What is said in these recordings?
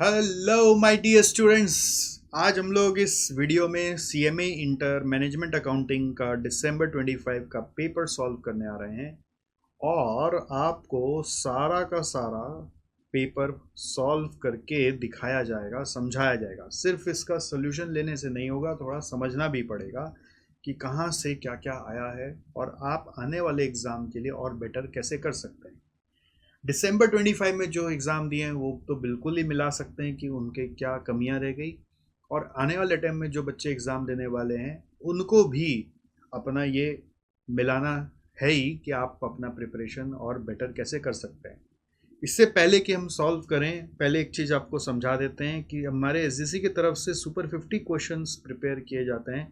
Hello my dear students. आज हम लोग इस वीडियो में सीएमए इंटर मैनेजमेंट अकाउंटिंग का दिसंबर 25 का पेपर सॉल्व करने आ रहे हैं और आपको सारा का सारा पेपर सॉल्व करके दिखाया जाएगा, समझाया जाएगा। सिर्फ इसका सॉल्यूशन लेने से नहीं होगा, थोड़ा समझना भी पड़ेगा कि कहाँ से क्या क्या आया है और आप आने वाले एग्ज़ाम के लिए और बेटर कैसे कर सकते हैं। दिसंबर 25 में जो एग्ज़ाम दिए हैं वो तो बिल्कुल ही मिला सकते हैं कि उनके क्या कमियां रह गई, और आने वाले टाइम में जो बच्चे एग्ज़ाम देने वाले हैं उनको भी अपना ये मिलाना है ही कि आप अपना प्रिपरेशन और बेटर कैसे कर सकते हैं। इससे पहले कि हम सॉल्व करें, पहले एक चीज़ आपको समझा देते हैं कि हमारे एसजीसी की तरफ से सुपर 50 क्वेश्चंस प्रिपेयर किए जाते हैं,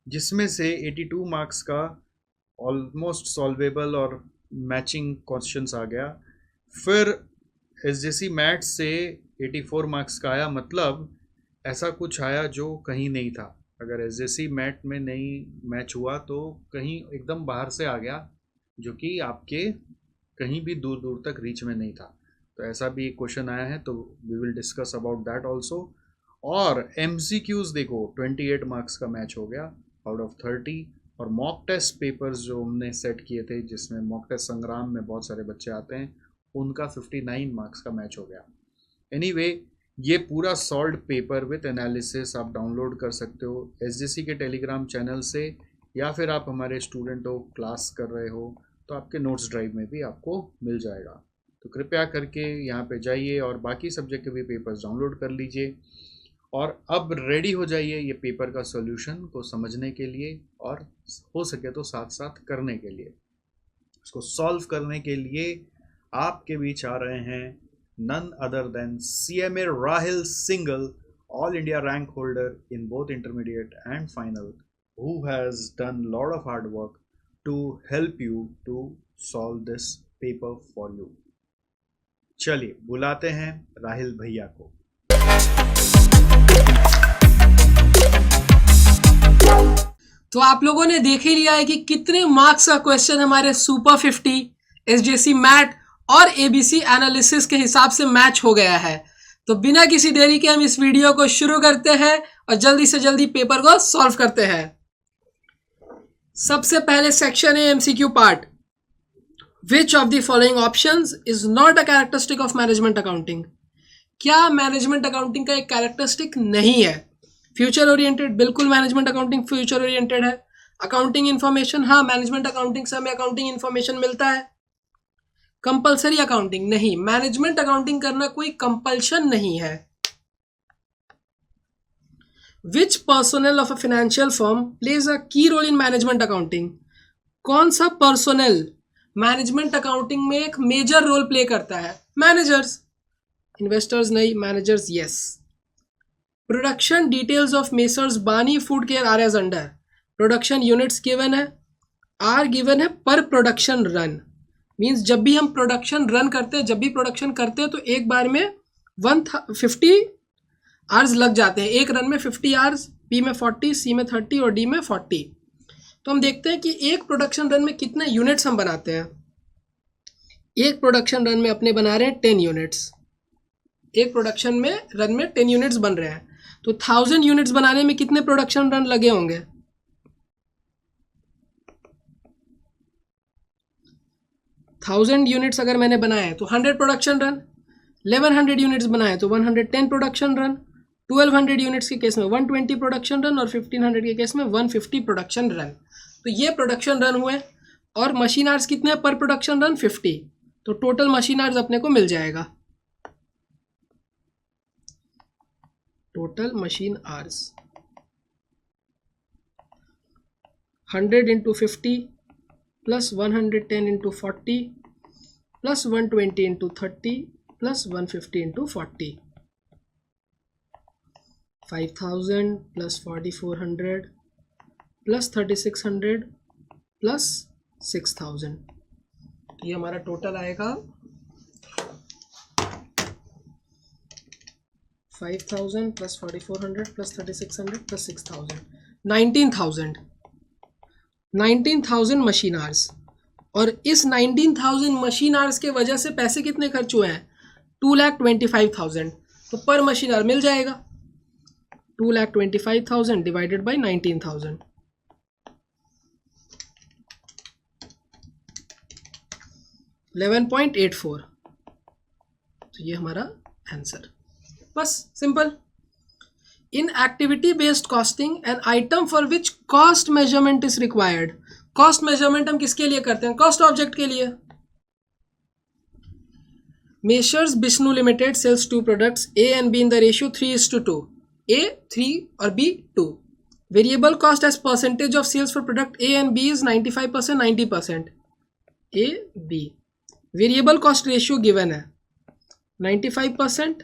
जिसमें से 82 मार्क्स का ऑलमोस्ट सॉल्वेबल और मैचिंग क्वेश्चंस आ गया। फिर एसजीसी मैथ से 84 मार्क्स का आया, मतलब ऐसा कुछ आया जो कहीं नहीं था। अगर एसजीसी मैथ में नहीं मैच हुआ तो कहीं एकदम बाहर से आ गया, जो कि आपके कहीं भी दूर दूर तक रीच में नहीं था। तो ऐसा भी एक क्वेश्चन आया है, तो we will discuss about that also. और एमसीक्यूज देखो, 28 मार्क्स का मैच हो गया आउट ऑफ 30। और मॉक टेस्ट पेपर्स जो हमने सेट किए थे, जिसमें मॉक टेस्ट संग्राम में बहुत सारे बच्चे आते हैं, उनका 59 मार्क्स का मैच हो गया। एनीवे, ये पूरा सॉल्व पेपर विथ एनालिसिस आप डाउनलोड कर सकते हो एसजीसी के टेलीग्राम चैनल से, या फिर आप हमारे स्टूडेंट हो, क्लास कर रहे हो, तो आपके नोट्स ड्राइव में भी आपको मिल जाएगा। तो कृपया करके यहाँ पे जाइए और बाकी सब्जेक्ट के भी पेपर्स डाउनलोड कर लीजिए, और अब रेडी हो जाइए ये पेपर का सॉल्यूशन को समझने के लिए, और हो सके तो साथ साथ करने के लिए। इसको सॉल्व करने के लिए आपके बीच आ रहे हैं none other than CMA Rahil Singhal, all India rank holder in both intermediate and final, who has done a lot of hard work to help you to solve this paper for you. चलिए बुलाते हैं राहिल भैया को। तो आप लोगों ने देख ही लिया है कि कितने मार्क्स का क्वेश्चन हमारे सुपर 50 एसजीसी मैथ और एबीसी एनालिसिस के हिसाब से मैच हो गया है। तो बिना किसी देरी के हम इस वीडियो को शुरू करते हैं और जल्दी से जल्दी पेपर को सॉल्व करते हैं। सबसे पहले सेक्शन है MCQ part. Which of the following options is not a characteristic of management accounting? क्या मैनेजमेंट अकाउंटिंग का एक कैरेक्टरिस्टिक नहीं है? फ्यूचर ओरिएंटेड, बिल्कुल मैनेजमेंट अकाउंटिंग फ्यूचर ओरिएंटेड है। अकाउंटिंग इन्फॉर्मेशन, हाँ मैनेजमेंट अकाउंटिंग से हमें अकाउंटिंग इन्फॉर्मेशन मिलता है। कंपल्सरी अकाउंटिंग नहीं, मैनेजमेंट अकाउंटिंग करना कोई कंपल्शन नहीं है। Which personnel of a financial firm plays a key role in management accounting? कौन सा पर्सोनेल मैनेजमेंट अकाउंटिंग में एक मेजर रोल प्ले करता है? मैनेजर्स। इन्वेस्टर्स नहीं, managers yes. Production details of Messrs Bani Food Care are as under. Production units given है, are given है पर प्रोडक्शन रन। मीन्स जब भी हम प्रोडक्शन रन करते हैं, जब भी प्रोडक्शन करते हैं तो एक बार में 150 आवर्स लग जाते हैं। एक रन में 50 आवर्स, बी में 40, सी में 30 और डी में 40। तो हम देखते हैं कि एक प्रोडक्शन रन में कितने यूनिट्स हम बनाते हैं। एक प्रोडक्शन रन में अपने बना रहे हैं 10 यूनिट्स। एक प्रोडक्शन में रन में 10 यूनिट्स बन रहे हैं, तो 1000 यूनिट्स बनाने में कितने प्रोडक्शन रन लगे होंगे? 1000 यूनिट्स अगर मैंने बनाए तो 100 प्रोडक्शन रन। 1100 यूनिट्स बनाए तो 110 प्रोडक्शन रन। 1200 यूनिट्स के केस में 120 प्रोडक्शन रन, और 1500 के केस में 150 प्रोडक्शन रन। तो ये प्रोडक्शन रन हुए, और मशीन आवर्स कितने पर प्रोडक्शन रन? 50। तो टोटल मशीन आवर्स अपने को मिल जाएगा। Total machine hours 100 into 50 plus 110 into 40 plus 120 into 30 plus 150 into 40। 5000 plus 4400 plus 3600 plus 6000। ये हमारा टोटल आएगा 5000 plus 4400 plus 3600 plus 6000, 19,000 machine hours. और इस 19,000 मशीन आवर्स के वजह से पैसे कितने खर्च हुए हैं? 2,25,000। तो पर मशीन आवर मिल जाएगा 2,25,000 डिवाइडेड बाई 19,000, 11.84। तो ये हमारा आंसर। बस simple. In activity based costing an item for which cost measurement is required. Cost measurement हम किसके लिए करते हैं? कॉस्ट ऑब्जेक्ट के लिए। Messrs Bishnu limited sells two products A and B in the ratio 3:2, A 3 और B 2। Variable cost as percentage of sales for product A and B is 95%, 90%। A B variable cost ratio given है 95%,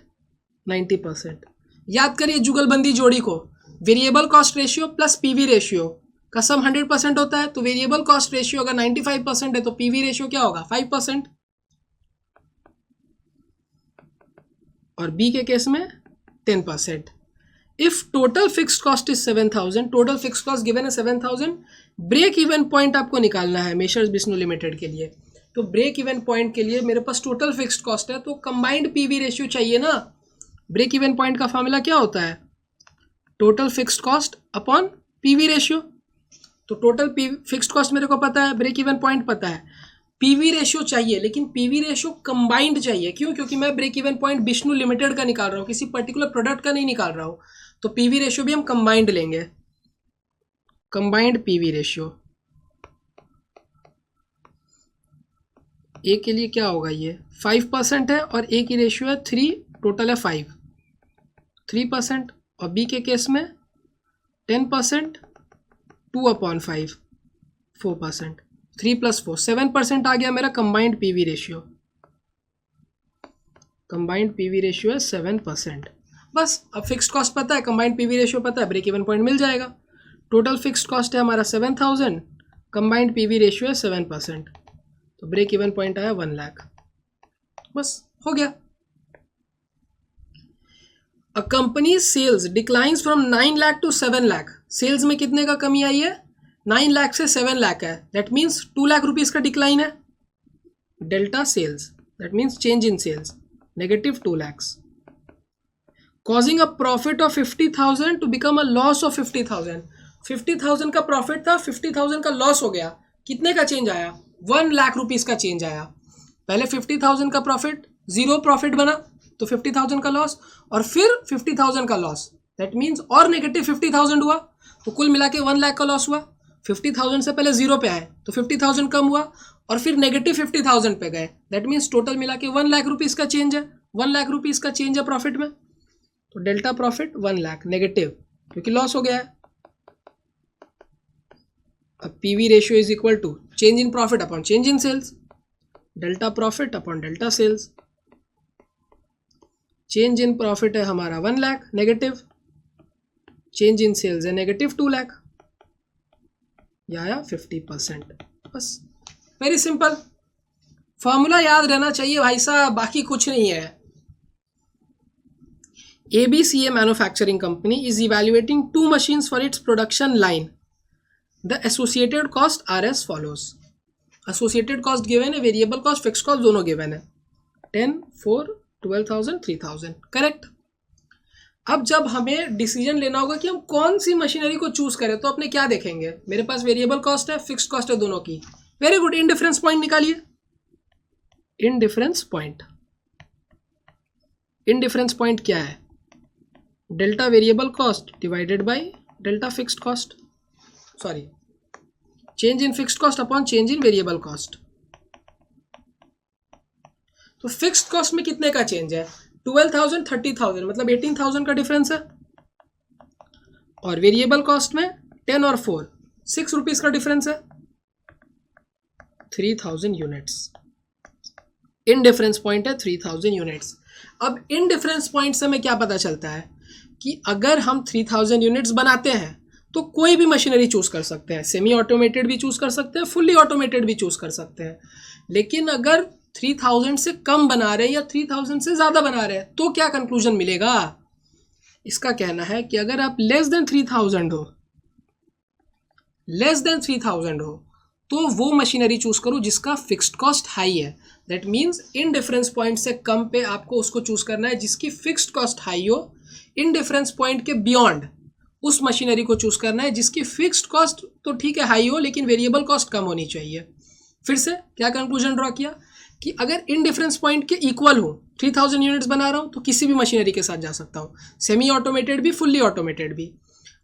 90%। याद करिए जुगलबंदी जोड़ी को, variable cost ratio plus PV ratio का सम 100% होता है। तो वेरिएबल कॉस्ट रेशियो अगर 95% है तो पीवी रेशियो क्या होगा? 5%। और बी के केस में 10%। If total fixed cost is 7,000, total fixed cost given है 7,000, ब्रेक इवन पॉइंट आपको निकालना है मेशर्स बिश्नू लिमिटेड के लिए। तो ब्रेक इवन पॉइंट के लिए मेरे पास टोटल फिक्स्ड कॉस्ट है तो कंबाइंड पीवी रेशियो चाहिए ना। ब्रेक इवन पॉइंट का फॉर्मूला क्या होता है? Total fixed cost upon PV ratio. तो टोटल फिक्स्ड कॉस्ट मेरे को पता है, ब्रेक इवन पॉइंट पता है, पीवी रेशियो चाहिए, लेकिन पीवी रेशियो कंबाइंड चाहिए। क्यों? क्योंकि मैं break even point Bishnu limited का निकाल रहा हूँ, किसी पर्टिकुलर प्रोडक्ट का नहीं निकाल रहा हूँ। तो पीवी रेशियो भी हम कंबाइंड लेंगे, कंबाइंड पीवी रेशियो। ए के लिए क्या होगा? ये 5% है और ए की रेशियो है 3, टोटल है 5, 3%। और बी के केस में 10%, 2/5, 4%, 3 + 4, 7% आ गया मेरा combined PV ratio. Combined PV ratio है 7%। बस अब फिक्स्ड कॉस्ट पता है, कंबाइंड पीवी रेशियो पता है, ब्रेक इवन पॉइंट मिल जाएगा। टोटल फिक्स्ड कॉस्ट है हमारा 7,000, कंबाइंड पीवी रेशियो है 7%, तो ब्रेक इवन पॉइंट आया 1 लाख। बस हो गया। A company sales declines from 9 lakh to 7 lakh. Sales में कितने का कमी आई है? 9 लाख से 7 लाख है, दैट मीन्स 2 लाख रुपीज का डिक्लाइन है। Delta sales that means change in sales -2 lakhs, causing a profit of 50,000 to become a loss of 50,000। 50,000 का प्रॉफिट था, 50,000 का लॉस हो गया। कितने का चेंज आया? 1 लाख रुपीज का चेंज आया। पहले 50,000 का प्रॉफिट, 0 प्रॉफिट बना, तो 50,000 का लॉस, और फिर 50,000 का लॉस, दैट मीन्स और -50,000 हुआ, तो कुल मिला के 1 लाख का लॉस हुआ। 50,000 से पहले 0 पे आए तो 50,000 कम हुआ, और फिर -50,000 पे गए, दैट मीन्स टोटल मिला के 1 लाख रुपीज का चेंज है। 1 लाख रुपीज का चेंज है प्रॉफिट में, तो डेल्टा प्रॉफिट 1 लाख नेगेटिव, क्योंकि लॉस हो गया है। अब PV ratio is equal to change in profit upon change in sales, delta profit upon delta sales. Change in profit है हमारा 1 lakh negative, change in sales है -2 लाख, या आया 50%। बस वेरी सिंपल, फॉर्मूला याद रहना चाहिए भाई साहब, बाकी कुछ नहीं है। ABCA manufacturing company is evaluating 2 machines for its production line. The associated cost are as follows. Associated cost given है, variable cost, fixed cost दोनों given है, 10, 4, 12,000, 3,000, करेक्ट। अब जब हमें डिसीजन लेना होगा कि हम कौन सी मशीनरी को चूज करें, तो अपने क्या देखेंगे? मेरे पास वेरिएबल कॉस्ट है, फिक्स्ड कॉस्ट है, दोनों की। वेरी गुड, इनडिफरेंस पॉइंट निकालिए। इनडिफरेंस पॉइंट, इनडिफरेंस पॉइंट क्या है? Delta variable cost divided by delta fixed cost, sorry, change in fixed cost upon change in variable cost. तो फिक्स्ड कॉस्ट में कितने का चेंज है? 12,000, 30,000, मतलब 18,000 का डिफरेंस है। और वेरिएबल कॉस्ट में 10 और 4, 6 रुपीज का डिफरेंस है, 3,000 यूनिट्स। इन डिफरेंस पॉइंट है 3,000 यूनिट्स। अब इन डिफरेंस पॉइंट से हमें क्या पता चलता है कि अगर हम 3,000 यूनिट्स बनाते हैं तो कोई भी मशीनरी चूज कर सकते हैं, सेमी ऑटोमेटेड भी चूज कर सकते हैं, फुल्ली ऑटोमेटेड भी चूज कर सकते हैं। लेकिन अगर 3,000 से कम बना रहे हैं या 3,000 से ज्यादा बना रहे हैं तो क्या कंक्लूजन मिलेगा? इसका कहना है कि अगर आप लेस देन 3,000 हो, लेस देन 3,000 हो, तो वो मशीनरी चूज करो जिसका फिक्स्ड कॉस्ट हाई है। That means in difference point से कम पे आपको उसको चूज करना है जिसकी फिक्स्ड कॉस्ट हाई हो, इन डिफरेंस पॉइंट के बियॉन्ड उस मशीनरी को चूज करना है जिसकी फिक्स्ड कॉस्ट तो ठीक है हाई हो लेकिन वेरिएबल कॉस्ट कम होनी चाहिए। फिर से क्या कंक्लूजन ड्रॉ किया कि अगर इन डिफरेंस पॉइंट के इक्वल हो, 3000 यूनिट्स बना रहा हूँ तो किसी भी मशीनरी के साथ जा सकता हूँ, सेमी ऑटोमेटेड भी फुल्ली ऑटोमेटेड भी।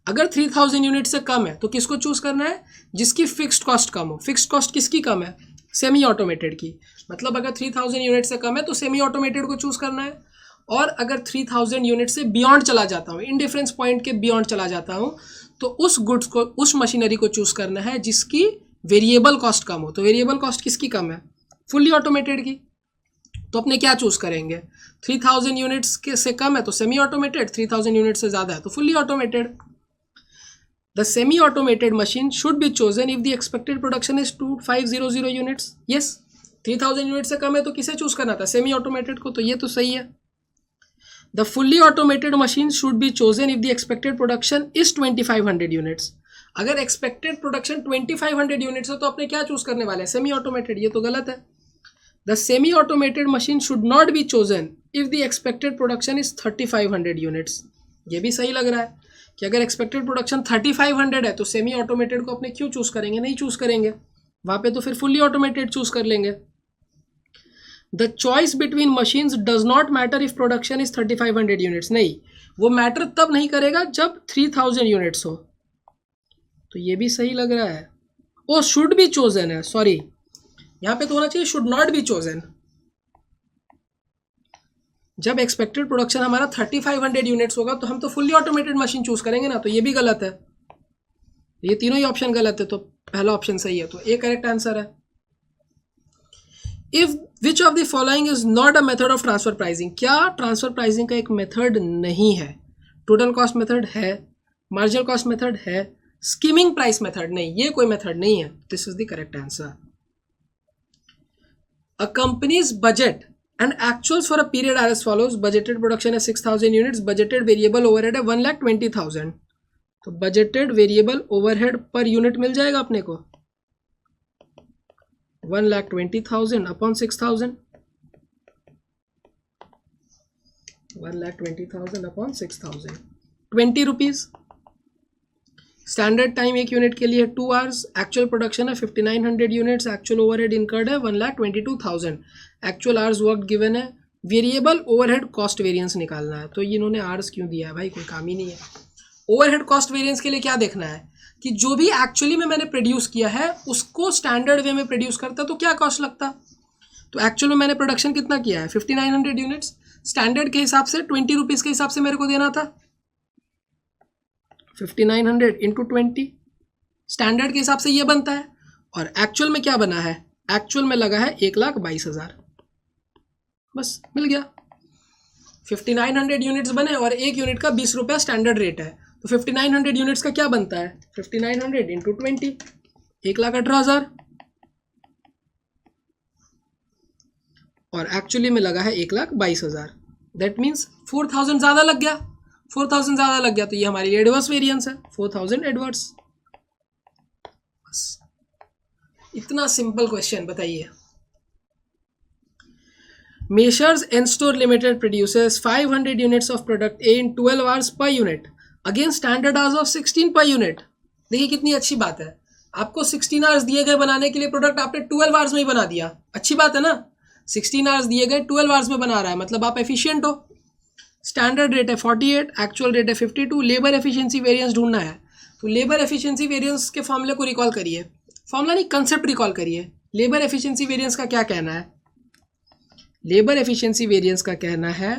अगर 3000 यूनिट से कम है तो किसको चूज करना है, जिसकी फिक्स्ड कॉस्ट कम हो। फिक्स्ड कॉस्ट किसकी कम है, सेमी ऑटोमेटेड की। मतलब अगर 3000 यूनिट से कम है तो सेमी ऑटोमेटेड को चूज करना है, और अगर 3000 यूनिट से बियॉन्ड चला जाता हूँ, इन डिफरेंस पॉइंट के बियॉन्ड चला जाता हूँ, तो उस गुड्स को, उस मशीनरी को चूज करना है जिसकी वेरिएबल कॉस्ट कम हो। तो वेरिएबल कॉस्ट किसकी कम है, फुल्ली ऑटोमेटेड की। तो अपने क्या चूज करेंगे, 3000 यूनिट्स के से कम है तो सेमी ऑटोमेटेड, 3000 यूनिट से ज्यादा है तो fully automated. The semi automated machine should be chosen if the expected production is 2500 units. Yes, 3000 unit से कम है तो किसे चूज करना था, सेमी ऑटोमेटेड को। तो ये तो सही है। The fully automated machine should be chosen if the expected production is 2500 units. अगर एक्सपेक्टेड प्रोडक्शन 2500 यूनिट्स है तो अपने क्या चूज करने वाले हैं, सेमी ऑटोमेटेड। ये तो गलत है। The semi automated machine should not be chosen if the expected production is 3500 units. ये भी सही लग रहा है कि अगर एक्सपेक्टेड प्रोडक्शन 3500 है तो सेमी ऑटोमेटेड को अपने क्यों चूज करेंगे, नहीं चूज करेंगे। वहां पे तो फिर फुल्ली ऑटोमेटेड चूज कर लेंगे। The choice between machines does not matter if production is 3500 units. नहीं, वो मैटर तब नहीं करेगा जब 3000 यूनिट्स हो। तो ये भी सही लग रहा है। वो शुड बी चोजन है, सॉरी यहां पे तो होना चाहिए शुड नॉट बी चोजन। जब एक्सपेक्टेड प्रोडक्शन हमारा 3500 यूनिट्स होगा तो हम तो फुल्ली ऑटोमेटेड मशीन चूज करेंगे ना, तो ये भी गलत है। ये तीनों ही ऑप्शन गलत है, तो पहला ऑप्शन सही है, तो ए करेक्ट आंसर है। If which of the following is not a method of transfer pricing. क्या ट्रांसफर प्राइसिंग का एक मेथड नहीं है। टोटल कॉस्ट मेथड है, मार्जिनल कॉस्ट मेथड है, स्कीमिंग प्राइस मेथड नहीं, ये कोई मेथड नहीं है। This is the correct answer. A companies budget and actuals for a period are as follows. Budgeted production है 6000 units, budgeted variable overhead है 1,20,000। तो budgeted variable overhead per unit मिल जाएगा अपने को 1,20,000 upon 6000, 1,20,000 upon 6000, 20 rupees. Standard time एक unit के लिए 2 hours. Actual production है 5900 यूनिट्स, एक्चुअल ओवरहेड इनकर्ड है 1,22,000, एक्चुअल आवर्स वर्क गिवन है। वेरिएबल ओवरहेड कॉस्ट वेरिएंस निकालना है। तो इन्होंने आवर्स क्यों दिया है भाई, कोई काम ही नहीं है। ओवरहेड कॉस्ट वेरिएंस के लिए क्या देखना है कि जो भी एक्चुअली में मैंने प्रोड्यूस किया है उसको स्टैंडर्ड वे में प्रोड्यूस करता तो क्या कॉस्ट लगता। तो एक्चुअल में मैंने प्रोडक्शन कितना किया है 5900 यूनिट्स, स्टैंडर्ड के हिसाब से 20 रुपीज़ के हिसाब से मेरे को देना था 5900 इंटू 20, स्टैंडर्ड के हिसाब से ये बनता है। और एक्चुअल में क्या बना है, एक्चुअल में लगा है 1,22,000, बस मिल गया। 5900 यूनिट्स बने और एक यूनिट का 20 रुपया स्टैंडर्ड रेट है, तो 5900 यूनिट्स का क्या बनता है 5900 इंटू 20, 1,18,000। और एक्चुअली में लगा है 1,22,000, दैट मीन्स 4,000 ज़्यादा लग गया, 4,000 ज़्यादा लग गया, तो ये हमारी एडवर्स वेरिएंस है, 4,000 एडवर्स। बस इतना सिंपल क्वेश्चन। बताइए, measures and store limited produces 500 units of product A in 12 hours per unit against standard hours of 16 per unit. देखिए कितनी अच्छी बात है, आपको 16 आवर्स दिए गए बनाने के लिए, प्रोडक्ट आपने 12 आवर्स में ही बना दिया, अच्छी बात है ना। 16 आवर्स दिए गए, 12 आवर्स में बना रहा है, मतलब आप एफिशिएंट हो। स्टैंडर्ड रेट है 48, एक्चुअल रेट है 52, लेबर एफिशिएंसी वेरिएंस ढूंढना है। तो लेबर एफिशिएंसी वेरिएंस के फॉर्मूले को रिकॉल करिए, फॉर्मूला नहीं कंसेप्ट रिकॉल करिए। लेबर एफिशिएंसी वेरिएंस का क्या कहना है, लेबर एफिशिएंसी वेरिएंस का कहना है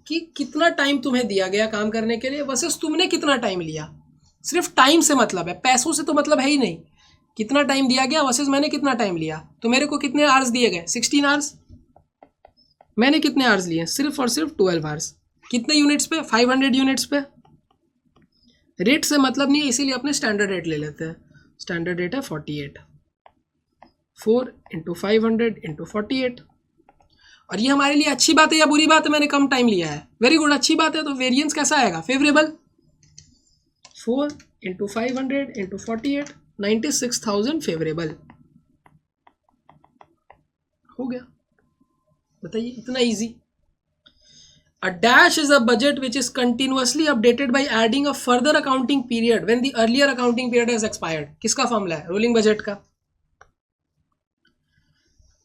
कि कितना टाइम तुम्हें दिया गया काम करने के लिए वर्सेस तुमने कितना टाइम लिया। सिर्फ टाइम से मतलब है, पैसों से तो मतलब है ही नहीं। कितना टाइम दिया गया वर्सेस मैंने कितना टाइम लिया। तो मेरे को कितने आवर्स दिए गए 16 आवर्स, मैंने कितने आवर्स लिए सिर्फ और सिर्फ 12 आवर्स। कितने यूनिट्स पे 500 यूनिट्स पे। रेट से मतलब नहीं है, इसीलिए अपने स्टैंडर्ड रेट ले लेते हैं। स्टैंडर्ड रेट है 48, 4 इंटू 500 इंटू 48। और ये हमारे लिए अच्छी बात है या बुरी बात है, मैंने कम टाइम लिया है, वेरी गुड, अच्छी बात है। तो वेरिएंस कैसा आएगा, फेवरेबल। 4 इंटू 500 इंटू 48, 96,000 फेवरेबल हो गया। बताइए, इतना easy. A dash is a budget which is continuously updated by adding a further accounting period when the earlier accounting period has expired. किसका फॉर्मूला है? रोलिंग बजट का।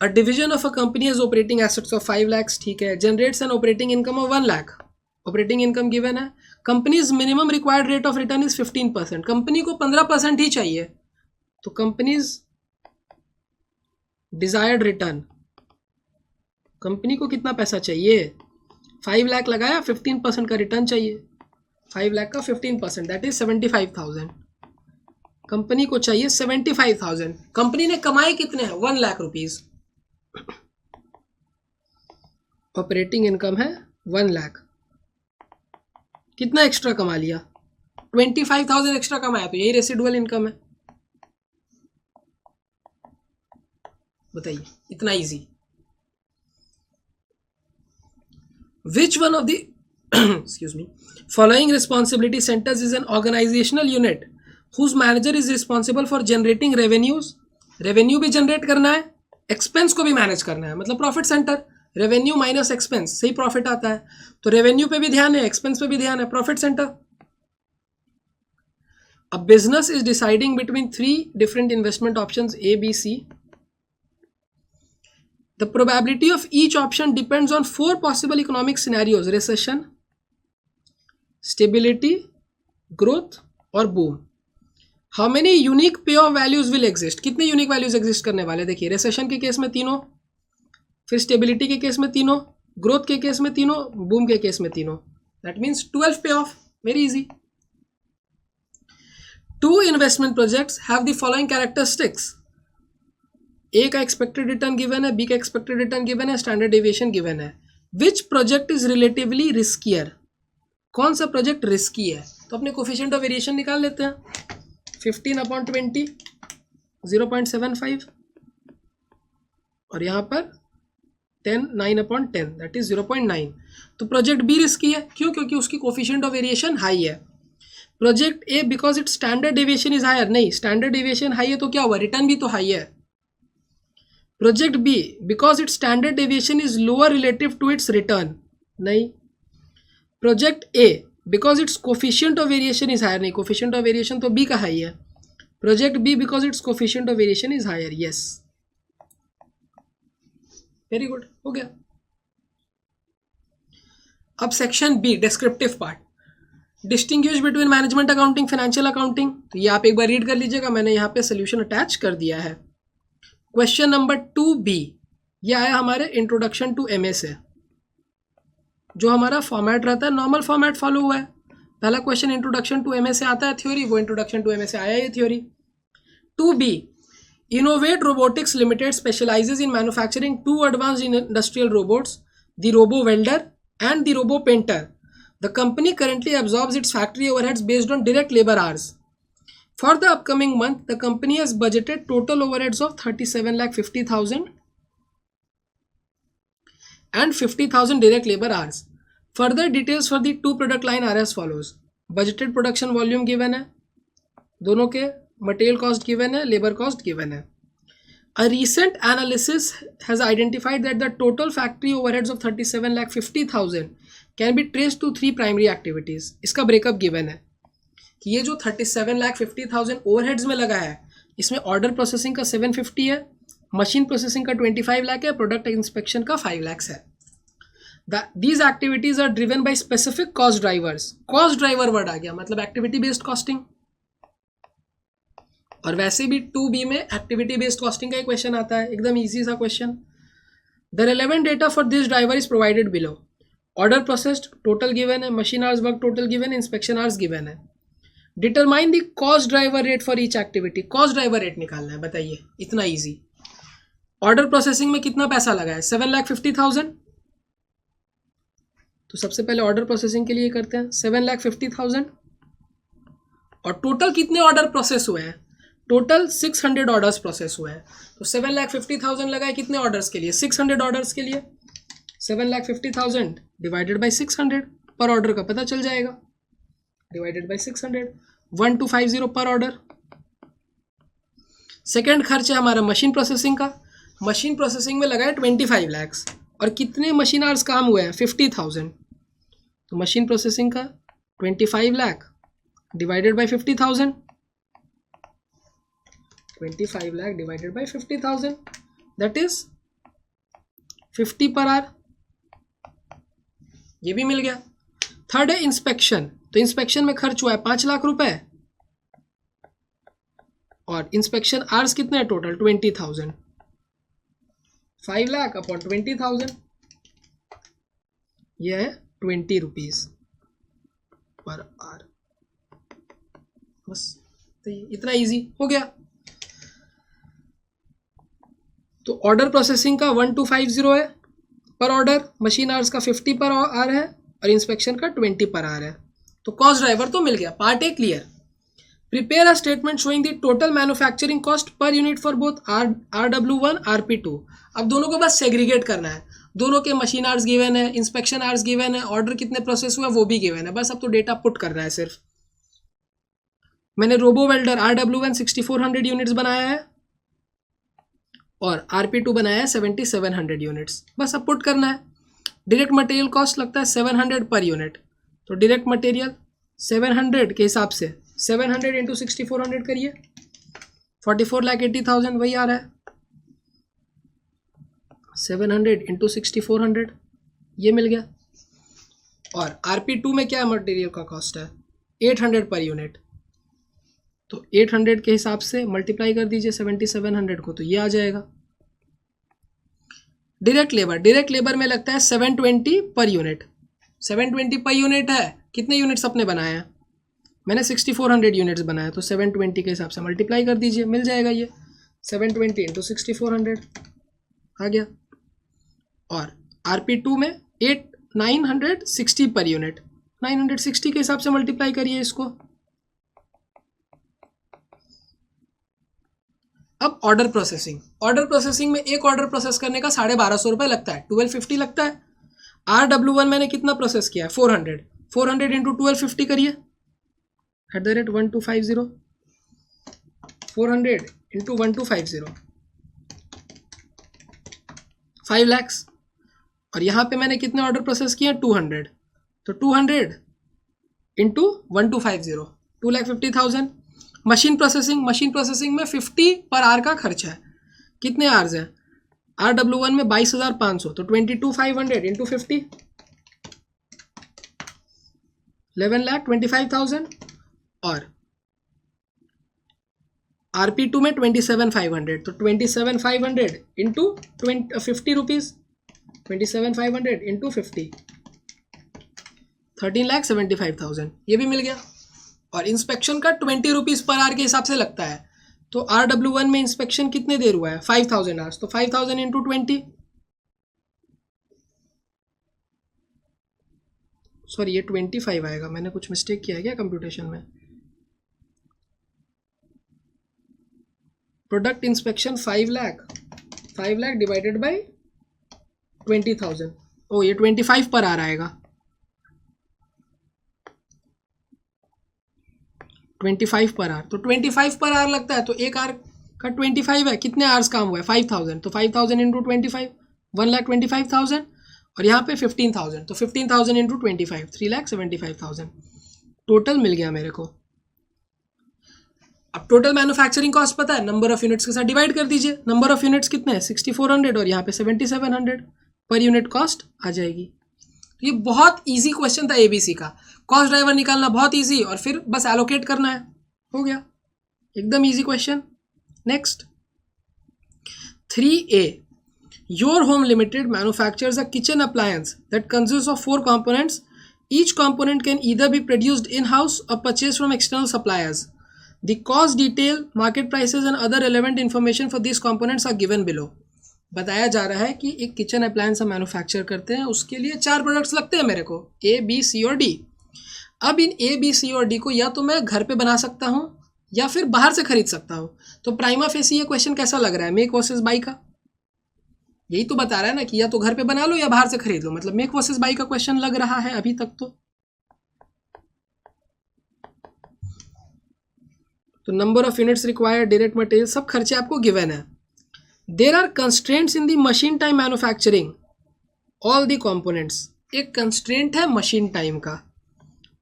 A division of a company has operating assets of 5 lakhs, ठीक है, generates an operating income of 1 lakh. Operating income given है. Company's minimum required rate of return is 15%. Company को 15% ही चाहिए, तो companies desired return, company को कितना पैसा चाहिए? 5 लाख लगाया, 15% का रिटर्न चाहिए। 5 लाख का 15% दैट इज 75,000। कंपनी को चाहिए 75,000। कंपनी ने कमाए कितने हैं? 1 लाख रुपीज। ऑपरेटिंग इनकम है 1 लाख। कितना एक्स्ट्रा कमा लिया? 25,000 एक्स्ट्रा कमाया, तो यही रेसिडुअल इनकम है। बताइए, इतना easy. Which one of the excuse me following responsibility centers is an organizational unit whose manager is responsible for generating revenues? Revenue भी जनरेट करना है, एक्सपेंस को भी मैनेज करना है, मतलब profit centre. Revenue minus expense से ही प्रॉफिट आता है, तो रेवेन्यू पे भी ध्यान है, एक्सपेंस पे भी ध्यान है, profit centre. A business is deciding between 3 different investment options A, B, C. The probability of each option depends on 4 possible economic scenarios: recession, stability, growth और boom. How many unique payoff values will exist? कितने unique values exist करने वाले? देखिए, recession के case में 3, फिर stability के case में 3, growth के केस में 3, boom के केस में 3. That means 12 payoff. Very easy. 2 investment projects have the following characteristics. ए का एक्सपेक्टेड रिटर्न गिवन है, बी का एक्सपेक्टेड रिटर्न गिवन है, स्टैंडर्ड डेविएशन गिवन है। Which project is relatively riskier? कौन सा प्रोजेक्ट रिस्की है? तो अपने कोफिशिएंट ऑफ वेरिएशन निकाल लेते हैं। 15/20 0.75 और यहाँ पर 10 9/10 दैट इज 0.9। तो प्रोजेक्ट बी रिस्की है, क्यों? क्योंकि उसकी कोफिशिएंट ऑफ वेरिएशन हाई है। Project A because its standard deviation is higher, नहीं, स्टैंडर्ड डेविएशन हाई है तो क्या हुआ? रिटर्न भी तो हाई है। Project B because its standard deviation is lower relative to its return, नहीं। Project A because its coefficient of variation is higher, नहीं, कोफिशिएंट ऑफ वेरिएशन तो बी का हाई है। Project B because its coefficient of variation is higher, yes, very good, हो गया। अब section B, descriptive part, distinguish between management accounting, financial accounting. तो ये आप एक बार रीड कर लीजिएगा, मैंने यहाँ पे सोल्यूशन अटैच कर दिया है। क्वेश्चन नंबर 2B, यह आया हमारे इंट्रोडक्शन टू एमए से। जो हमारा फॉर्मेट रहता है नॉर्मल फॉर्मेट फॉलो हुआ है। पहला क्वेश्चन इंट्रोडक्शन टू एमए से आता है थ्योरी, वो इंट्रोडक्शन टू एमए से आया ये theory. 2B, innovate robotics limited specializes in manufacturing 2 advanced industrial robots, the robo welder and the robo painter. The company currently absorbs its factory overheads based on direct labour hours. For the upcoming month, the company has budgeted total overheads of 37,50,000 and 50,000 direct labor hours. Further details for the 2 product line are as follows. Budgeted production volume given है, दोनों के material cost given है, labor cost given है. A recent analysis has identified that the total factory overheads of 37,50,000 can be traced to 3 primary activities. इसका breakup given है कि ये जो 37,50,000 ओवरहेड्स में लगा है, इसमें ऑर्डर प्रोसेसिंग का 750 है, मशीन प्रोसेसिंग का 25 लाख है, प्रोडक्ट इंस्पेक्शन का 5 लाख है। These activities are driven by specific cost drivers. Cost driver word आ गया, मतलब एक्टिविटी बेस्ड कॉस्टिंग। और वैसे भी 2B में एक्टिविटी बेस्ड कॉस्टिंग का क्वेश्चन आता है, एकदम ईजी सा question. The relevant data for this driver is provided below. Order processed total given है, machine hours work total given है, इंस्पेक्शन आवर्स गिवन है। Determine the cost driver rate for each activity. Cost driver rate निकालना है, बताइए, इतना easy. Order processing में कितना पैसा लगा है? 7,50,000। तो सबसे पहले ऑर्डर प्रोसेसिंग के लिए करते हैं 7,50,000। और टोटल कितने ऑर्डर प्रोसेस हुए हैं? टोटल 600 ऑर्डर्स प्रोसेस हुए हैं। तो 7,50,000 लगा है कितने ऑर्डर्स के लिए? 600 ऑर्डर्स के लिए। 7,50,000 डिवाइडेड बाई 600 पर ऑर्डर का पता चल जाएगा, डिवाइडेड बाई 600, 1250 पर ऑर्डर। सेकेंड खर्च है हमारा मशीन प्रोसेसिंग का। मशीन प्रोसेसिंग में लगा है 25 लाख, और कितने मशीन आवर्स काम हुए हैं 50,000, तो मशीन प्रोसेसिंग का 25 lakh divided by 50,000, 25 lakh divided by 50,000 that is 50 per hour, ये भी मिल गया। थर्ड है इंस्पेक्शन, तो इंस्पेक्शन में खर्च हुआ है 5 लाख रुपए और इंस्पेक्शन आवर्स कितने हैं टोटल 20,000, 5 लाख अपॉन 20,000, यह है 20 रुपीज पर आवर। बस तो इतना इजी हो गया। तो ऑर्डर प्रोसेसिंग का 1250 है पर ऑर्डर, मशीन आवर्स का 50 पर आवर है और इंस्पेक्शन का 20 पर आवर है। तो कॉस्ट ड्राइवर तो मिल गया, part A clear. Prepare a statement showing the total manufacturing cost per unit for both RW1 RP2। अब दोनों को बस सेग्रीगेट करना है, दोनों के मशीन आवर्स गिवन है, इंस्पेक्शन आवर्स गिवन है, ऑर्डर कितने प्रोसेस हुआ वो भी गिवन है, बस अब तो डेटा पुट करना है सिर्फ। मैंने रोबो वेल्डर RW1 6400 यूनिट्स बनाया है और RP2 बनाया है 7700 यूनिट्स, बस अब पुट करना है। डायरेक्ट मटेरियल कॉस्ट लगता है 700 पर यूनिट, तो डायरेक्ट मटेरियल 700 के हिसाब से 700 इंटू 6400 करिए, 44,80,000 वही आ रहा है। 700 इंटू 6400 ये मिल गया। और RP2 में क्या मटेरियल का कॉस्ट है 800 पर यूनिट, तो 800 के हिसाब से मल्टीप्लाई कर दीजिए 7700 को, तो ये आ जाएगा। डायरेक्ट लेबर में लगता है 720 पर यूनिट, 720 पर यूनिट है, कितने यूनिट्स अपने बनाए हैं, मैंने 6400 यूनिट्स बनाया, तो 720 के हिसाब से मल्टीप्लाई कर दीजिए, मिल जाएगा ये 720 इंटू 6400 आ गया। और RP2 में 960 पर यूनिट, 960 के हिसाब से मल्टीप्लाई करिए इसको। अब ऑर्डर प्रोसेसिंग में एक ऑर्डर प्रोसेस करने का 1250 रुपये लगता है, 1250 लगता है। RW1 मैंने कितना प्रोसेस किया है 400 इंटू 1250 करिए @1250, 400 इंटू 1250 5 lakhs। और यहाँ पे मैंने कितने ऑर्डर प्रोसेस किए 200, तो 200 इंटू 1250 2,50,000। मशीन प्रोसेसिंग में 50 पर आवर का खर्चा है, कितने आवर्स हैं RW1 में 22,500, तो 22,500 इंटू 50 11,25,000। और RP2 में 27,500, तो 27,500 इंटू 50 रुपीज़, 27,500 इंटू 50 13,75,000, ये भी मिल गया। और इंस्पेक्शन का 20 रुपीज़ पर आवर के हिसाब से लगता है, तो RW1 में इंस्पेक्शन कितने देर हुआ है 5,000 आवर्स, तो 5,000 इंटू 20, सॉरी ये 25 आएगा, मैंने कुछ मिस्टेक किया है क्या कंप्यूटेशन में। Product inspection 5 lakh divided by 20,000, ओ ये 25 पर आवर आएगा, 25 पर आवर, तो 25 पर आवर लगता है, तो एक आवर का 25 है, कितने आवर्स काम हुआ है 5,000, तो 5,000 इंटू 25 1,25,000। और यहाँ पे 15,000, तो 15,000 इंटू 25 3,75,000 टोटल मिल गया मेरे को। अब टोटल मैन्युफैक्चरिंग कॉस्ट पता है, नंबर ऑफ यूनिट्स के साथ डिवाइड कर दीजिए, नंबर ऑफ यूनिट्स कितने हैं 6400 और यहाँ पे 7700 पर यूनिट कॉस्ट आ जाएगी। तो ये बहुत इजी क्वेश्चन था ABC का, कॉस्ट ड्राइवर निकालना बहुत इजी और फिर बस एलोकेट करना है, हो गया एकदम easy question. Next 3A, Your Home Limited manufactures a kitchen appliance that consists of 4 components. Each component can either be produced in-house or purchased from external suppliers. The cost detail, market prices and other relevant information for these components are given below. बताया जा रहा है कि एक kitchen appliance हम manufacture करते हैं, उसके लिए 4 प्रोडक्ट्स लगते हैं मेरे को A, B, C और D। अब इन A, B, C और D को या तो मैं घर पे बना सकता हूँ या फिर बाहर से खरीद सकता हूँ। तो प्राइमा फेसी ये क्वेश्चन कैसा लग रहा है मेक वर्सेस बाई का, यही तो बता रहा है ना कि या तो घर पे बना लो या बाहर से खरीद लो, मतलब मेक वर्सेस बाई का क्वेश्चन लग रहा है अभी तक। तो number of units required, direct material, सब खर्चे आपको गिवन है। There are constraints in the machine time manufacturing all the components. एक कंस्ट्रेंट है मशीन टाइम का।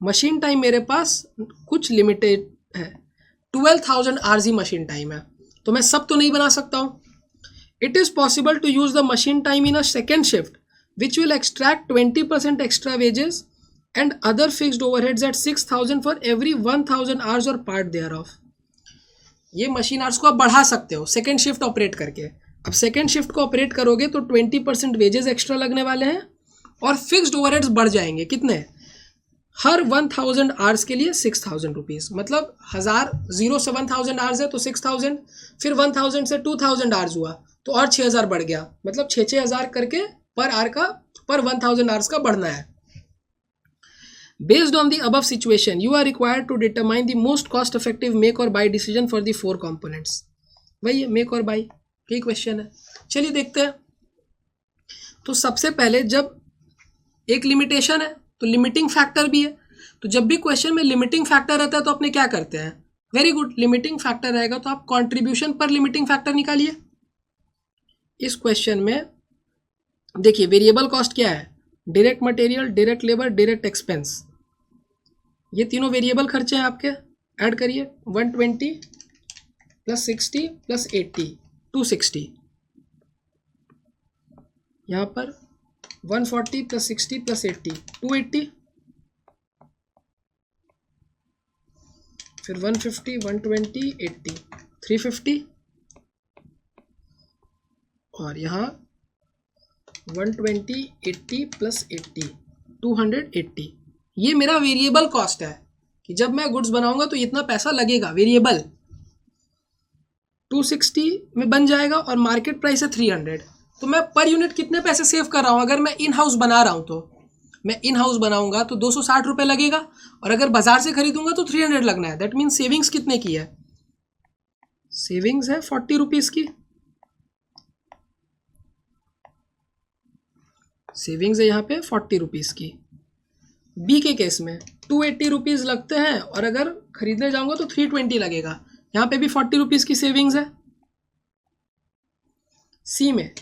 मशीन टाइम मेरे पास कुछ लिमिटेड है, 12,000 आवर्स ही मशीन टाइम है, तो मैं सब तो नहीं बना सकता हूँ। It is possible to use the machine time in a second shift which will extract 20% extra wages and other fixed overheads at 6,000 for every 1,000 hours और पार्ट देयर ऑफ। ये मशीन आवर्स को आप बढ़ा सकते हो सेकेंड शिफ्ट ऑपरेट करके। अब second shift को ऑपरेट करोगे तो 20% वेजेस एक्स्ट्रा लगने वाले हैं और फिक्स्ड ओवरहेड्स बढ़ जाएंगे। कितने? हर 1,000 आवर्स के लिए 6,000 रुपीज़, मतलब 1,000 0 से 1,000 आवर्स है तो 6,000, फिर 1,000 से 2,000 आवर्स हुआ तो और 6,000 बढ़ गया, मतलब 6,000 करके पर आवर का, पर 1,000 आवर्स का बढ़ना है। Based on the above situation, you are required to determine the most cost effective make or buy decision for the 4 components। वही make और buy यही क्वेश्चन है। चलिए देखते हैं। तो सबसे पहले जब एक लिमिटेशन है तो लिमिटिंग फैक्टर भी है, तो जब भी क्वेश्चन में लिमिटिंग फैक्टर रहता है तो अपने क्या करते हैं? वेरी गुड, लिमिटिंग फैक्टर रहेगा तो आप कंट्रीब्यूशन पर लिमिटिंग फैक्टर निकालिए। इस क्वेश्चन में देखिए वेरिएबल कॉस्ट क्या है? Direct material, direct labour, direct expense, ये तीनों वेरिएबल खर्चे हैं आपके। ऐड करिए 120 प्लस 60 प्लस 80, 260। यहाँ पर 140 प्लस 60 प्लस 80, 280। फिर 150, 120, 80, 350। और यहाँ 120, 80 प्लस 80, 280। ये मेरा वेरिएबल कॉस्ट है कि जब मैं गुड्स बनाऊंगा तो इतना पैसा लगेगा, वेरिएबल। 260 में बन जाएगा और मार्केट प्राइस है 300, तो मैं पर यूनिट कितने पैसे सेव कर रहा हूँ? अगर मैं इन हाउस बना रहा हूँ तो मैं इन हाउस बनाऊंगा तो 260 रुपये लगेगा, और अगर बाजार से खरीदूंगा तो 300 लगना है। दैट मीन सेविंग्स कितने की है? सेविंग्स है 40 रुपीज़ की। सेविंग्स है यहाँ पे 40 रुपीज़ की। बी के केस में 280 रुपीज़ लगते हैं और अगर खरीदने जाऊंगा तो 320 लगेगा, यहाँ पे भी 40 रुपीज़ की सेविंग्स है। सी में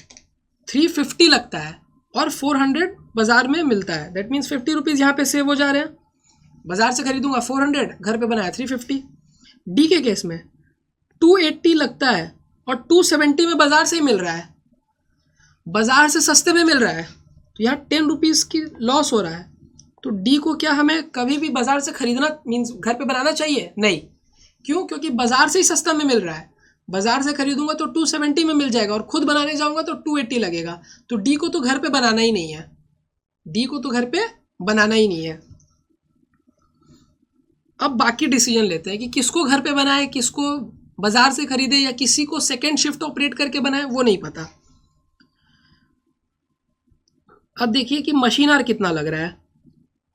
350 लगता है और 400 बाजार में मिलता है। दैट मीन्स 50 रुपीज़ यहाँ पे सेव हो जा रहे हैं। बाजार से खरीदूंगा 400, घर पे बनाया 350। डी के केस में 280 लगता है और 270 में बाजार से ही मिल रहा है, बाजार से सस्ते में मिल रहा है, तो यहाँ 10 रुपीज़ की लॉस हो रहा है। तो डी को क्या हमें कभी भी बाजार से खरीदना मीन्स घर पे बनाना चाहिए? नहीं। क्यों? क्योंकि बाजार से ही सस्ता में मिल रहा है। बाजार से खरीदूंगा तो 270 में मिल जाएगा और खुद बनाने जाऊंगा तो 280 लगेगा, तो डी को तो घर पे बनाना ही नहीं है। डी को तो घर पे बनाना ही नहीं है। अब बाकी डिसीजन लेते हैं कि किसको घर पे बनाए, किसको बाजार से खरीदे, या किसी को सेकेंड शिफ्ट ऑपरेट करके बनाए, वो नहीं पता। अब देखिए कि मशीन आर कितना लग रहा है।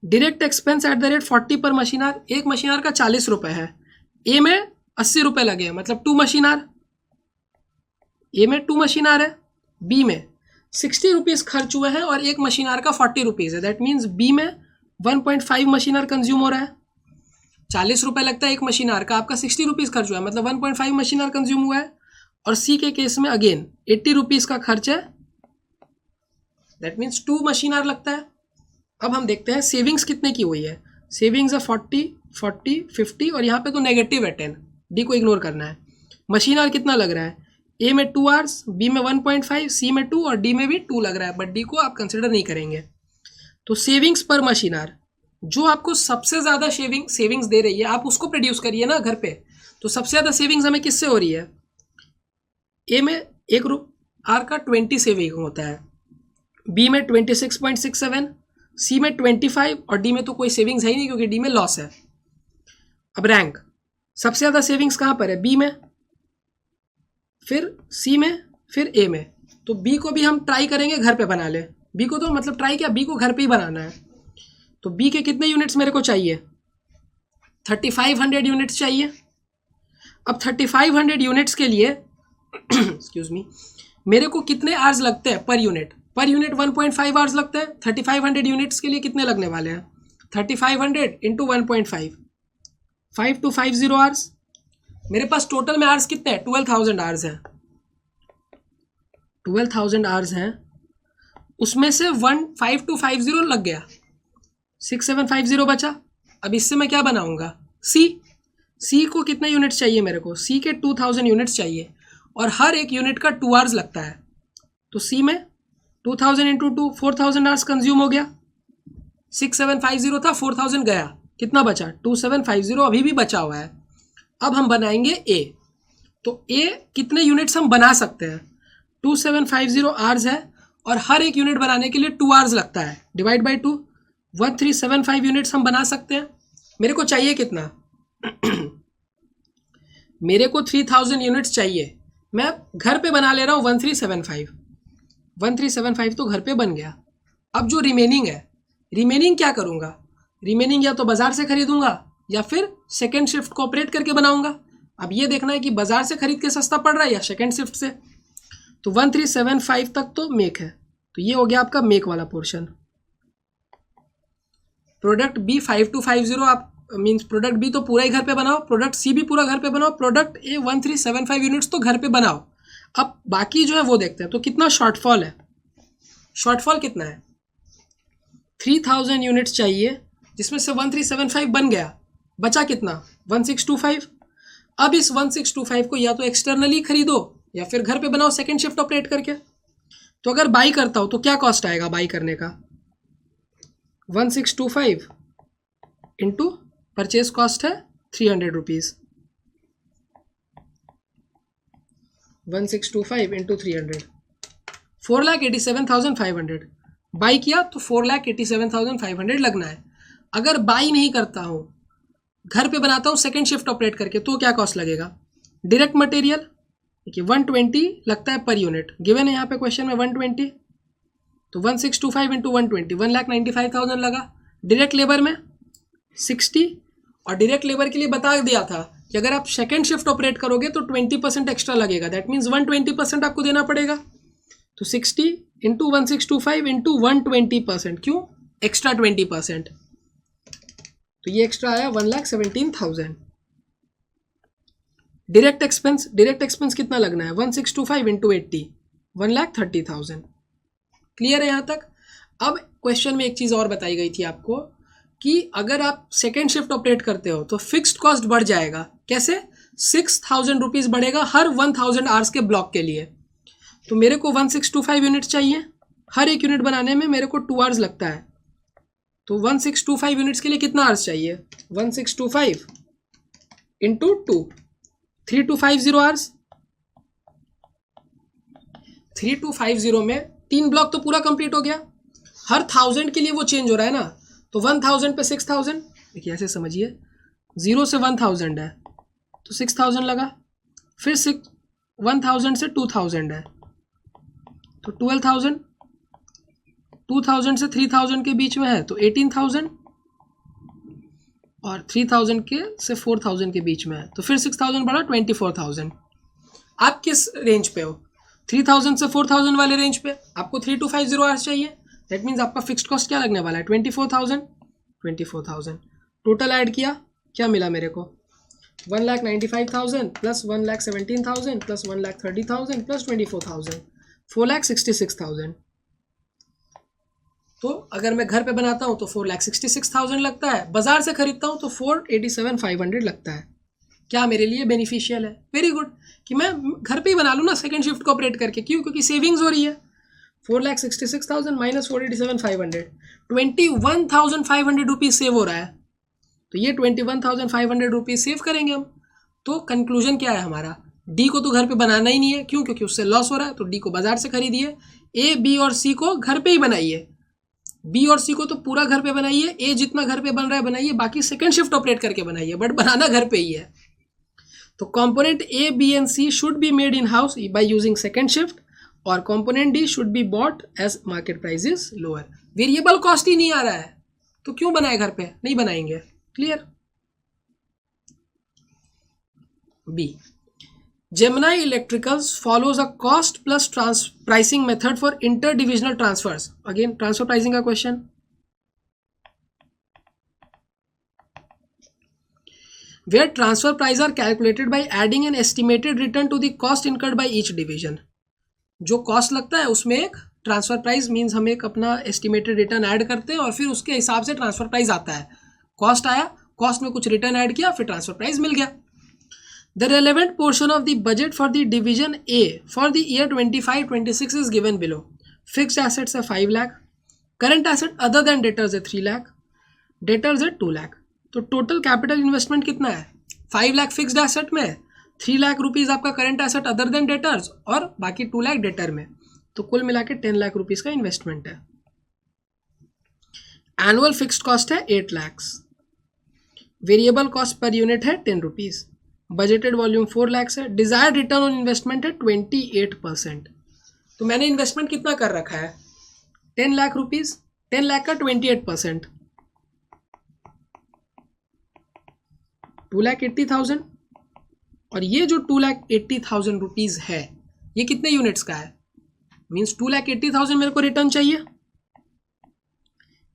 Direct expense at the rate 40 पर मशीन आर। एक मशीन आर का 40 रुपये है। ए में 80 रुपये लगे, मतलब 2 मशीन आर। ए में 2 मशीन आर है। बी में 60 रुपीज़ खर्च हुए हैं और एक मशीन आर का 40 रुपीज़ है। दैट मीन्स बी में 1.5 मशीन आर कंज्यूम हो रहा है। 40 रुपये लगता है एक मशीन आर का, आपका 60 रुपीज़ खर्च हुआ है, मतलब 1.5 मशीन आर कंज्यूम हुआ है। और सी के केस में अगेन 80 रुपीज़ का खर्च है। दैट मीन्स 2 मशीन आर लगता है। अब हम देखते हैं सेविंग्स कितने की हुई है। सेविंग्स है 40, 40, 50 और यहाँ पे तो नेगेटिव है 10। डी को इग्नोर करना है। मशीन आर कितना लग रहा है? ए में 2 आवर्स, बी में 1.5, सी में 2 और डी में भी 2 लग रहा है, बट डी को आप कंसिडर नहीं करेंगे। तो सेविंग्स पर मशीन आर, जो आपको सबसे ज़्यादा सेविंग्स दे रही है आप उसको प्रोड्यूस करिए ना घर पे। तो सबसे ज़्यादा सेविंग्स हमें किससे हो रही है? ए में 1 आर का 20 सेविंग होता है, बी में 26.67, सी में 25 और डी में तो कोई सेविंग्स है ही नहीं क्योंकि डी में लॉस है। अब रैंक सबसे ज़्यादा सेविंग्स कहाँ पर है? बी में, फिर सी में, फिर ए में। तो बी को भी हम ट्राई करेंगे घर पे बना ले। बी को तो मतलब ट्राई क्या, बी को घर पे ही बनाना है। तो बी के कितने यूनिट्स मेरे को चाहिए? 3500 यूनिट्स चाहिए। अब 3500 यूनिट्स के लिए एक्सक्यूज मी, मेरे को कितने आवर्स लगते हैं per unit? Per unit 1.5 hours लगते हैं। 3500 यूनिट्स के लिए कितने लगने वाले हैं? 3500 इंटू 1.5, 5250 आवर्स। मेरे पास टोटल में आवर्स कितने हैं? 12,000 आवर्स हैं। 12,000 आवर्स हैं उसमें से 15250 लग गया, 6750 बचा। अब इससे मैं क्या बनाऊंगा, सी को कितने यूनिट्स चाहिए मेरे को, सी के 2000 यूनिट्स चाहिए और हर एक यूनिट का 2 आवर्स लगता है। तो सी में 2000 इंटू 2 4000 आवर्स कंज्यूम हो गया। 6750 था, 4000 गया, कितना बचा 2750 अभी भी बचा हुआ है। अब हम बनाएंगे ए। तो ए कितने यूनिट्स हम बना सकते हैं, 2750 आवर्स है और हर एक यूनिट बनाने के लिए 2 आवर्स लगता है, डिवाइड बाई 2, 1375 यूनिट्स हम बना सकते हैं। मेरे को चाहिए कितना मेरे को 3000 यूनिट्स चाहिए, मैं घर पे बना ले रहा हूँ 1375 तो घर पे बन गया। अब जो रिमेनिंग है, रिमेनिंग क्या करूँगा, रिमेनिंग या तो बाजार से खरीदूंगा या फिर सेकेंड शिफ्ट को ऑपरेट करके बनाऊंगा। अब ये देखना है कि बाजार से खरीद के सस्ता पड़ रहा है या सेकेंड शिफ्ट से। तो 1375 तक तो मेक है, तो ये हो गया आपका मेक वाला पोर्शन। प्रोडक्ट बी 5250 आप मीन्स प्रोडक्ट बी तो पूरा ही घर पे बनाओ, प्रोडक्ट सी भी पूरा घर पे बनाओ, प्रोडक्ट ए 1375 यूनिट्स तो घर पे बनाओ। अब बाकी जो है वो देखते हैं। तो कितना शॉर्टफॉल है, शॉर्टफॉल कितना है, 3000 यूनिट्स चाहिए जिसमें से 1375 बन गया, बचा कितना 1625। अब इस 1625 को या तो एक्सटर्नली खरीदो या फिर घर पे बनाओ सेकेंड शिफ्ट ऑपरेट करके। तो अगर बाई करता हो तो क्या कॉस्ट आएगा बाई करने का, 1625 इंटू परचेज कॉस्ट है 300 रुपीज़, 1625 इंटू 300 4,87,500। बाई किया तो 4,87,500 लगना है। अगर बाई नहीं करता हूँ, घर पे बनाता हूँ सेकेंड शिफ्ट ऑपरेट करके, तो क्या कॉस्ट लगेगा, डायरेक्ट मटेरियल देखिए 120 लगता है पर यूनिट, गिवन है यहाँ पे क्वेश्चन में 120, तो 1625 इंटू 120 1,95,000 लगा। डायरेक्ट लेबर में 60, और डायरेक्ट लेबर के लिए बता दिया था कि अगर आप सेकेंड शिफ्ट ऑपरेट करोगे तो 20% एक्स्ट्रा लगेगा, दैट मीन्स 120% आपको देना पड़ेगा। तो 60 इंटू 1625 इंटू 120%, क्यों एक्स्ट्रा 20%, तो ये एक्स्ट्रा आया 1,17,000। डायरेक्ट एक्सपेंस कितना लगना है, 1625 इंटू 80 1,30,000। क्लियर है यहाँ तक। अब क्वेश्चन में एक चीज़ और बताई गई थी आपको कि अगर आप सेकेंड शिफ्ट ऑपरेट करते हो तो फिक्स्ड कॉस्ट बढ़ जाएगा। कैसे, 6,000 रुपीज़ बढ़ेगा हर 1000 आवर्स के ब्लॉक के लिए। तो मेरे को 1625 यूनिट चाहिए, हर एक यूनिट बनाने में मेरे को 2 आवर्स लगता है। तो 1625 यूनिट्स के लिए कितना आवर्स चाहिए, 1625 इंटू 2 3250 आवर्स। 3250 में 3 ब्लॉक तो पूरा कंप्लीट हो गया, हर 1000 के लिए वो चेंज हो रहा है ना, तो 1000 पे 6000, देखिए ऐसे समझिए 0 से 1000 है तो 6000 लगा, फिर 1000 से 2000 है तो 12000, 2000 से 3000 के बीच में है तो 18000, और 3000 के से 4000 के बीच में है तो फिर 6000 बढ़ा 24000। आप किस रेंज पे हो, 3000 से 4000 वाले रेंज पे। आपको 3250 आवर्स चाहिए, दैट मीन्स आपका फिक्स्ड कॉस्ट क्या लगने वाला है 24,000। टोटल ऐड किया, क्या मिला मेरे को 1,95,000 प्लस 1,17,000 प्लस 1,30,000 प्लस 24,000 4,66,000। तो अगर मैं घर पे बनाता हूँ तो 4,66,000 लगता है, बाजार से खरीदता हूँ तो 4,87,500 लगता है। क्या मेरे लिए बेनिफिशियल है, वेरी गुड, कि मैं घर पे ही बना लूँ ना सेकेंड शिफ्ट को ऑपरेट करके। क्यों, क्योंकि सेविंग्स हो रही है। 4,66,000 माइनस 4,87,500, 21,500 रुपीज़ सेव हो रहा है। तो ये 21,500 रुपीज़ सेव करेंगे हम। तो कंक्लूजन क्या है हमारा, डी को तो घर पे बनाना ही नहीं है, क्यों, क्योंकि उससे लॉस हो रहा है, तो डी को बाजार से खरीदिए। ए, बी और सी को घर पे ही बनाइए, बी और सी को तो पूरा घर पे बनाइए, ए जितना घर पे बन रहा है बनाइए, बाकी सेकेंड शिफ्ट ऑपरेट करके बनाइए, बट बनाना घर पे ही है। तो component A, B and C should be made in house by using second shift, और component D should be bought as market price is lower. Variable cost ही नहीं आ रहा है तो क्यों बनाए घर पे, नहीं बनाएंगे। Clear. B, Gemini Electricals follows a cost plus pricing method for interdivisional transfers. Again, transfer pricing का question. Where transfer price are calculated by adding an estimated return to the cost incurred by each division. जो cost लगता है उसमें एक transfer price means हम एक अपना estimated return add करते हैं और फिर उसके हिसाब से ट्रांसफर प्राइस आता है। कॉस्ट आया, कॉस्ट में कुछ रिटर्न ऐड किया, फिर ट्रांसफर प्राइस मिल गया। The relevant portion of the budget for the division A for the year 25-26 is given below. Fixed assets है 5 lakh, current asset other than debtors है 3 लाख, डेटर्स है 2 लाख। तो टोटल कैपिटल इन्वेस्टमेंट कितना है? 5 lakh fixed asset में, 3 lakh rupees आपका current asset other than debtors और बाकी 2 लाख डेटर में, तो कुल मिला के 10 लाख रुपीज़ का इन्वेस्टमेंट है। एनुअल फिक्स्ड कॉस्ट है 8 lakhs, variable cost per unit है 10 रुपीज़, बजटेड वॉल्यूम 4 lakhs है, डिजायर्ड रिटर्न ऑन इन्वेस्टमेंट है 28%। तो मैंने इन्वेस्टमेंट कितना कर रखा है? 10 लाख रुपीज़, 10 लाख का 28%, 2,80,000, और ये जो 2,80,000 रुपीज़ है ये कितने यूनिट्स का है? मीन्स 2,80,000 मेरे को रिटर्न चाहिए।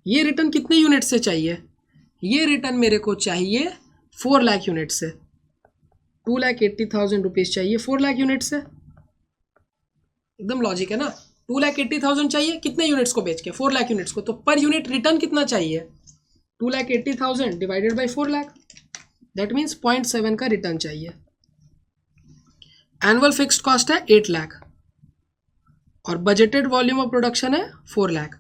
ये रिटर्न कितने यूनिट से चाहिए? ये रिटर्न मेरे को चाहिए 4 लाख यूनिट से। 2,80,000 रुपीज़ चाहिए 4 लाख यूनिट से। एकदम लॉजिक है ना। 2,80,000 चाहिए कितने यूनिट्स को बेच के? 4 लाख यूनिट्स को। तो पर यूनिट रिटर्न कितना चाहिए? 2,80,000 divided by 4 lakh, that means 0.7 का रिटर्न चाहिए। एनुअल फिक्स्ड कॉस्ट है 8 लाख और बजटेड वॉल्यूम ऑफ प्रोडक्शन है 4 लाख।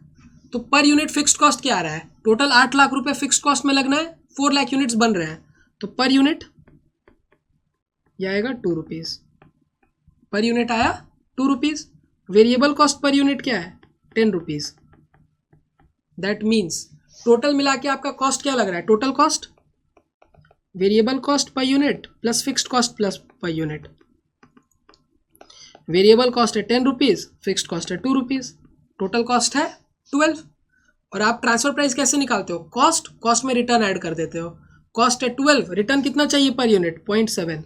तो पर यूनिट फिक्स्ड कॉस्ट क्या आ रहा है? टोटल 8 लाख रुपए फिक्स्ड कॉस्ट में लगना है, 4 लाख यूनिट्स बन रहे हैं, तो पर यूनिट ये आएगा 2 रुपीज़। पर यूनिट आया 2 rupees. Variable cost per unit क्या है? 10 रुपीज़। दैट मीन्स टोटल मिला के आपका कॉस्ट क्या लग रहा है? Total cost variable cost per unit plus fixed cost plus per unit. Variable cost है 10 रुपीज़, फिक्स्ड कॉस्ट है 2 रुपीज़, टोटल कॉस्ट है 12। और आप ट्रांसफर प्राइस कैसे निकालते हो? कॉस्ट में रिटर्न ऐड कर देते हो। कॉस्ट है 12, रिटर्न कितना चाहिए पर यूनिट? 0.7,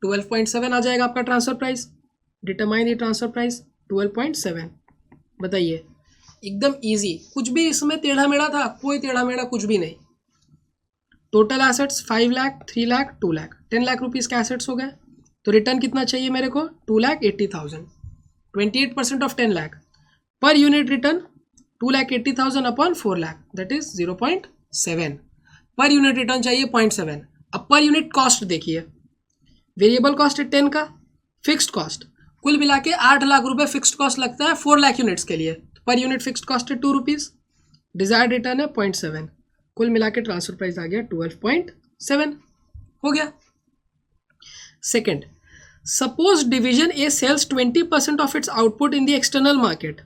12.7 आ जाएगा आपका transfer price. Determine the transfer price 12.7। बताइए, एकदम इजी, कुछ भी इसमें टेढ़ा मेढ़ा था? कोई टेढ़ा मेढ़ा कुछ भी नहीं। Total assets 5 lakh, 3 lakh, 2 lakh, 10 lakh rupees के एसेट्स हो गए। तो रिटर्न कितना चाहिए मेरे को? 2,80,000, 28% of 10 lakh. Per unit return 2,80,000 upon 4 lakh, that is 0.7। Per unit return चाहिए 0.7। अब पर यूनिट कॉस्ट देखिए, वेरिएबल कॉस्ट है 10 का, फिक्स्ड कॉस्ट कुल मिला के 8 लाख रुपए फिक्स्ड कॉस्ट लगता है 4 लाख यूनिट्स के लिए। पर यूनिट फिक्स्ड कॉस्ट है 2 रुपीज़, डिजायर्ड रिटर्न है 0.7, कुल मिला के ट्रांसफर प्राइस आ गया 12.7। हो गया। Second, suppose division A sells 20% of its output in the external market.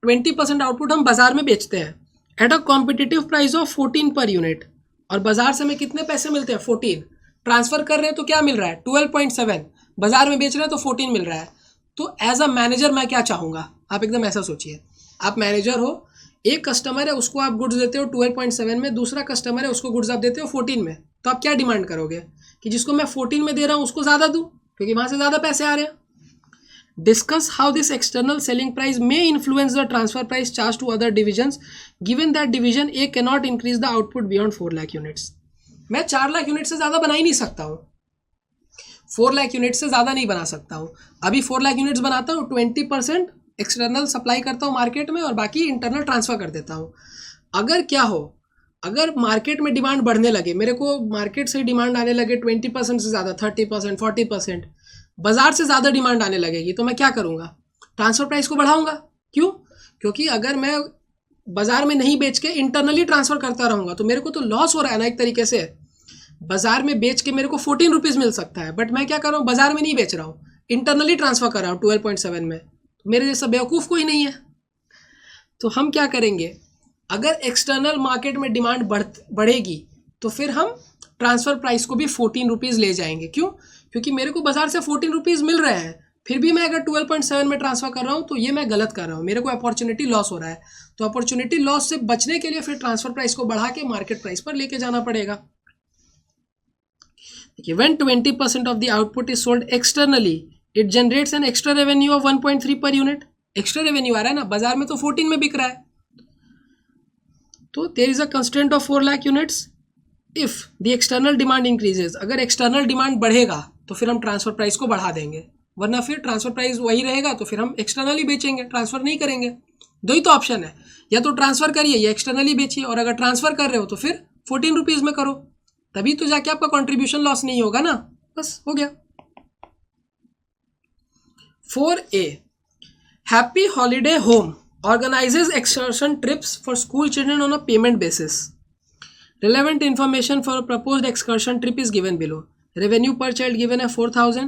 20% output हम बाजार में बेचते हैं at a competitive price of 14 per unit, और बाजार से हमें कितने पैसे मिलते हैं? 14। ट्रांसफर कर रहे हैं तो क्या मिल रहा है? 12.7। बाजार में बेच रहे हैं तो 14 मिल रहा है। तो एज अ मैनेजर मैं क्या चाहूँगा? आप एकदम ऐसा सोचिए, आप मैनेजर हो, एक कस्टमर है उसको आप गुड्स देते हो 12.7 में, दूसरा कस्टमर है उसको गुड्स आप देते हो 14 में, तो आप क्या डिमांड करोगे? कि जिसको मैं 14 में दे रहा हूँ उसको ज़्यादा दूँ, क्योंकि वहाँ से ज़्यादा पैसे आ रहे हैं। Discuss how this external selling price may influence the transfer price charge to other divisions given that division A can not increase the output beyond 4 lakh units. मैं 4 लाख यूनिट से ज़्यादा बना ही नहीं सकता हूँ, 4 लाख यूनिट से ज़्यादा नहीं बना सकता हूँ। अभी 4 लाख यूनिट्स बनाता हूँ, 20% एक्सटर्नल सप्लाई करता हूँ मार्केट में और बाकी इंटरनल ट्रांसफ़र कर देता हूँ। अगर क्या हो, अगर मार्केट में डिमांड बढ़ने लगे, मेरे को मार्केट से डिमांड आने लगे 20% से ज़्यादा, 30%, 40%, बाजार से ज़्यादा डिमांड आने लगेगी, तो मैं क्या करूँगा? ट्रांसफ़र प्राइस को बढ़ाऊँगा। क्यों? क्योंकि अगर मैं बाजार में नहीं बेच के इंटरनली ट्रांसफ़र करता रहूँगा तो मेरे को तो लॉस हो रहा है ना एक तरीके से। बाजार में बेच के मेरे को 14 रुपीज़ मिल सकता है, बट मैं क्या कर रहा हूँ? बाजार में नहीं बेच रहा हूँ, इंटरनली ट्रांसफ़र कर रहा हूँ 12.7 में। मेरे जैसा बेवकूफ़ कोई नहीं है। तो हम क्या करेंगे? अगर एक्सटर्नल मार्केट में डिमांड बढ़ेगी तो फिर हम ट्रांसफ़र प्राइस को भी 14 रुपीज़ ले जाएंगे। क्यों? क्योंकि मेरे को बाजार से 14 रुपीज़ मिल रहे हैं, फिर भी मैं अगर 12.7 में ट्रांसफ़र कर रहा हूँ तो ये मैं गलत कर रहा हूँ, मेरे को अपॉर्चुनिटी लॉस हो रहा है। तो अपॉर्चुनिटी लॉस से बचने के लिए फिर ट्रांसफ़र प्राइस को बढ़ा के मार्केट प्राइस पर लेके जाना पड़ेगा। देखिए, when 20% of the output is sold externally it generates an extra revenue of 1.3 per unit. Extra revenue आ रहा है ना, बाजार में तो 14 में बिक रहा है। तो there is a constraint of 4 lakh units if the external demand increases. अगर एक्सटर्नल डिमांड बढ़ेगा तो फिर हम ट्रांसफर प्राइस को बढ़ा देंगे, वरना फिर ट्रांसफर प्राइस वही रहेगा तो फिर हम एक्सटर्नली बेचेंगे, ट्रांसफर नहीं करेंगे। दो ही तो ऑप्शन है, या तो ट्रांसफर करिए या एक्सटर्नली बेचिए। और अगर ट्रांसफर कर रहे हो तो फिर 14 रुपीज़ में करो, तभी तो जाके आपका कॉन्ट्रीब्यूशन लॉस नहीं होगा ना। बस हो गया। 4A, happy holiday home organizes excursion trips for school children on a payment basis. Relevant information for a proposed excursion trip is given below. Revenue per child given है 4000.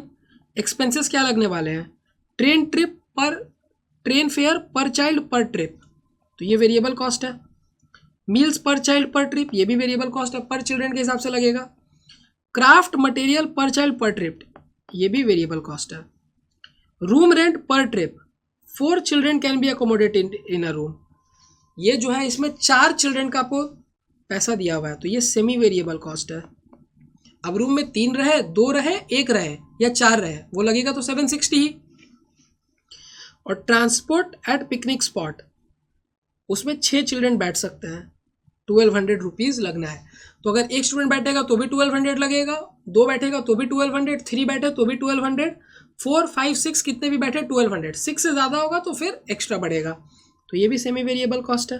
Expenses क्या लगने वाले हैं? ट्रेन ट्रिप पर, train fair पर child पर trip, तो ये वेरिएबल कॉस्ट है। मील्स पर चाइल्ड पर ट्रिप, ये भी वेरिएबल कॉस्ट है, पर चिल्ड्रन के हिसाब से लगेगा। क्राफ्ट मटेरियल पर चाइल्ड पर ट्रिप, ये भी वेरिएबल कॉस्ट है। रूम रेंट पर trip, 4 children can be accommodated in a room, ये जो है इसमें 4 चिल्ड्रन का आपको पैसा दिया हुआ है, तो ये सेमी वेरिएबल कॉस्ट है। अब रूम में 3 रहे, 2 रहे, 1 रहे या 4 रहे, वो लगेगा तो 760 ही। और ट्रांसपोर्ट एट पिकनिक स्पॉट, उसमें 6 चिल्ड्रन बैठ सकते हैं, 1200 रुपीज़ लगना है। तो अगर एक स्टूडेंट बैठेगा तो भी 1200 लगेगा, 2 बैठेगा तो भी 1200, 3 बैठे तो भी 1200, 4, 5, 6 कितने भी बैठे 1200, 6 से ज़्यादा होगा तो फिर एक्स्ट्रा बढ़ेगा, तो ये भी सेमी वेरिएबल कॉस्ट है।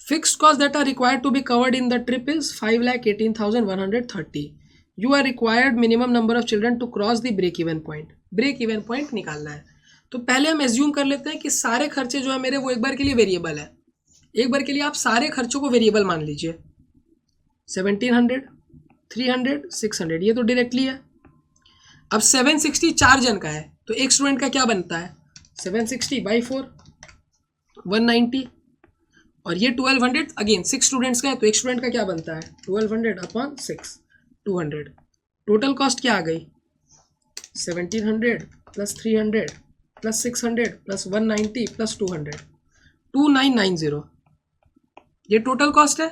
Fixed costs that are required to be covered in the trip is 5,18,130. You are required minimum number of children to cross the break even point. Break even point निकालना है, तो पहले हम assume कर लेते हैं कि सारे खर्चे जो है मेरे वो एक बार के लिए वेरिएबल है। एक बार के लिए आप सारे खर्चों को वेरिएबल मान लीजिए। 1700, 300, 600, ये तो डायरेक्टली है। अब 760 4 जन का है, तो एक स्टूडेंट का क्या बनता है 760 बाई 4, 190, और ये 1200 अगेन 6 स्टूडेंट्स का है, तो एक स्टूडेंट का क्या बनता है 1200 अपॉन 6, 200। टोटल कॉस्ट क्या आ गई 1700 प्लस 300 प्लस 600 प्लस 190 प्लस 200, 2990, ये टोटल कॉस्ट है।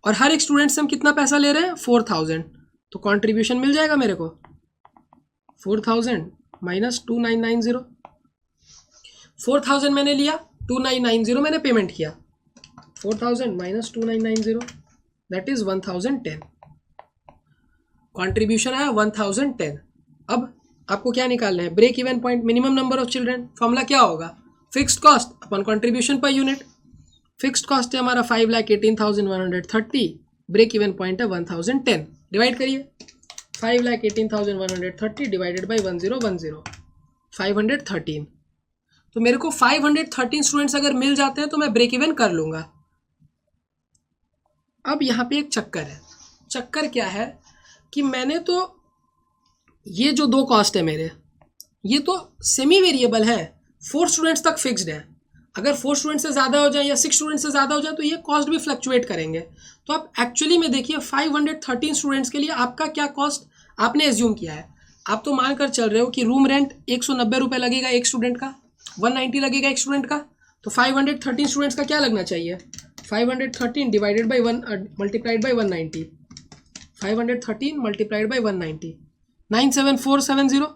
और हर एक स्टूडेंट से हम कितना पैसा ले रहे हैं 4000, तो कंट्रीब्यूशन मिल जाएगा मेरे को 4000 माइनस 2990। 4000 मैंने लिया, 2990 मैंने पेमेंट किया, 4000 माइनस 2990 दैट इज 1010। कॉन्ट्रीब्यूशन आया 1010। अब आपको क्या निकालना है break even point, minimum number of children. Formula क्या होगा fixed cost upon contribution per unit. Fixed cost है हमारा 5,18,130, ब्रेक इवन पॉइंट है 1010। डिवाइड करिए 5,18,130 डिवाइडेड बाई 1010, 513। तो मेरे को 513 स्टूडेंट्स अगर मिल जाते हैं तो मैं ब्रेक इवन कर लूँगा। अब यहाँ पे एक चक्कर है। चक्कर क्या है कि मैंने तो ये जो 2 कॉस्ट है मेरे, ये तो सेमी वेरिएबल है, 4 स्टूडेंट्स तक फिक्स्ड है। अगर 4 स्टूडेंट से ज़्यादा हो जाए या 6 स्टूडेंट से ज़्यादा हो जाए तो ये कॉस्ट भी फ्लक्चुएट करेंगे। तो आप एक्चुअली में देखिए 513 स्टूडेंट्स के लिए आपका क्या कॉस्ट आपने एज्यूम किया है। आप तो मानकर चल रहे हो कि रूम रेंट 190 रुपये लगेगा एक स्टूडेंट का, 190 लगेगा एक स्टूडेंट का, तो 513 स्टूडेंट्स का क्या लगना चाहिए 513 divided by 1 multiplied by 190, 513 multiplied by 190, 97470।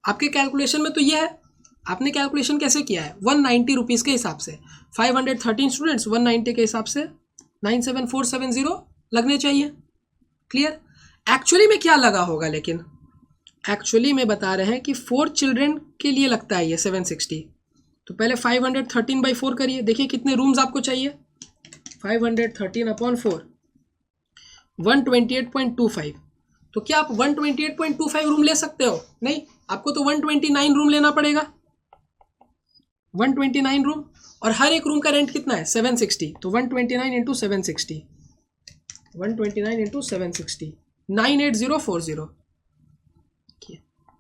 आपके कैलकुलेशन में तो ये है, आपने कैलकुलेशन कैसे किया है 190 रुपीज़ के हिसाब से, 513 स्टूडेंट्स 190 के हिसाब से 97470 लगने चाहिए। क्लियर। एक्चुअली में क्या लगा होगा, लेकिन एक्चुअली में बता रहे हैं कि 4 चिल्ड्रन के लिए लगता है ये 760। तो पहले 513 बाई 4 करिए, देखिए कितने रूम्स आपको चाहिए 513 अपॉन 4, 128.25। तो क्या आप 128.25 रूम ले सकते हो? नहीं, आपको तो 129 रूम लेना पड़ेगा, 129 रूम। और हर एक रूम का रेंट कितना है 760, तो 129 इंटू 760, 129 इंटू 760, 98040,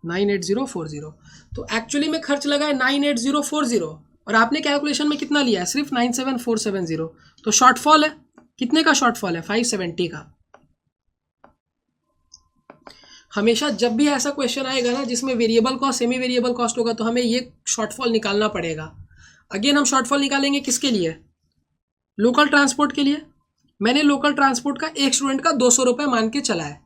98040। तो एक्चुअली में खर्च लगा है 98040 और आपने कैलकुलेशन में कितना लिया है सिर्फ 97470। तो शॉर्टफॉल है, कितने का शॉर्टफॉल है 570 का। हमेशा जब भी ऐसा क्वेश्चन आएगा ना जिसमें variable cost semi variable cost होगा तो हमें ये शॉर्टफॉल निकालना पड़ेगा। अगेन हम शॉर्टफॉल निकालेंगे किसके लिए, लोकल ट्रांसपोर्ट के लिए। मैंने लोकल ट्रांसपोर्ट का एक स्टूडेंट का 200 रुपये मान के चला है,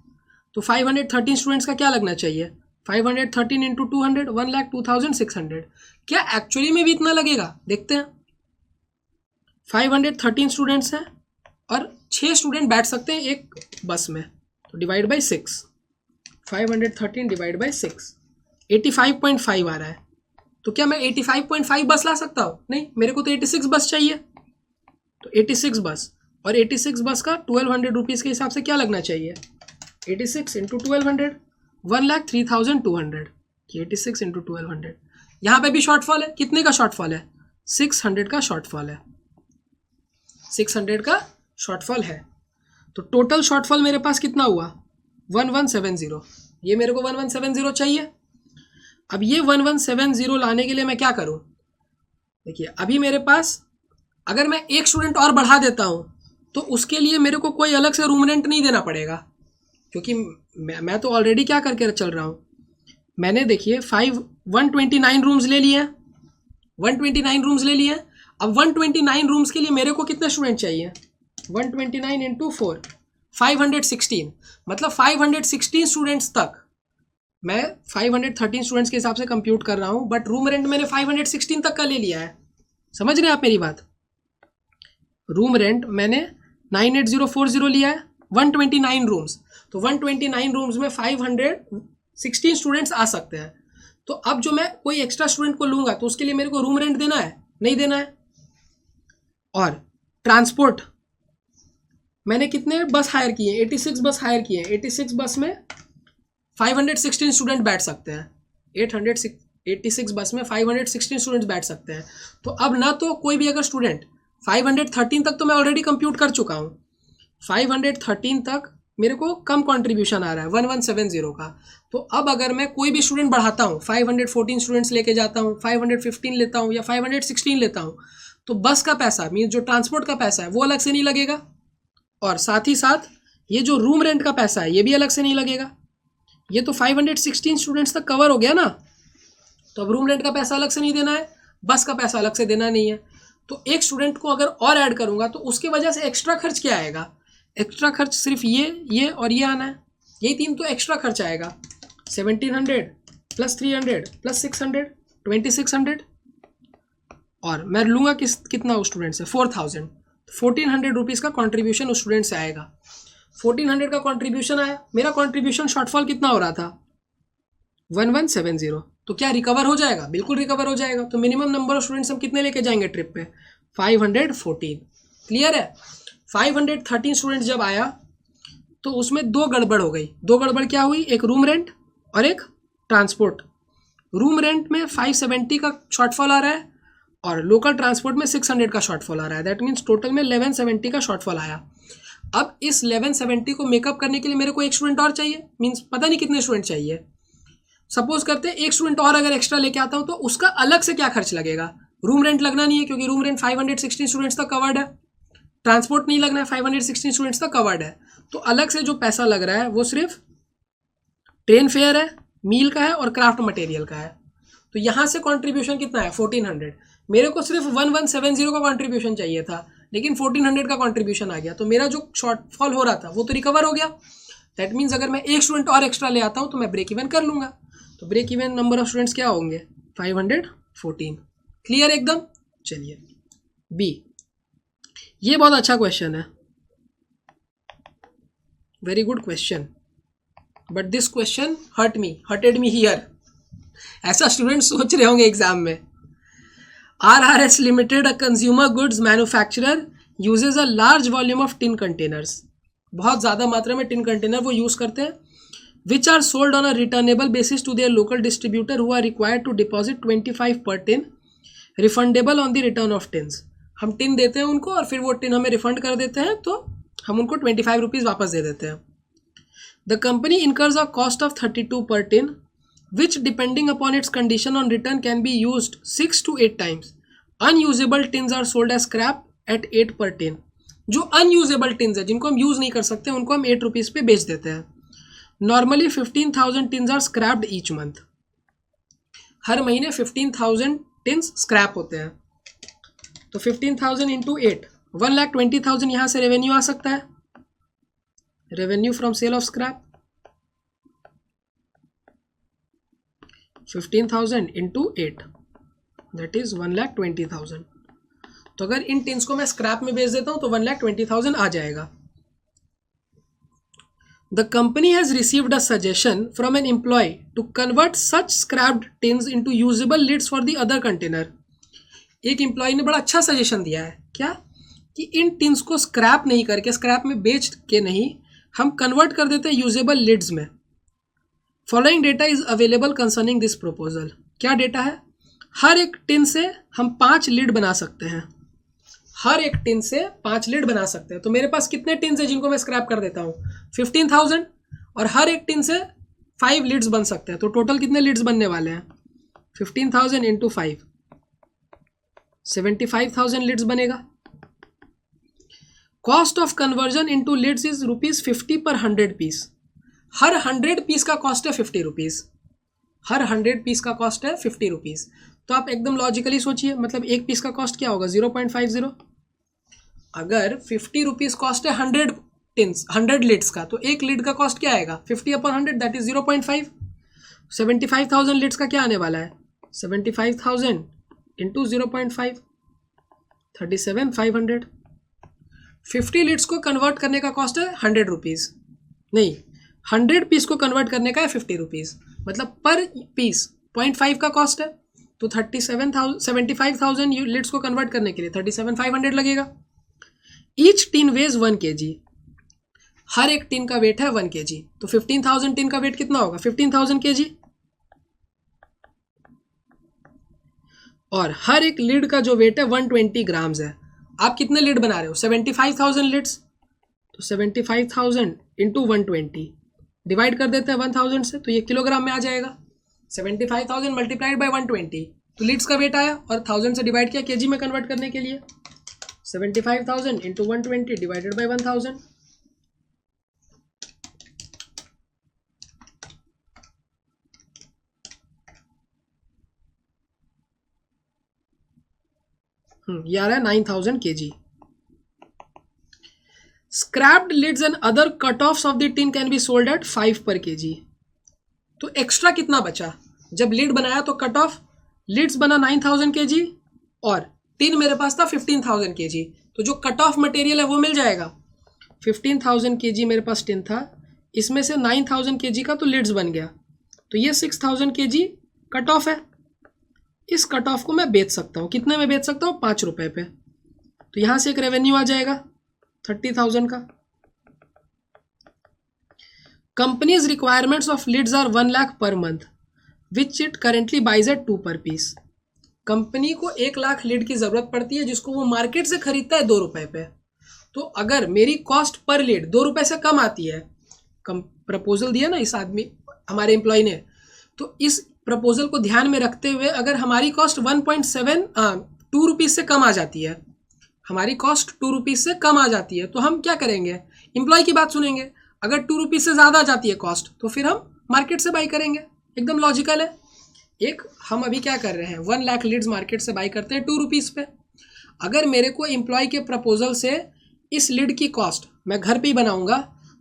तो 513 स्टूडेंट्स का क्या लगना चाहिए 513 इंटू 200, 1,02,600। क्या एक्चुअली में भी इतना लगेगा, देखते हैं। 513 स्टूडेंट्स हैं और 6 स्टूडेंट बैठ सकते हैं एक बस में, तो डिवाइड बाई 6, 513 डिवाइड बाई 6, 85.5 आ रहा है। तो क्या मैं 85.5 बस ला सकता हूँ? नहीं, मेरे को तो 86 बस चाहिए। तो 86 बस, और 86 बस का 1200 रुपीज़ के हिसाब से क्या लगना चाहिए? 86 इंटू 1200, 1,03,200। 86 इंटू 1200, यहाँ पे भी शॉर्टफॉल है। कितने का शॉर्टफॉल है? 600 का शॉर्टफॉल है। 600 का शॉर्टफॉल है। तो टोटल शॉर्टफॉल मेरे पास कितना हुआ? 1170। ये मेरे को 1170 चाहिए। अब ये 1170 लाने के लिए मैं क्या करूं? देखिए, अभी मेरे पास अगर मैं एक स्टूडेंट और बढ़ा देता हूं तो उसके लिए मेरे को कोई अलग से रूम रेंट नहीं देना पड़ेगा, क्योंकि मैं तो ऑलरेडी क्या करके चल रहा हूं। मैंने देखिए 129 रूम्स ले लिए हैं। 129 रूम्स ले लिए हैं। अब 129 रूम्स के लिए मेरे को कितने स्टूडेंट चाहिए? 129 इंटू 4, 516। मतलब 516 स्टूडेंट्स तक मैं 513 स्टूडेंट्स के हिसाब से कंप्यूट कर रहा हूं, बट रूम रेंट मैंने 516 तक का ले लिया है। समझ रहे हैं आप मेरी बात? रूम रेंट मैंने 98040 लिया है, 129 रूम्स। तो 129 रूम्स में 516 स्टूडेंट्स आ सकते हैं। तो अब जो मैं कोई एक्स्ट्रा स्टूडेंट को लूंगा तो उसके लिए मेरे को रूम रेंट देना है? नहीं देना है। और ट्रांसपोर्ट मैंने कितने बस हायर किए? 86 बस हायर किए। 86 बस में 516 स्टूडेंट बैठ सकते हैं। 86 बस में 516 स्टूडेंट्स बैठ सकते हैं। तो अब ना तो कोई भी अगर स्टूडेंट 513 तक तो मैं ऑलरेडी कंप्यूट कर चुका हूँ। 513 तक मेरे को कम कंट्रीब्यूशन आ रहा है 1170 का। तो अब अगर मैं कोई भी स्टूडेंट बढ़ाता हूँ, 514 स्टूडेंट्स लेके जाता हूँ, 515 लेता हूँ या 516 लेता हूँ, तो बस का पैसा मीन्स जो ट्रांसपोर्ट का पैसा है वो अलग से नहीं लगेगा, और साथ ही साथ ये जो रूम रेंट का पैसा है ये भी अलग से नहीं लगेगा। ये तो 516 स्टूडेंट्स तक कवर हो गया ना। तो अब रूम रेंट का पैसा अलग से नहीं देना है, बस का पैसा अलग से देना नहीं है। तो एक स्टूडेंट को अगर और ऐड करूंगा तो उसकी वजह से एक्स्ट्रा खर्च क्या आएगा? एक्स्ट्रा खर्च सिर्फ ये और ये आना है। यही तीन तो एक्स्ट्रा खर्च आएगा। 1700 प्लस 300 प्लस 600, 2600। और मैं लूँगा कितना उस स्टूडेंट से? 4000। 1400 रुपीज़ का कॉन्ट्रीब्यूशन उस स्टूडेंट से आएगा। 1400 का कॉन्ट्रीब्यूशन आया। मेरा कॉन्ट्रीब्यूशन शॉर्टफॉल कितना हो रहा था? 1170। तो क्या रिकवर हो जाएगा? बिल्कुल रिकवर हो जाएगा। तो मिनिमम नंबर ऑफ स्टूडेंट्स हम कितने लेके जाएंगे ट्रिप पे? 514। क्लियर है? 513 स्टूडेंट्स जब आया तो उसमें दो गड़बड़ हो गई। दो गड़बड़ क्या हुई? एक रूम रेंट और एक ट्रांसपोर्ट। रूम रेंट में 570 का शॉर्टफॉल आ रहा है और लोकल ट्रांसपोर्ट में 600 का शॉर्टफॉल आ रहा है। दैट मीन्स टोटल में 1170 का शॉर्टफॉल आया। अब इस 1170 को मेकअप करने के लिए मेरे को एक स्टूडेंट और चाहिए। मीन्स पता नहीं कितने स्टूडेंट चाहिए। सपोज करते हैं एक स्टूडेंट और अगर एक्स्ट्रा लेके आता हूँ तो उसका अलग से क्या खर्च लगेगा? रूम रेंट लगना नहीं है, क्योंकि रूम रेंट 516 स्टूडेंट्स तक कवर्ड है। ट्रांसपोर्ट नहीं लगना है, 516 स्टूडेंट्स तक कवर्ड है। तो अलग से जो पैसा लग रहा है वो सिर्फ ट्रेन फेयर है, मील का है और क्राफ्ट मटेरियल का है। तो यहाँ से कॉन्ट्रीब्यूशन कितना है? 1400। मेरे को सिर्फ 1170 का कॉन्ट्रीब्यूशन चाहिए था, लेकिन 1400 का कॉन्ट्रीब्यूशन आ गया। तो मेरा जो शॉर्टफॉल हो रहा था वो तो रिकवर हो गया। दैट मीन्स अगर मैं एक स्टूडेंट और एक्स्ट्रा ले आता हूँ तो मैं ब्रेक इवन कर लूँगा। तो break even number of students क्या होंगे? 514। क्लियर एकदम? चलिए बी। ये बहुत अच्छा क्वेश्चन है, very good question, but this question hurted me here. ऐसा स्टूडेंट सोच रहे होंगे एग्जाम में। RRS limited, a consumer goods manufacturer, usage a large volume of tin containers. बहुत ज़्यादा मात्रा में टिन कंटेनर वो यूज़ करते हैं। Which are sold on a returnable basis to their local distributor who are required to deposit 25 per tin, refundable on the return of tins. हम tin देते हैं उनको और फिर वो टिन हमें रिफंड कर देते हैं, तो हम उनको 25 रुपीज़ वापस दे देते हैं। The company incurs a cost of 32 पर tin, which depending upon its condition on return can be used 6 to 8 times. Unusable tins are sold as scrap at 8 per tin. जो अनयूजेबल टिन्स है, जिनको हम use नहीं कर सकते, उनको हम 8 रुपीज़ पे बेच देते हैं। Normally 15,000 tins are scrapped each month. हर महीने 15,000 टिन्स स्क्रैप होते हैं। तो 15,000 इंटू 8, 1,20,000 यहाँ से रेवेन्यू आ सकता है, revenue from sale of scrap. 15,000 into 8 that is 1,20,000। तो अगर इन टिन्स को मैं स्क्रैप में बेच देता हूं तो 1,20,000 आ जाएगा। The company has received a suggestion from an employee to convert such scrapped tins into usable lids for the other container. एक एम्प्लॉय ने बड़ा अच्छा सजेशन दिया है, क्या कि इन टिन्स को स्क्रैप नहीं करके, स्क्रैप में बेच के नहीं, हम कन्वर्ट कर देते हैं यूजेबल लिड्स में. Following data is available concerning this proposal. क्या डेटा है? हर एक टिन से हम 5 लिड बना सकते हैं. हर एक टिन से 5 लिड बना सकते हैं. तो मेरे पास कितने टिन है जिनको मैं स्क्रैप कर देता हूँ? 15,000. और हर एक टिन से 5 लिड्स बन सकते हैं. तो टोटल कितने लिड्स बनने वाले हैं? 15,000 इंटू 5, 75,000 लिड्स बनेगा. Cost of conversion into lids is ₹50 per 100 piece. हर 100 पीस का कॉस्ट है 50 रुपीज़. हर 100 पीस का कॉस्ट है 50 रुपीज़. तो आप एकदम लॉजिकली सोचिए, मतलब एक पीस का कॉस्ट क्या होगा? 0.50. अगर 50 रुपीज़ कॉस्ट है 100 टिन्स, 100 लिड्स का, तो एक लिड का कॉस्ट क्या आएगा? 50/100, दैट इज 0.5. 75,000 लिड्स का क्या आने वाला है? 75,000 इंटू 0.5, 37,500. 50 लिड्स को कन्वर्ट करने का कॉस्ट है 100 रुपीज़. नहीं, 100 पीस को कन्वर्ट करने का है 50 रुपीज़. मतलब पर पीस 0.5 का कॉस्ट है. तो 75,000 लिड्स को कन्वर्ट करने के लिए 37,500 लगेगा. Each tin weighs 1 kg. हर एक टिन का वेट है 1 kg. तो 15,000 टिन का वेट कितना होगा? 15,000 kg. और हर एक लिड का जो वेट है 120 ग्राम्स है. आप कितने लिड बना रहे हो? 75,000 लिड्स. तो 75,000 इंटू 120 डिवाइड कर देते हैं 1000 से, तो ये किलोग्राम में आ जाएगा. 75,000 मल्टीप्लाइड बाई 120, तो लीड्स का वेट आया, और 1000 से डिवाइड किया केजी में कन्वर्ट करने के लिए. 75,000 इंटू 120 डिवाइडेड बाई 1000. ये आ रहा है 9,000 kg. Scrapped lids and other cut-offs of the tin can be sold at 5 per kg. तो एक्स्ट्रा कितना बचा? जब लीड बनाया तो कट ऑफ लीड्स बना 9,000 kg और टिन मेरे पास था 15,000 kg. तो जो कट ऑफ मटेरियल है वो मिल जाएगा. 15,000 kg मेरे पास टिन था, इसमें से 9,000 kg का तो लीड्स बन गया. तो ये 6,000 kg कट ऑफ है. इस कट ऑफ को मैं बेच सकता हूँ. कितने में बेच सकता हूँ? 5 रुपये पे. तो यहाँ से एक रेवेन्यू आ जाएगा 30,000 का. Company's requirements of lids are 1 lakh per month which it currently buys at 2 per piece. Company को 1 लाख लीड की ज़रूरत पड़ती है जिसको वो मार्केट से खरीदता है 2 रुपये पे. तो अगर मेरी कॉस्ट पर लीड 2 रुपये से कम आती है, प्रपोजल दिया ना इस आदमी हमारे एम्प्लॉय ने, तो इस प्रपोजल को ध्यान में रखते हुए अगर हमारी कॉस्ट 2 रुपीज़ से कम आ जाती है, हमारी कॉस्ट 2 रुपीज़ से कम आ जाती है, तो हम क्या करेंगे? एम्प्लॉय की बात सुनेंगे. अगर 2 रुपीज़ से ज़्यादा आ जाती है कॉस्ट, तो फिर हम मार्केट से बाई करेंगे. एकदम लॉजिकल है. एक हम अभी क्या कर रहे हैं? 1 लाख लीड्स मार्केट से बाई करते हैं 2 रुपीज़ पे. अगर मेरे को एम्प्लॉय के प्रपोजल से इस लीड की कॉस्ट मैं घर पे ही बनाऊंगा,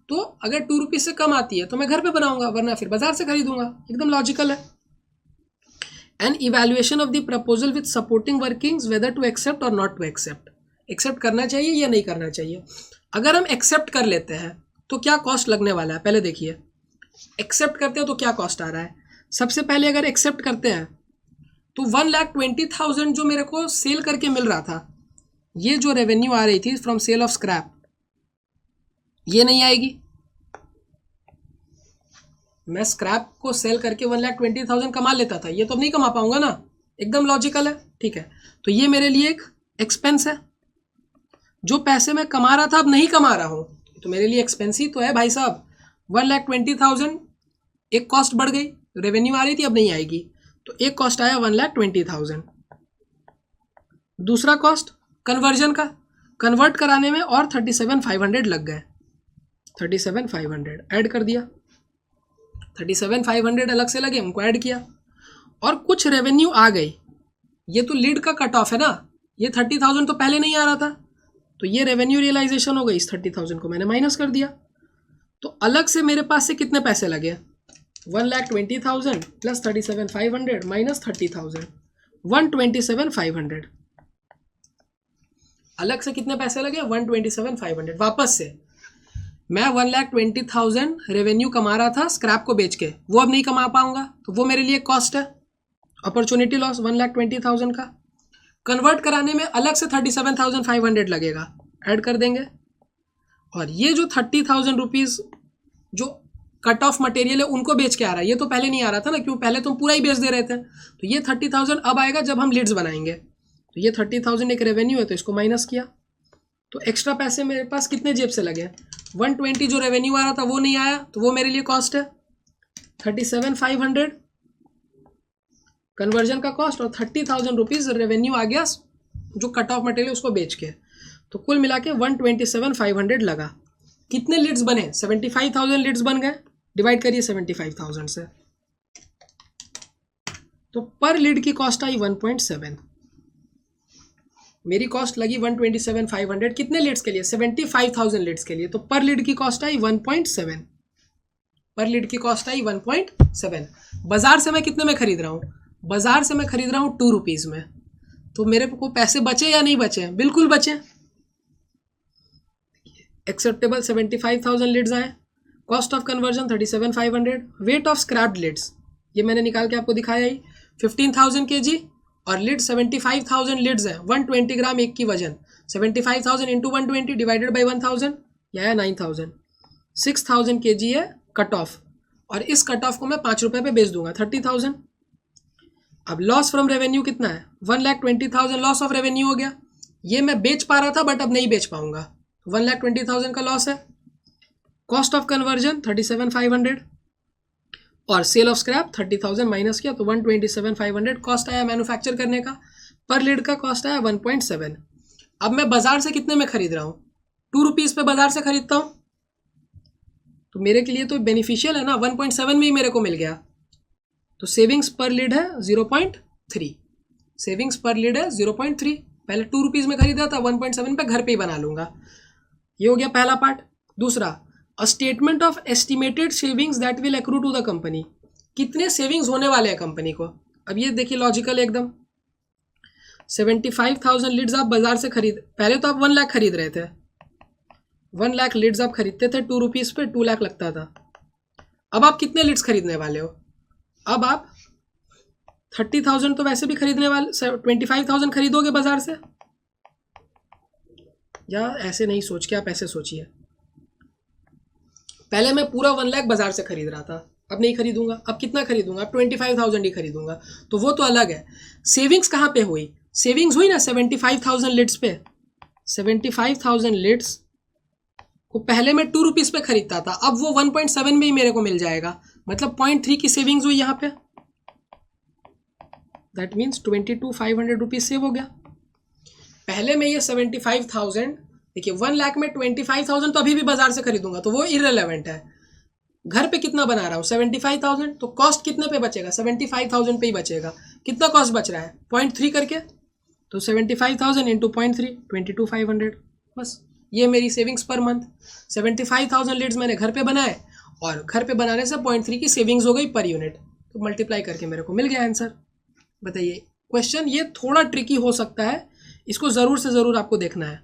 तो अगर 2 रुपीज़ से कम आती है तो मैं घर पे बनाऊंगा, वरना फिर बाजार से खरीदूंगा. एकदम लॉजिकल है. An evaluation of the proposal with supporting workings whether to accept और नॉट टू एक्सेप्ट. एक्सेप्ट करना चाहिए या नहीं करना चाहिए. अगर हम एक्सेप्ट कर लेते हैं तो क्या कॉस्ट लगने वाला है? पहले देखिए, एक्सेप्ट करते हैं तो क्या कॉस्ट आ रहा है. सबसे पहले अगर एक्सेप्ट करते हैं तो 1,20,000 जो मेरे को सेल करके मिल रहा था, ये जो रेवेन्यू आ रही थी फ्रॉम सेल ऑफ स्क्रैप, ये नहीं आएगी. मैं स्क्रैप को सेल करके 1,20,000 कमा लेता था, ये तो अब नहीं कमा पाऊंगा ना. एकदम लॉजिकल है. ठीक है, तो ये मेरे लिए एक एक्सपेंस है. जो पैसे मैं कमा रहा था अब नहीं कमा रहा हूँ, तो मेरे लिए एक्सपेंस ही तो है भाई साहब. 1,20,000 एक कॉस्ट बढ़ गई, रेवेन्यू आ रही थी अब नहीं आएगी, तो एक कॉस्ट आया 1,20,000. दूसरा कॉस्ट कन्वर्जन का, कन्वर्ट कराने में और 37,500 लग गए. 37,500 ऐड कर दिया. 37,500 अलग से लगे, उनको ऐड किया और कुछ रेवेन्यू आ गई. ये तो लीड का कट ऑफ है ना, ये 30,000 तो पहले नहीं आ रहा था, तो ये रेवेन्यू रियलाइजेशन हो गई. इस 30,000 को मैंने माइनस कर दिया. तो अलग से मेरे पास से कितने पैसे लगे? 1,20,000 प्लस 37,500 माइनस 30,000, 127,500. अलग से कितने पैसे लगे? 127,500. वापस से मैं 1,20,000 रेवेन्यू कमा रहा था स्क्रैप को बेच के, वो अब नहीं कमा पाऊंगा, तो वो मेरे लिए कॉस्ट है, अपॉर्चुनिटी लॉस 1,20,000 का। कन्वर्ट कराने में अलग से 37,500 लगेगा, ऐड कर देंगे। और ये जो 30,000 रुपीज़ जो कट ऑफ मटेरियल है उनको बेच के आ रहा है, ये तो पहले नहीं आ रहा था ना, क्यों, पहले तुम पूरा ही बेच दे रहे थे। तो ये 30,000 अब आएगा जब हम लीड्स बनाएंगे। तो ये 30,000 एक रेवेन्यू है, तो इसको माइनस किया, तो एक्स्ट्रा पैसे मेरे पास कितने जेब से लगे, 120 जो रेवेन्यू आ रहा था वो नहीं आया, तो वो मेरे लिए कॉस्ट है 37,500 कन्वर्जन का कॉस्ट, और 30,000 रुपीज़ रेवेन्यू आ गया जो कट ऑफ मटेरियल उसको बेच के। तो कुल मिला के 127,500 लगा। कितने लीड्स बने, 75,000 लीड्स बन गए, डिवाइड करिए 75,000 से, तो पर लीड की कॉस्ट आई 1.7। मेरी कॉस्ट लगी 127,500 कितने लीड्स के लिए, 75,000 लीड्स के लिए, तो पर लीड की कॉस्ट आई 1.7, पर लीड की कॉस्ट आई 1.7। बाजार से मैं कितने में खरीद रहा हूँ, बाजार से मैं खरीद रहा हूँ 2 रुपीज़ में, तो मेरे को पैसे बचे या नहीं बचे, बिल्कुल बचे। एक्सेप्टेबल 75,000 लीड्स आए, cost of conversion 37,500, weight of scrapped lids ये मैंने निकाल के आपको दिखाया ही 15,000 kg, और लीड 75,000 लीड्स है, 120 ग्राम एक की वजन, 75,000 इंटू 120 डिवाइडेड बाई 1,000 या 9,000, 6,000 kg है कट ऑफ, और इस कट ऑफ को मैं 5 रुपये पे बेच दूंगा 30,000। अब लॉस फ्रॉम रेवेन्यू कितना है, 1,20,000 लॉस ऑफ रेवेन्यू हो गया, ये मैं बेच पा रहा था बट अब नहीं बेच पाऊंगा, 1,20,000 का लॉस है। कॉस्ट ऑफ कन्वर्जन 37,500 और सेल ऑफ स्क्रैप 30,000 माइनस किया, तो 127,500 कॉस्ट आया मैन्युफैक्चर करने का, पर लीड का कॉस्ट आया 1.7। अब मैं बाजार से कितने में खरीद रहा हूँ, 2 रुपीज़ पे बाजार से खरीदता हूँ, तो मेरे के लिए तो बेनिफिशियल है ना, 1.7 में ही मेरे को मिल गया, तो सेविंग्स पर लीड है 0.3, सेविंग्स पर लीड है 0.3। पहले 2 रुपीज़ में खरीदा था, 1.7 पे घर पे ही बना लूंगा। ये हो गया पहला पार्ट। दूसरा, a statement of estimated savings that will accrue to the company, कितने सेविंग्स होने वाले हैं कंपनी को। अब ये देखिए लॉजिकल एकदम, 75,000 लीड्स आप बाजार से खरीद, पहले तो आप 1 लाख खरीद रहे थे, 1 लाख लीड्स आप खरीदते थे 2 रुपीज़ पे, 2 लाख लगता था। अब आप कितने लीड्स खरीदने वाले हो, अब आप 30,000 तो वैसे भी खरीदने वाले, 25,000 खरीदोगे बाजार से, या ऐसे नहीं सोच के आप ऐसे सोचिए, पहले मैं पूरा 1 लाख बाजार से खरीद रहा था, अब नहीं खरीदूंगा, अब कितना खरीदूंगा, अब 25,000 ही खरीदूंगा, तो वो तो अलग है। सेविंग्स कहाँ पे हुई, सेविंग्स हुई ना 75,000 लीड्स पे, 75,000 लीड्स को पहले मैं 2 रुपीज़ पे खरीदता था, अब वो 1.7 में ही मेरे को मिल जाएगा, मतलब 0.3 की सेविंग्स हुई यहाँ पे, दैट मीन्स 22,500 रुपीज़ सेव हो गया। पहले मैं ये 75,000, देखिए 1 लाख में 25,000 तो अभी भी बाजार से खरीदूंगा, तो वो इररिलेवेंट है। घर पे कितना बना रहा हूँ 75,000, तो कॉस्ट कितने पे बचेगा, 75,000 पे ही बचेगा। कितना कॉस्ट बच रहा है 0.3 करके, तो 75,000 इंटू 0.3 22,500, बस ये मेरी सेविंग्स पर मंथ। 75,000 लीड्स मैंने घर पे बनाए, और घर पे बनाने से 0.3 की सेविंग्स हो गई पर यूनिट, तो मल्टीप्लाई करके मेरे को मिल गया आंसर। बताइए, क्वेश्चन ये थोड़ा ट्रिकी हो सकता है, इसको ज़रूर से ज़रूर आपको देखना है।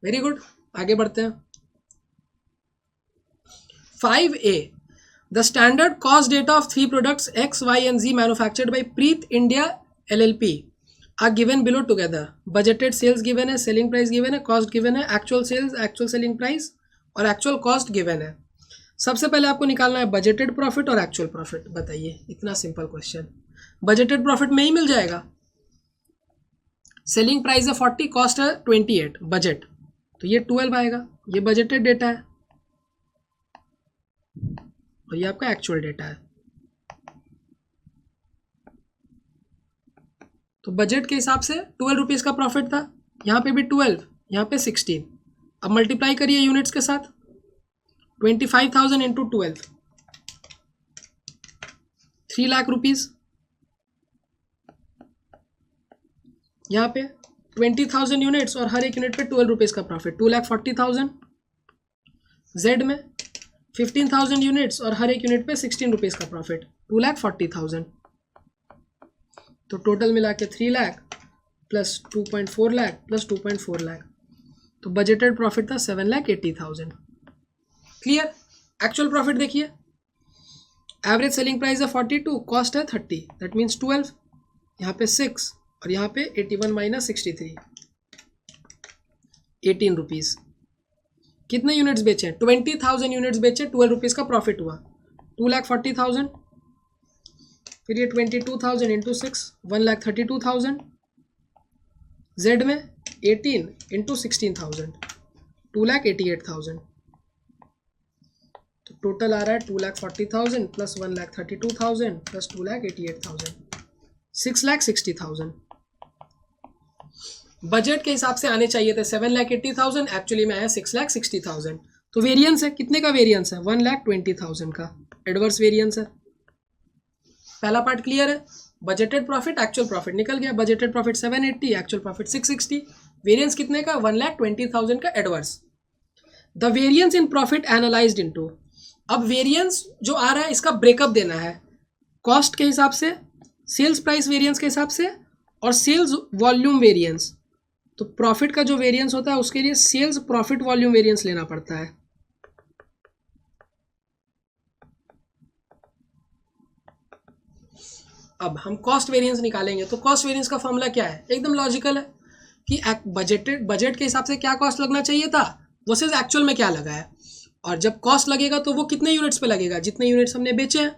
वेरी गुड, आगे बढ़ते हैं। 5A, the standard cost data of 3 products X, Y and Z manufactured by Preet India LLP are given below together. Budgeted sales given है, सेलिंग प्राइस गिवन है, कॉस्ट गिवन है, actual sales, actual selling price और actual cost given है। सबसे पहले आपको निकालना है बजटेड प्रॉफिट और एक्चुअल प्रॉफिट। बताइए, इतना सिंपल क्वेश्चन, बजटेड प्रॉफिट में ही मिल जाएगा। सेलिंग प्राइस है 40, कॉस्ट है 28, बजट, तो ये 12 आएगा, ये बजटेड डेटा है, और ये आपका एक्चुअल डेटा है। तो बजट के हिसाब से 12 रुपीज़ का प्रॉफिट था, यहाँ पे भी 12, यहाँ पे 16। अब मल्टीप्लाई करिए यूनिट्स के साथ, 25,000 इंटू 12, 3 लाख रुपीज़। यहाँ पे 20,000 यूनिट्स और हर एक यूनिट पे 12 रुपीज़ का प्रॉफिट, 2,40,000। जेड में 15,000 यूनिट्स और हर एक यूनिट पे 16 रुपीज़ का प्रॉफिट, 2,40,000। तो टोटल मिला के 3 लाख प्लस 2.4 लाख प्लस 2.4 लाख, तो बजटेड प्रॉफिट था 7,80,000। क्लियर। एक्चुअल प्रॉफिट देखिए, एवरेज सेलिंग प्राइस है 42, कॉस्ट है 30, दैट मीन्स 12, यहाँ पे 6 और यहाँ पे 81 माइनस 63, 18 रुपीज़। कितने यूनिट्स बेचे? 20,000 यूनिट्स बेचे, 12 रुपीज़ का प्रॉफिट हुआ, 2,40,000। फिर ये 22,000 इंटू 6, 1,32,000। जेड में 18 इंटू 16,000, 2,88,000। तो टोटल आ रहा है 2,40,000 प्लस 1,32,000 प्लस 2,88,000, 6,60,000। बजट के हिसाब से आने चाहिए थे 7,80,000, एक्चुअली में आया 6,60,000। तो वेरिएंस है, कितने का वेरिएंस है? 1,20,000 का एडवर्स वेरिएंस है। पहला पार्ट क्लियर है। बजटेड प्रॉफिट एक्चुअल प्रॉफिट निकल गया, budgeted profit 780, actual profit 660, variance कितने का? 1,20,000 का adverse. The variance in profit analysed into, अब वेरिएंस जो आ रहा है इसका ब्रेकअप देना है कॉस्ट के हिसाब से, सेल्स प्राइस वेरिएंस के हिसाब से और सेल्स वॉल्यूम वेरिएंस। तो प्रॉफिट का जो वेरिएंस होता है उसके लिए सेल्स प्रॉफिट वॉल्यूम वेरिएंस लेना पड़ता है। अब हम कॉस्ट वेरिएंस निकालेंगे, तो कॉस्ट वेरिएंस का फॉर्मूला क्या है? एकदम लॉजिकल है कि बजट के हिसाब से क्या कॉस्ट लगना चाहिए था वर्सेस एक्चुअल में क्या लगा है, और जब कॉस्ट लगेगा तो वो कितने यूनिट्स पे लगेगा? जितने यूनिट्स हमने बेचे हैं।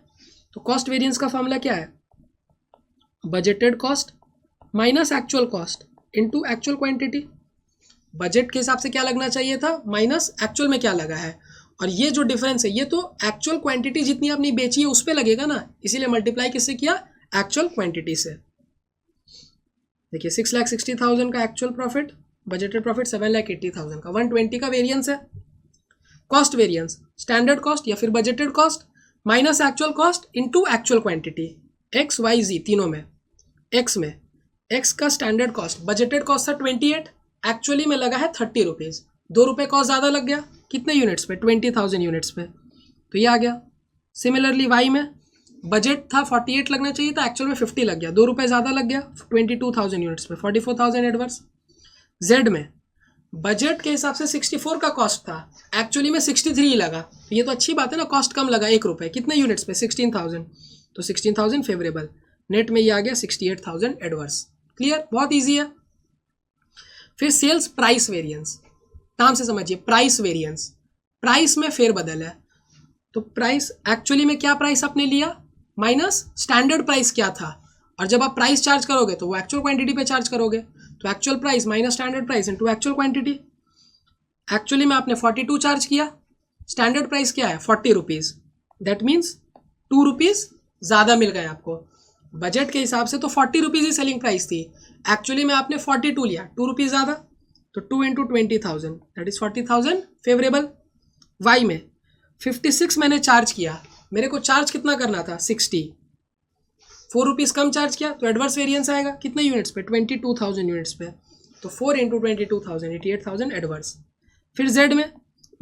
तो कॉस्ट वेरिएंस का फॉर्मूला क्या है? Budgeted cost minus actual cost into actual quantity. Budget के हिसाब से क्या लगना चाहिए था माइनस एक्चुअल में क्या लगा है, और ये जो डिफरेंस है ये तो एक्चुअल क्वांटिटी जितनी आपने बेची है उस पर लगेगा ना, इसीलिए मल्टीप्लाई किससे किया? एक्चुअल क्वांटिटी से। देखिए 6,60,000 का एक्चुअल प्रॉफिट, बजटेड प्रॉफिट 7,80,000 का, 120 का वेरिएंस है। कॉस्ट वेरिएंस स्टैंडर्ड कॉस्ट या फिर budgeted cost minus actual cost into actual quantity, X Y Z तीनों में। एक्स में एक्स का स्टैंडर्ड कॉस्ट, बजटेड कॉस्ट था 28, एक्चुअली में लगा है 30 रुपीज़, 2 रुपये कॉस्ट ज़्यादा लग गया। कितने यूनिट्स पे? 20,000 यूनिट्स पे, तो ये आ गया। सिमिलरली वाई में बजट था 48 लगना चाहिए था, एक्चुअल में 50 लग गया, 2 रुपये ज़्यादा लग गया, 22,000 यूनिट्स पे, 44,000 एडवर्स। जेड में बजट के हिसाब से 64 का कॉस्ट था, एक्चुअली में 63 ही लगा, तो ये तो अच्छी बात है ना, कॉस्ट कम लगा 1 रुपये। कितने यूनिट्स पे? 16,000, तो 16,000 फेवरेबल। नेट में ये आ गया 68,000 एडवर्स। क्लियर, बहुत ईजी है। फिर सेल्स प्राइस वेरिएंस, नाम से समझिए प्राइस वेरिएंस, प्राइस में फेरबदल है। तो प्राइस एक्चुअली में क्या प्राइस आपने लिया माइनस स्टैंडर्ड प्राइस क्या था, और जब आप प्राइस चार्ज करोगे तो वो एक्चुअल क्वांटिटी पे चार्ज करोगे, तो actual price minus standard price into actual quantity. Actually में आपने 42 चार्ज किया, स्टैंडर्ड प्राइस क्या है? 40 रुपीज़, दैट मीन्स 2 रुपीज़ ज़्यादा मिल गए आपको। बजट के हिसाब से तो 40 रुपीज़ ही सेलिंग प्राइस थी, एक्चुअली में आपने 42 लिया, 2 रुपीज़ ज़्यादा, तो 2 into 20,000 that is 40,000 favourable. Y में 56 मैंने चार्ज किया, मेरे को चार्ज कितना करना था? 60, 4 रुपीज़ कम चार्ज किया, तो एडवर्स वेरिएंस आएगा। कितने यूनिट्स पे? 22,000 यूनिट्स पे, तो 4 इंटू 22,000 88,000 एडवर्स। फिर जेड में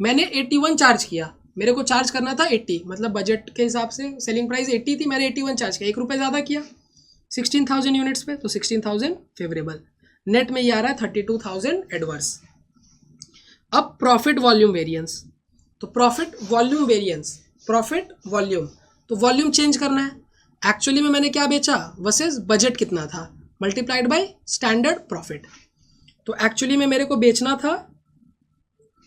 मैंने 81 चार्ज किया, मेरे को चार्ज करना था 80, मतलब बजट के हिसाब से सेलिंग प्राइस 80 थी, मैंने 81 चार्ज किया, 1 रुपये ज़्यादा किया, 16,000 यूनिट्स पे, तो 16,000 फेवरेबल। नेट में ये आ रहा है 32,000 एडवर्स। अब प्रॉफिट वॉल्यूम वेरिएंस, तो profit volume variance, profit volume, तो वॉल्यूम चेंज करना है। एक्चुअली में मैंने क्या बेचा वर्सेस बजट कितना था, मल्टीप्लाइड बाय स्टैंडर्ड प्रॉफिट। तो एक्चुअली में मेरे को बेचना था,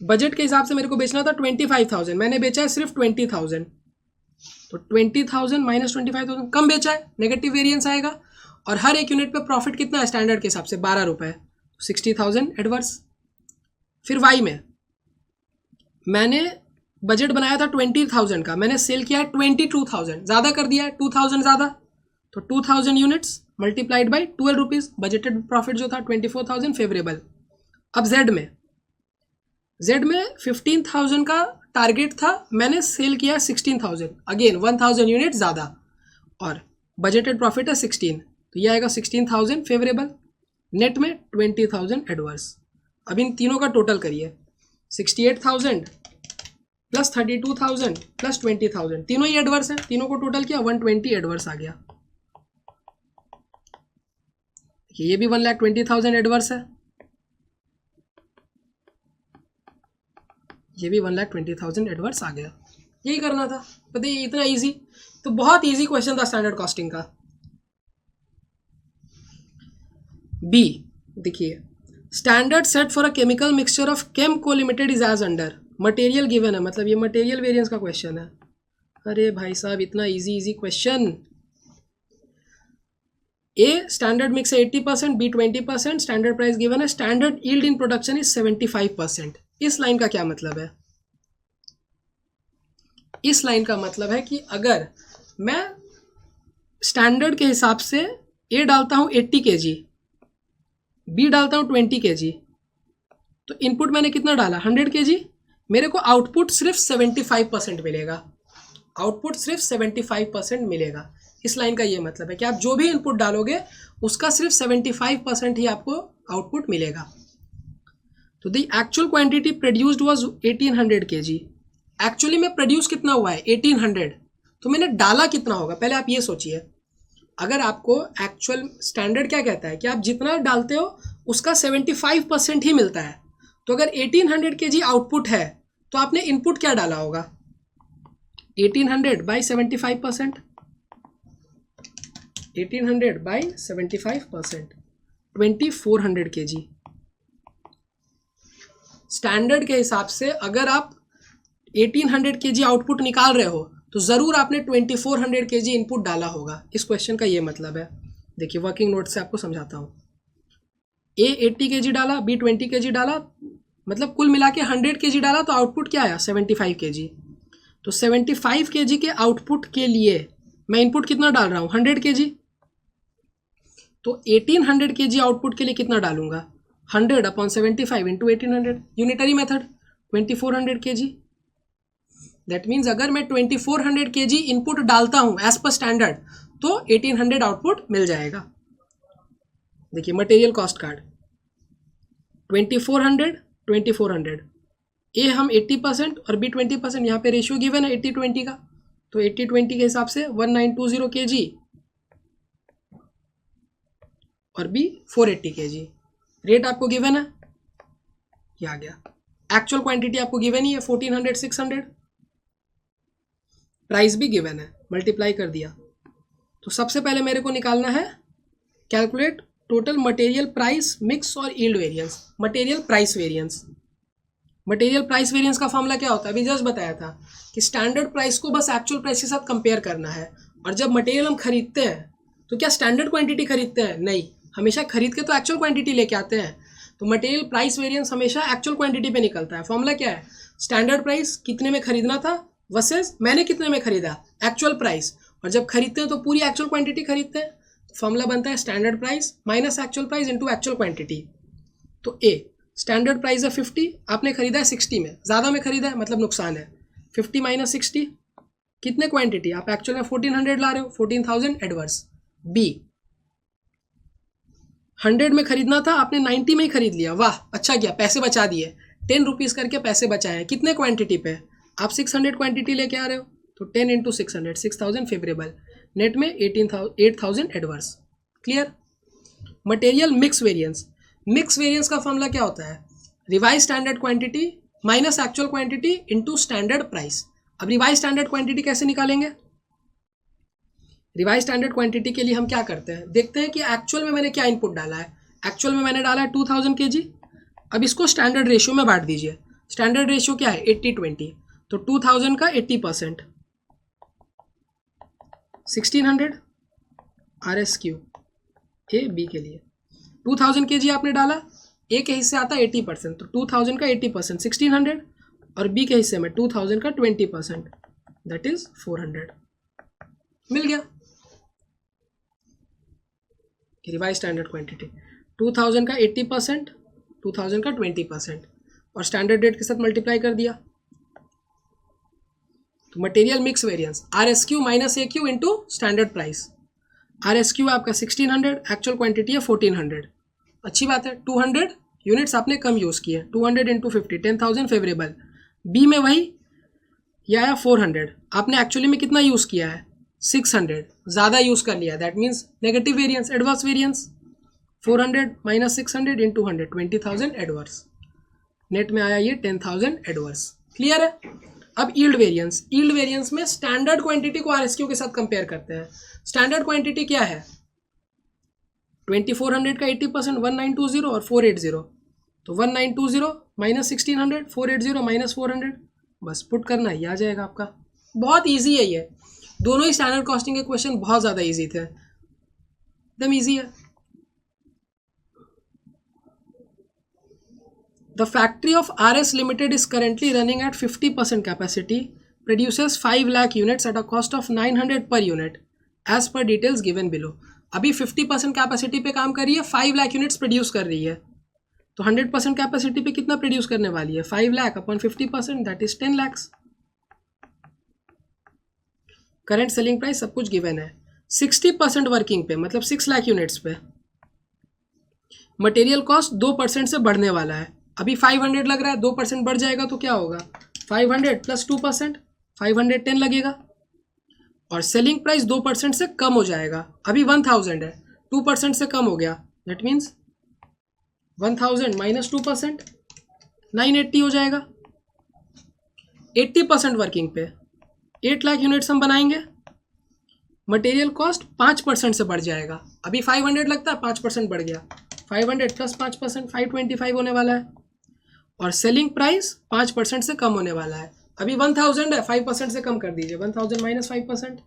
बजट के हिसाब से मेरे को बेचना था 25,000, मैंने बेचा है सिर्फ 20,000, तो 20,000 माइनस 25,000 कम बेचा है, नेगेटिव वेरिएंस आएगा। और हर एक यूनिट पे प्रॉफिट कितना है स्टैंडर्ड के हिसाब से? 12 रुपये, 60,000 एडवर्स। फिर वाई में मैंने बजट बनाया था 20,000 का, मैंने सेल किया है 22,000, ज़्यादा कर दिया है, 2,000 ज़्यादा, तो 2,000 units multiplied by 12 rupees, budgeted profit जो था 24,000 फेवरेबल। अब जेड में 15,000 का टारगेट था, मैंने सेल किया 16,000, अगेन 1,000 यूनिट ज़्यादा, और बजटेड प्रॉफिट है 16, तो ये आएगा 16,000 फेवरेबल। नेट में 20,000 एडवर्स। अब इन तीनों का टोटल करिए, 68,000 प्लस 32,000 प्लस 20,000, तीनों ही एडवर्स है, तीनों को टोटल किया 120 एडवर्स आ गया। ये भी 1,20,000 एडवर्स है। ये भी 1,20,000 एडवर्स आ गया। यही करना था, पता है इतना इजी। तो बहुत इजी क्वेश्चन था स्टैंडर्ड कॉस्टिंग का। बी देखिए, standard set for a chemical mixture of Chemco limited is as under. Material given है, मतलब ये मटेरियल वेरिएंस का क्वेश्चन है। अरे भाई साहब इतना easy easy question. A standard mix है 80%, बी 20%, स्टैंडर्ड प्राइस गिवन है, standard yield in production is 75%। इस लाइन का क्या मतलब है? इस लाइन का मतलब है कि अगर मैं स्टैंडर्ड के हिसाब से ए डालता हूं 80 kg, बी डालता हूं 20 kg, तो इनपुट मैंने कितना डाला 100 kg, मेरे को आउटपुट सिर्फ 75% मिलेगा। आउटपुट सिर्फ 75% मिलेगा। इस लाइन का ये मतलब है कि आप जो भी इनपुट डालोगे उसका सिर्फ 75% ही आपको आउटपुट मिलेगा। तो the actual quantity produced was 1800 kg। Actually में प्रोड्यूस कितना हुआ है 1800, तो मैंने डाला कितना होगा पहले आप ये सोचिए। अगर आपको एक्चुअल स्टैंडर्ड क्या कहता है कि आप जितना डालते हो उसका 75% ही मिलता है। तो अगर 1800 kg आउटपुट है तो आपने इनपुट क्या डाला होगा 1800 बाई 75%, 1800 बाई 75%, 2400 kg। स्टैंडर्ड के हिसाब से अगर आप 1800 kg आउटपुट निकाल रहे हो तो ज़रूर आपने 2400 kg इनपुट डाला होगा। इस क्वेश्चन का ये मतलब है। देखिए वर्किंग नोट से आपको समझाता हूँ। ए 80 kg डाला, बी 20 kg डाला, मतलब कुल मिला के 100 kg डाला, तो आउटपुट क्या आया 75 kg। तो 75 kg के आउटपुट के लिए मैं इनपुट कितना डाल रहा हूँ 100 kg। तो 1800 kg आउटपुट के लिए कितना डालूंगा 100 upon 75 into 1800, unitary method 2400 kg। That means अगर मैं 2400 kg इनपुट डालता हूं एज पर स्टैंडर्ड तो 1800 आउटपुट मिल जाएगा। देखिए मटेरियल कॉस्ट कार्ड 2400 2400, ए हम 80% और बी 20%, यहाँ पे रेशियो गिवन है 80-20 का, तो 80-20 के हिसाब से 1920 kg और बी 480 kg। रेट आपको गिवन है, ये आ गया। एक्चुअल क्वांटिटी आपको गिवन ही है 1400 600, प्राइस भी गिवन है, मल्टीप्लाई कर दिया। तो सबसे पहले मेरे को निकालना है calculate total material price mix और yield variance. Material price variance, material price variance का फॉर्मूला क्या होता है अभी जस्ट बताया था कि स्टैंडर्ड प्राइस को बस एक्चुअल प्राइस के साथ कंपेयर करना है। और जब मटेरियल हम खरीदते हैं तो क्या स्टैंडर्ड क्वांटिटी खरीदते हैं? नहीं, हमेशा खरीद के तो एक्चुअल क्वांटिटी लेके आते हैं। तो मटेरियल प्राइस वेरिएंस हमेशा एक्चुअल क्वांटिटी पे निकलता है। फॉर्मूला क्या है, स्टैंडर्ड प्राइस कितने में खरीदना था वर्सेस मैंने कितने में खरीदा एक्चुअल प्राइस, और जब खरीदते हैं तो पूरी एक्चुअल क्वांटिटी खरीदते हैं। फॉर्मूला बनता है standard price minus actual price into actual quantity. तो ए स्टैंडर्ड प्राइस है 50, आपने खरीदा है 60 में, ज़्यादा में खरीदा है मतलब नुकसान है। 50 माइनस 60 कितने क्वांटिटी, आप एक्चुअल में 1400 ला रहे हो, 14,000 एडवर्स। बी 100 में खरीदना था, आपने 90 में ही खरीद लिया, वाह अच्छा किया, पैसे बचा दिए, 10 रुपीज़ करके पैसे बचाए हैं। कितने क्वांटिटी पे, आप 600 क्वांटिटी लेके आ रहे हो, तो 10 इंटू 600 6000 फेवरेबल, नेट में 8,000 adverse. Clear. Material mix variance, mix variance का फॉर्मूला क्या होता है, revise standard quantity minus actual quantity into standard price. अब रिवाइज स्टैंडर्ड क्वांटिटी कैसे निकालेंगे, रिवाइज स्टैंडर्ड क्वांटिटी के लिए हम क्या करते हैं, देखते हैं कि एक्चुअल में मैंने क्या इनपुट डाला है। एक्चुअल में मैंने डाला है 2000 kg। अब इसको स्टैंडर्ड रेशियो में बांट दीजिए। स्टैंडर्ड रेशियो क्या है 80-20, तो 2000 का 80%, 1600 RSQ ए बी के लिए। 2000 kg आपने डाला, ए के हिस्से आता है 80%, तो 2000 का 80% 1600, और बी के हिस्से में 2000 का 20%, दैट इज 400। मिल गया रिवाइज स्टैंडर्ड क्वांटिटी। 2000 का 80%, 2000 का 20%, और स्टैंडर्ड रेट के साथ मल्टीप्लाई कर दिया। तो material mix variance RSQ minus AQ into standard price. RSQ आपका 1600, एक्चुअल क्वांटिटी है 1400, अच्छी बात है। 200 यूनिट्स आपने कम यूज़ किए, 200 इंटू 50 10,000 फेवरेबल। बी में वही ये आया 400, आपने एक्चुअली में कितना यूज़ किया है 600, ज़्यादा यूज़ कर लिया, that means negative variance, adverse variance. 400 minus 600 into 100 20,000 adverse, net में आया ये 10,000 एडवर्स। क्लियर है? अब यील्ड वेरिएंस में स्टैंडर्ड क्वांटिटी को आरएसक्यू के साथ कंपेयर करते हैं। स्टैंडर्ड क्वांटिटी क्या है? 2400 का 80%, 1920 और 480। तो 1920 माइनस 1600, 480 माइनस 400, बस पुट करना ही आ जाएगा आपका। बहुत ईजी है ये, दोनों ही स्टैंडर्ड कॉस्टिंग के क्वेश्चन बहुत ज़्यादा ईजी थे, एकदम ईजी है। The factory of RS Limited is currently running at 50% capacity, produces 5 lakh units at a cost of 900 per unit, as per details given below. अभी 50% कैपेसिटी पे काम कर रही है, 5 लाख यूनिट्स प्रोड्यूस कर रही है, तो 100% कैपेसिटी पे कितना प्रोड्यूस करने वाली है? 5 lakh upon 50%, that is 10 lakhs। Current selling price सब कुछ गिवन है। 60% वर्किंग पे मतलब 6 लाख यूनिट्स पे। मटेरियल कॉस्ट 2% से बढ़ने वाला है, अभी 500 लग रहा है, 2% बढ़ जाएगा तो क्या होगा? 500 प्लस 2%, 510 लगेगा। और सेलिंग प्राइस 2% से कम हो जाएगा, अभी 1000 है, 2% से कम हो गया, दैट मीन्स 1000 माइनस 2%, 980 हो जाएगा। 80% वर्किंग पे 8 लाख यूनिट्स हम बनाएंगे, मटेरियल कॉस्ट 5% से बढ़ जाएगा, अभी 500 लगता है, 5% बढ़ गया, 500 प्लस 5%, 525 होने वाला है। और सेलिंग प्राइस 5% से कम होने वाला है, अभी 1000 है, 5% से कम कर दीजिए, 1000 माइनस 5%,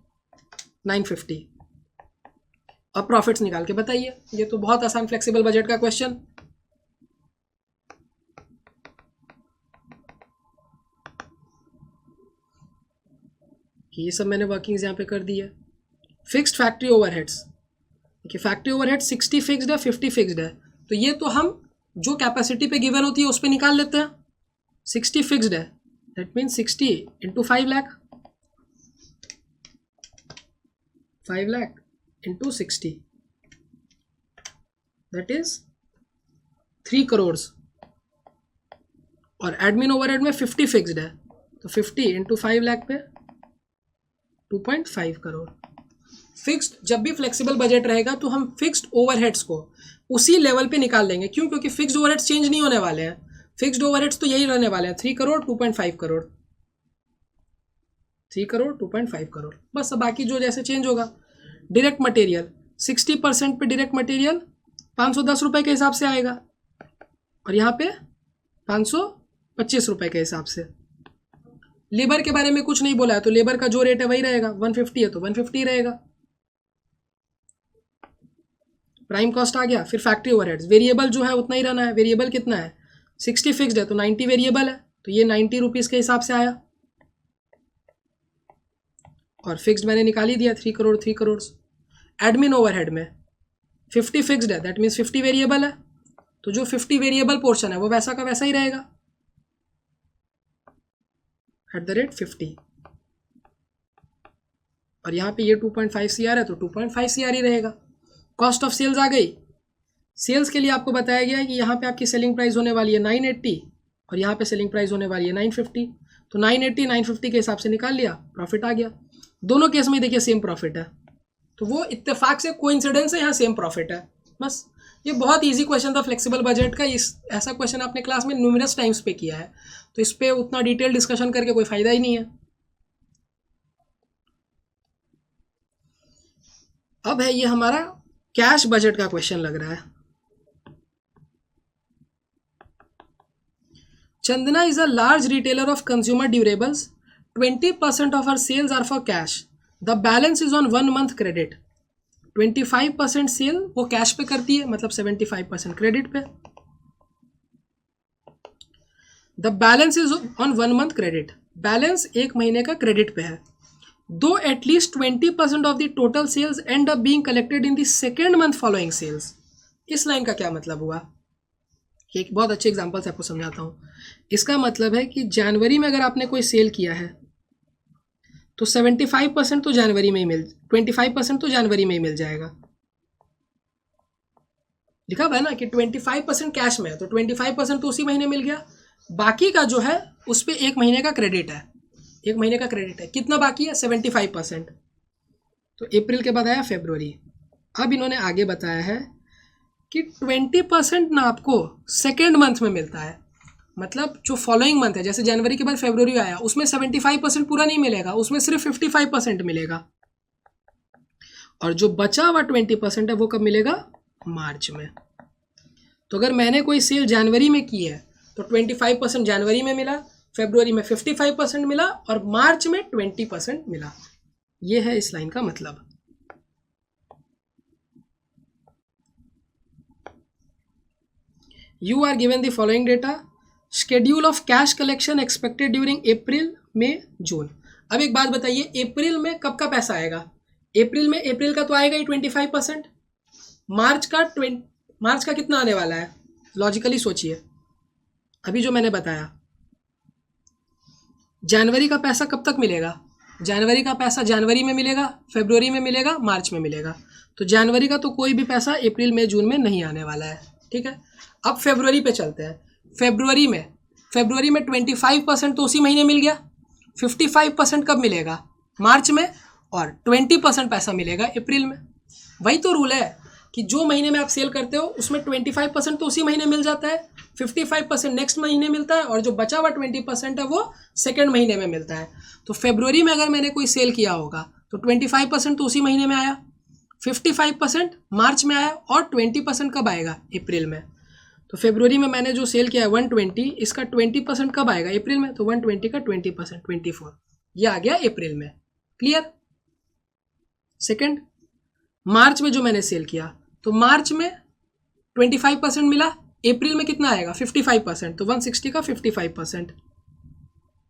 950। अब प्रॉफिट्स निकाल के बताइए, ये तो बहुत आसान फ्लेक्सिबल बजट का क्वेश्चन। ये सब मैंने वर्किंग्स यहाँ पे कर दी है। फिक्स्ड फैक्ट्री ओवरहेड्स, देखिए फैक्ट्री ओवरहेड 60 फिक्स्ड है, 50 फिक्स्ड है, तो ये तो हम जो कैपेसिटी पे गिवन होती है उस पे निकाल लेते हैं। 60 फिक्स्ड है, that means 60 into 5 lakh, 5 lakh into 60, that is 3 crore. और एडमिन ओवरहेड में 50 फिक्स्ड है, तो 50 इंटू 5 लाख पे 2.5 करोड़। फिक्स्ड, जब भी फ्लेक्सिबल बजट रहेगा तो हम फिक्स्ड ओवरहेड्स को उसी लेवल पे निकाल लेंगे, क्यों? क्योंकि फिक्स्ड ओवरहेड्स चेंज नहीं होने वाले हैं, फिक्स्ड ओवरहेड्स तो यही रहने वाले हैं, 3 करोड़ 2.5 करोड़, 3 करोड़ 2.5 करोड़, बस। अब बाकी जो जैसे चेंज होगा। डायरेक्ट मटेरियल 60% पे डायरेक्ट मटेरियल 510 रुपये के हिसाब से आएगा, और यहाँ पे 525 रुपये के हिसाब से। लेबर के बारे में कुछ नहीं बोला है, तो लेबर का जो रेट है वही रहेगा, 150 है तो 150 रहेगा। प्राइम कॉस्ट आ गया। फिर फैक्ट्री ओवरहेड्स, वेरिएबल जो है उतना ही रहना है। वेरिएबल कितना है? 60 फिक्स्ड है तो 90 वेरिएबल है, तो ये 90 रुपीज़ के हिसाब से आया। और फिक्स्ड मैंने निकाल ही दिया, 3 करोड़ 3 करोड़। एडमिन ओवरहेड में 50 फिक्स्ड है, दैट मीन्स 50 वेरिएबल है, तो जो 50 वेरिएबल पोर्शन है वो वैसा का वैसा ही रहेगा, @50। और यहाँ पे ये 2.5 CR है तो 2.5 CR ही रहेगा। कॉस्ट ऑफ सेल्स आ गई। सेल्स के लिए आपको बताया गया है कि यहाँ पे आपकी सेलिंग प्राइस होने वाली है 980 और यहाँ पे सेलिंग प्राइस होने वाली है 950, तो 980 950 के हिसाब से निकाल लिया, प्रॉफिट आ गया। दोनों केस में देखिए सेम प्रॉफिट है, तो वो इत्तेफाक से कोइंसिडेंस है, यहाँ सेम प्रॉफिट है, बस। ये बहुत इजी क्वेश्चन था फ्लेक्सिबल बजट का। ऐसा क्वेश्चन आपने क्लास में न्यूमरस टाइम्स पे किया है, तो इस पर उतना डिटेल डिस्कशन करके कोई फायदा ही नहीं है। अब है ये हमारा कैश बजट का क्वेश्चन लग रहा है। Chandana is a large retailer of consumer durables. 20% of her sales are for cash. The balance is on 1 month credit. 25% cell वो कैश पे करती है, मतलब 75% क्रेडिट पे। The balance is on 1 month credit. Balance 1 महीने का क्रेडिट पे है। Though at least 20% of the total sales end up being collected in the second month following sales. इस लाइन का क्या मतलब हुआ? एक बहुत अच्छे एग्जांपल से आपको समझाता हूँ। इसका मतलब है कि जनवरी में अगर आपने कोई सेल किया है तो 75% तो जनवरी में ही 25% तो जनवरी में ही मिल जाएगा। लिखा हुआ है ना कि 25% कैश में है, तो 25% तो उसी महीने मिल गया। बाकी का जो है उस पर 1 महीने का क्रेडिट है, 1 महीने का क्रेडिट है। कितना बाकी है? 75%। तो अप्रैल के बाद आया फरवरी। अब इन्होंने आगे बताया है कि 20% ना आपको सेकेंड मंथ में मिलता है, मतलब जो फॉलोइंग मंथ है, जैसे जनवरी के बाद फरवरी आया, उसमें 75% पूरा नहीं मिलेगा, उसमें सिर्फ 55% मिलेगा। और जो बचा हुआ 20% है वो कब मिलेगा? मार्च में। तो अगर मैंने कोई सेल जनवरी में की है तो 25% जनवरी में मिला, फरवरी में 55% मिला और मार्च में 20% मिला। ये है इस लाइन का मतलब। You are given the following data. Schedule of cash collection expected during April, May, June. अब एक बात बताइए, अप्रैल में कब का पैसा आएगा? अप्रैल में, अप्रैल का तो आएगा ही 25%। मार्च का कितना आने वाला है? लॉजिकली सोचिए, अभी जो मैंने बताया। जनवरी का पैसा कब तक मिलेगा? जनवरी का पैसा जनवरी में मिलेगा, फरवरी में मिलेगा, मार्च में मिलेगा। तो जनवरी का तो कोई भी पैसा अप्रैल में जून में नहीं आने वाला है, ठीक है। अब फरवरी पे चलते हैं। फरवरी में 25% तो उसी महीने मिल गया। 55% कब मिलेगा? मार्च में, और 20% पैसा मिलेगा अप्रैल में। वही तो रूल है कि जो महीने में आप सेल करते हो उसमें 25% तो उसी महीने मिल जाता है, 55% नेक्स्ट महीने मिलता है, और जो बचा हुआ 20% है वो सेकेंड महीने में मिलता है। तो फरवरी में अगर मैंने कोई सेल किया होगा तो 25% तो उसी महीने में आया, 55% मार्च में आया, और 20% कब आएगा? अप्रैल में। तो फरवरी में मैंने जो सेल किया है 120, इसका 20% कब आएगा? अप्रैल में। तो 120 का 20% 24, ये आ गया अप्रैल में। क्लियर? सेकंड, मार्च में जो मैंने सेल किया तो मार्च में 25% मिला, अप्रैल में कितना आएगा? 55%, तो 160 का 55%।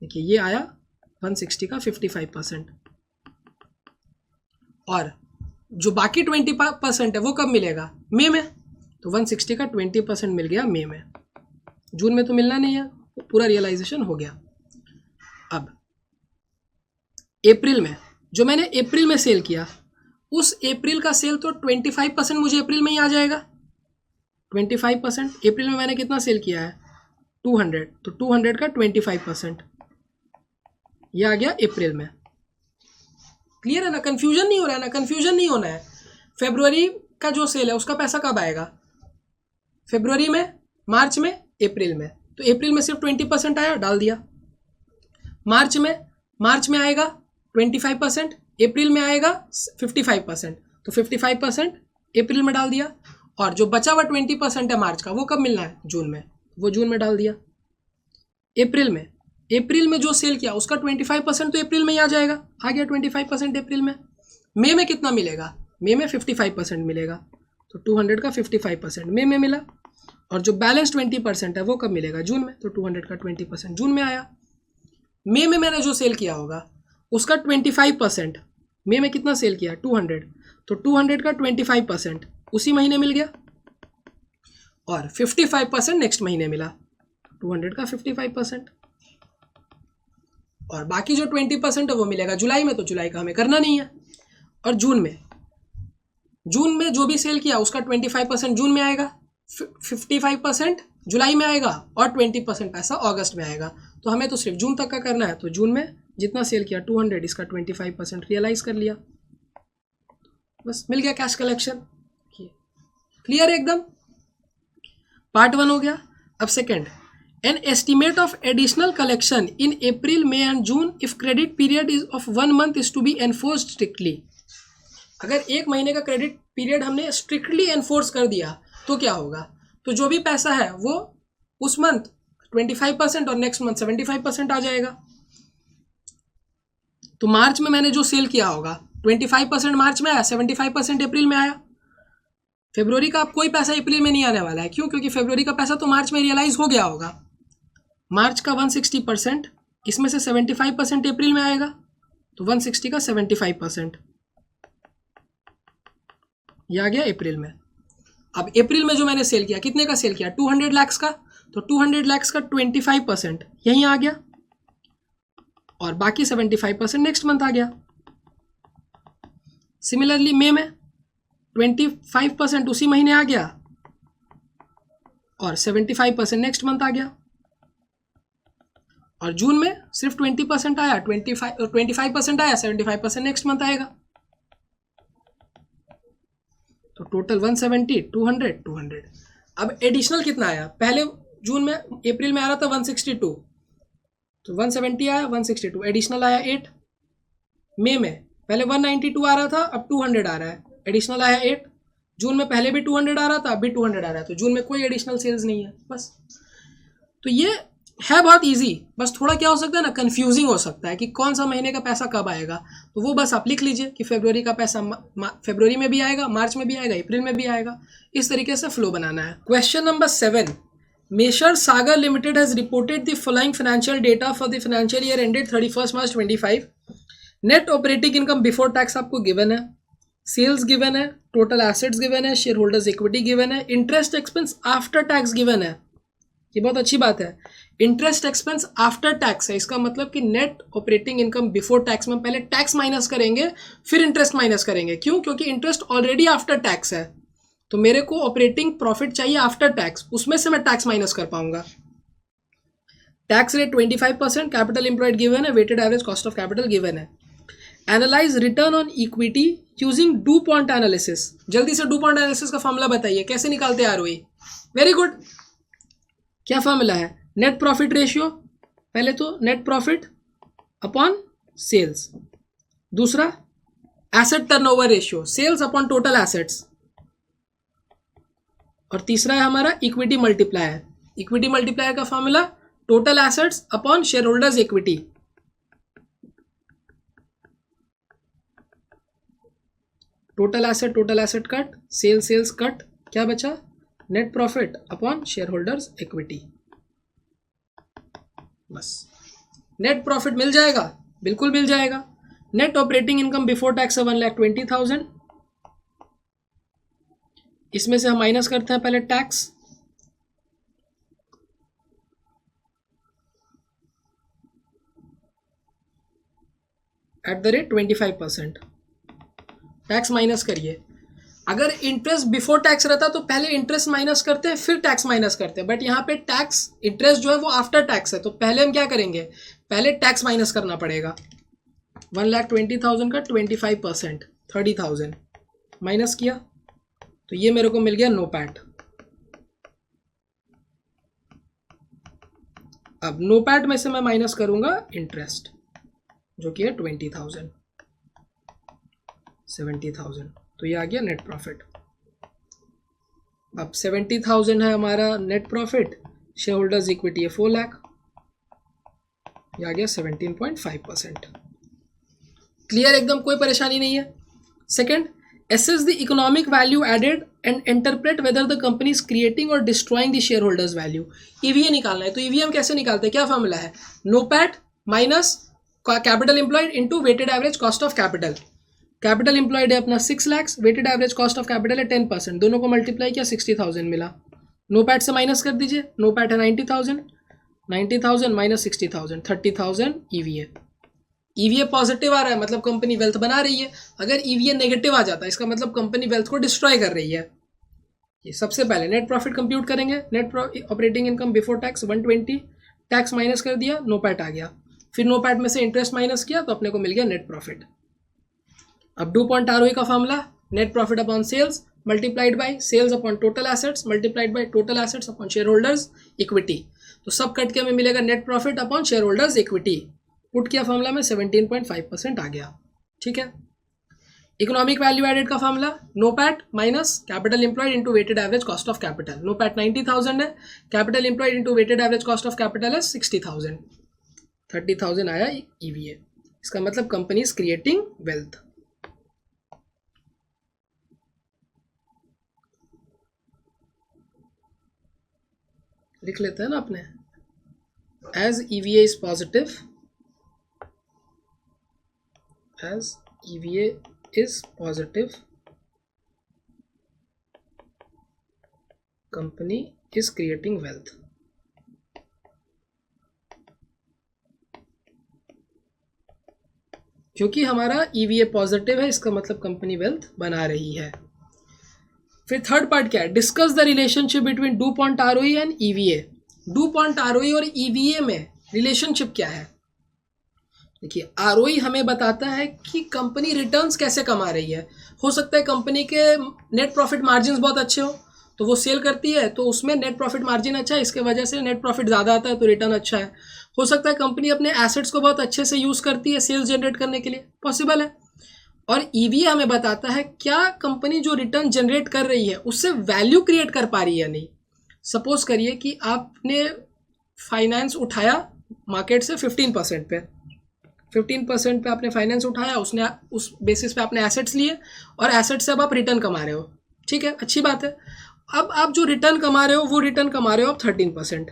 देखिए ये आया 160 का 55%। और जो बाकी 20% है वो कब मिलेगा? मई में। तो 160 का 20% मिल गया मई में। जून में तो मिलना नहीं है, पूरा रियलाइजेशन हो गया। अब अप्रैल में, जो मैंने अप्रैल में सेल किया, उस अप्रैल का सेल तो 25% मुझे अप्रैल में ही आ जाएगा। 25% अप्रैल में मैंने कितना सेल किया है? 200, तो 200 का 25%, ये आ गया अप्रैल में। क्लियर है ना? कंफ्यूजन नहीं हो रहा है ना? कंफ्यूजन नहीं होना है। फरवरी का जो सेल है उसका पैसा कब आएगा? फरवरी में, मार्च में, अप्रैल में। तो अप्रैल में सिर्फ 20% आया, डाल दिया। मार्च में आएगा 25%, अप्रैल में आएगा 55%, तो 55% अप्रैल में डाल दिया। और जो बचा हुआ 20% है मार्च का, वो कब मिलना है? जून में, वो जून में डाल दिया। अप्रैल में जो सेल किया उसका 25% तो अप्रैल में ही आ जाएगा, आ गया 25% अप्रैल में। मई में कितना मिलेगा? मई में 55% मिलेगा, तो 200 का 55% मई में मिला। और जो बैलेंस 20% है वो कब मिलेगा? जून में, तो 200 का 20% जून में आया। मई में मैंने जो सेल किया होगा उसका 25%, मई में कितना सेल किया? 200, तो 200 का 25% उसी महीने मिल गया, और 55% नेक्स्ट महीने मिला, 200 का 55%। और बाकी जो 20% है वो मिलेगा जुलाई में, तो जुलाई का हमें करना नहीं है। और जून में जो भी सेल किया उसका 25% जून में आएगा, 55% जुलाई में आएगा, और 20% पैसा अगस्त में आएगा। तो हमें तो सिर्फ जून तक का करना है। तो जून में जितना सेल किया 200, इसका 25% रियलाइज कर लिया, बस मिल गया कैश कलेक्शन। क्लियर है एकदम? पार्ट 1 हो गया। अब second, an estimate of additional collection in April, May and June if credit period is of 1 month is to be enforced strictly. अगर 1 महीने का क्रेडिट पीरियड हमने स्ट्रिक्टली एनफोर्स कर दिया तो क्या होगा? तो जो भी पैसा है वो उस मंथ 25% और नेक्स्ट मंथ 75% आ जाएगा। तो मार्च में मैंने जो सेल किया होगा 25% मार्च में आया, 75% अप्रैल में आया। फरवरी का अब कोई पैसा अप्रैल में नहीं आने वाला है। क्यों? क्योंकि फरवरी का पैसा तो मार्च में रियलाइज हो गया होगा। मार्च का 160%, इसमें से 75% अप्रैल में आएगा, तो 160 का 75%, ये आ गया अप्रैल में। अब अप्रैल में जो मैंने सेल किया, कितने का सेल किया? 200 लाख का, तो 200 लाख का 25% यहीं आ गया, और बाकी 75% नेक्स्ट मंथ आ गया। सिमिलरली मई में 25% उसी महीने आ गया, और 75% नेक्स्ट मंथ आ गया। और जून में सिर्फ 20% आया, 25% आया, 75% नेक्स्ट मंथ आएगा। तो टोटल 170, 200, 200। अब एडिशनल कितना आया? पहले जून में, अप्रैल में आ रहा था 162, तो 170 आया, 162 एडिशनल आया 8। मई में पहले 192 आ रहा था, अब 200 आ रहा है, एडिशनल आया 8। जून में पहले भी 200 आ रहा था, अब भी 200 आ रहा है, तो जून में कोई एडिशनल सेल्स नहीं है बस। तो ये है बहुत इजी, बस थोड़ा क्या हो सकता है ना, कंफ्यूजिंग हो सकता है कि कौन सा महीने का पैसा कब आएगा, तो वो बस आप लिख लीजिए कि फरवरी का पैसा फरवरी में भी आएगा, मार्च में भी आएगा, अप्रैल में भी आएगा। इस तरीके से फ्लो बनाना है। Question number 7, measure Sagar limited has reported the following financial data for the financial year ended 31 March 25। Net operating income before tax आपको गिवन है, सेल्स गिवन है, टोटल एसेट्स गिवन है, शेयर होल्डर्स इक्विटी गिवन है, interest expense after tax given है। ये बहुत अच्छी बात है, इंटरेस्ट एक्सपेंस आफ्टर टैक्स है, इसका मतलब कि net operating income before tax में पहले टैक्स माइनस करेंगे फिर इंटरेस्ट माइनस करेंगे। क्यों? क्योंकि इंटरेस्ट ऑलरेडी आफ्टर टैक्स है, तो मेरे को ऑपरेटिंग प्रॉफिट चाहिए आफ्टर टैक्स, उसमें से मैं टैक्स माइनस कर पाऊंगा। Tax rate 25%, capital employed given है, weighted average cost of capital given है। Analyse return on equity using DuPont analysis. जल्दी से डू पॉइंट एनालिसिस का फॉर्मूला बताइए, कैसे निकालते हैं आरओई। वेरी गुड, क्या फॉर्मूला है? नेट प्रॉफिट रेशियो, पहले तो नेट प्रॉफिट अपॉन सेल्स, दूसरा asset turnover ratio, sales upon total assets, और तीसरा है हमारा इक्विटी मल्टीप्लायर। इक्विटी मल्टीप्लायर का formula total assets upon share holders equity. Total asset cut, sales cut, क्या बचा? Net profit upon share holders equity. बस net profit मिल जाएगा, बिल्कुल मिल जाएगा। Net operating income before tax 1,20,000, इसमें से हम माइनस करते हैं पहले टैक्स, @ 25%, टैक्स माइनस करिए। अगर इंटरेस्ट बिफोर टैक्स रहता तो पहले इंटरेस्ट माइनस करते हैं फिर टैक्स माइनस करते हैं, बट यहाँ पे टैक्स इंटरेस्ट जो है वो आफ्टर टैक्स है, तो पहले हम क्या करेंगे, पहले टैक्स माइनस करना पड़ेगा। 1,20,000 का 25%, 30,000 माइनस किया, तो ये मेरे को मिल गया नो पैट। अब नो पैट में से मैं माइनस करूंगा इंटरेस्ट, जो कि है 20,000, 70,000, तो ये आ गया नेट प्रॉफिट। अब 70,000 है हमारा net profit, share holders equity है 4 लाख, ये आ गया 17.5%। क्लियर एकदम, कोई परेशानी नहीं है। Second, assess the economic value added and interpret whether the company is creating or destroying the shareholders value। EVA निकालना है, तो EVA हम कैसे निकालते हैं, क्या फॉर्मूला है? NOPAT minus capital employed into weighted average cost of capital. Capital employed है अपना 6 lakh, weighted average cost of capital है 10%, दोनों को मल्टीप्लाई किया 60,000 मिला। नो पैट से माइनस कर दीजिए, नो पैट है 90,000, 90,000 माइनस 60,000, 30,000 EVA। EVA पॉजिटिव आ रहा है मतलब कंपनी वेल्थ बना रही है, अगर EVA नेगेटिव आ जाता है इसका मतलब कंपनी वेल्थ को डिस्ट्रॉय कर रही है। ये सबसे पहले नेट प्रॉफिट कंप्यूट करेंगे, net operating income before tax 120, tax minus कर दिया, नो पैट आ गया, फिर नो पैट में से इंटरेस्ट माइनस किया तो अपने को मिल गया नेट प्रॉफिट। अब डू पॉइंट ROE का formula, net profit upon sales multiplied by sales upon total assets multiplied by total assets upon share holders equity. तो सब कट के हमें मिलेगा net profit upon share holders equity. Put किया formula में 17.5% आ गया, ठीक है। इकोनॉमिक वैल्यू एडेड का formula, NOPAT minus capital employed into weighted average cost of capital. NOPAT 90,000 है, capital employed into weighted average cost of capital है 60,000, 30,000 आया EVA। इसका मतलब कंपनी इज क्रिएटिंग वेल्थ। लिख लेते हैं ना अपने, as EVA is positive, as EVA is positive, company is creating wealth। क्योंकि हमारा EVA पॉजिटिव है इसका मतलब कंपनी वेल्थ बना रही है। फिर थर्ड पार्ट क्या है, discuss the relationship between do point ROE and EVA। Do point ROE और EVA में रिलेशनशिप क्या है? देखिए, ROE हमें बताता है कि कंपनी रिटर्न्स कैसे कमा रही है। हो सकता है कंपनी के नेट प्रॉफिट मार्जिन्स बहुत अच्छे हो, तो वो सेल करती है तो उसमें नेट प्रॉफिट मार्जिन अच्छा है, इसके वजह से नेट प्रॉफिट ज़्यादा आता है तो रिटर्न अच्छा है। हो सकता है कंपनी अपने एसेट्स को बहुत अच्छे से यूज़ करती है सेल्स जनरेट करने के लिए, पॉसिबल है। और ईवीए हमें बताता है क्या कंपनी जो रिटर्न जनरेट कर रही है उससे वैल्यू क्रिएट कर पा रही है या नहीं। सपोज करिए कि आपने फाइनेंस उठाया मार्केट से 15% पे, 15% पे आपने फाइनेंस उठाया, उसने उस बेसिस पे आपने एसेट्स लिए और एसेट से अब आप रिटर्न कमा रहे हो, ठीक है, अच्छी बात है। अब आप जो रिटर्न कमा रहे हो वो रिटर्न कमा रहे हो आप 13%।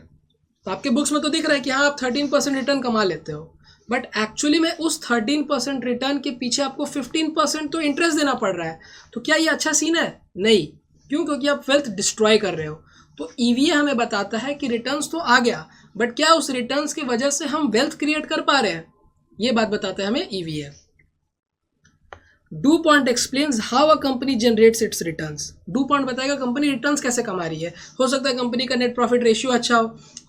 तो आपके बुक्स में तो दिख रहा है कि हाँ आप 13% रिटर्न कमा लेते हो, बट एक्चुअली में उस 13% रिटर्न के पीछे आपको 15% तो इंटरेस्ट देना पड़ रहा है। तो क्या ये अच्छा सीन है? नहीं। क्यों? क्योंकि आप वेल्थ डिस्ट्रॉय कर रहे हो। तो ईवीए हमें बताता है कि रिटर्न्स तो आ गया, बट क्या उस रिटर्न्स की वजह से हम वेल्थ क्रिएट कर पा रहे हैं, ये बात बताता है हमें EVA. Do point explains how a company generates it's returns. Do point बताएगा कंपनी रिटर्न्स कैसे कमा रही है। हो सकता है कंपनी का नेट प्रॉफिट रेशियो अच्छा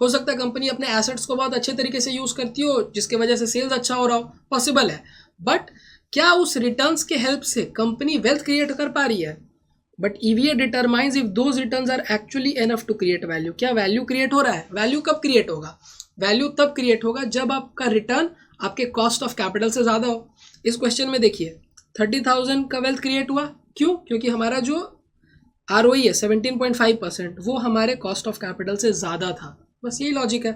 हो सकता है कंपनी अपने एसेट्स को बहुत अच्छे तरीके से यूज करती हो जिसकी वजह से सेल्स अच्छा हो रहा हो, पॉसिबल है। बट क्या उस रिटर्न्स के हेल्प से कंपनी वेल्थ क्रिएट कर पा रही है? But EVA determines if those returns are actually enough to create value. क्या वैल्यू क्रिएट हो रहा है? वैल्यू कब क्रिएट होगा? वैल्यू तब क्रिएट होगा जब आपका रिटर्न आपके कॉस्ट ऑफ कैपिटल से ज़्यादा हो। इस क्वेश्चन में देखिए 30,000 का वेल्थ क्रिएट हुआ, क्यों? क्योंकि हमारा जो ROE है 17.5% वो हमारे कॉस्ट ऑफ कैपिटल से ज़्यादा था, बस यही लॉजिक है।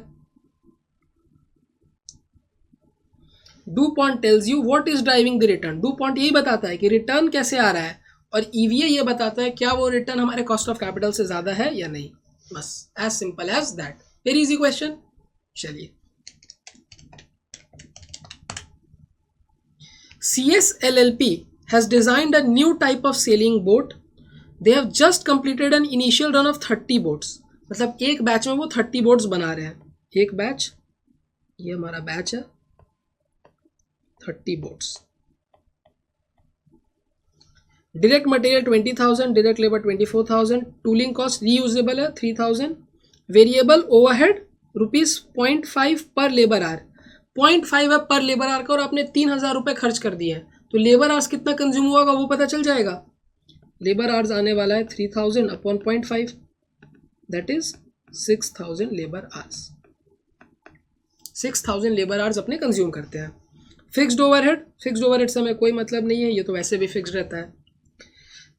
Do point tells you what is driving the return. Do point यही बताता है कि रिटर्न कैसे आ रहा है, और ईवीए ये बताता है क्या वो रिटर्न हमारे कॉस्ट ऑफ कैपिटल से ज़्यादा है या नहीं। बस as simple as that, very easy question. चलिए, CSLLP has designed a new type of sailing boat. They have just completed an initial run of 30 boats. मतलब एक बैच में वो 30 बोट्स बना रहे हैं। एक बैच, ये हमारा बैच है, 30 boats. Direct material 20,000, direct labour 24,000, tooling cost reusable है 3,000, वेरिएबल ओवरहेड ₹0.5 पर लेबर आवर, 0.5 है पर लेबर आवर का, और आपने 3,000 रुपये खर्च कर दिए हैं तो लेबर आवर्स कितना कंज्यूम हुआ होगा वो पता चल जाएगा। लेबर आवर्स आने वाला है 3,000 upon 0.5, that is 6,000 labour hours. 6,000 labour hours अपने कंज्यूम करते हैं। फिक्स्ड ओवरहेड से हमें कोई मतलब नहीं है, ये तो वैसे भी फिक्स्ड रहता है।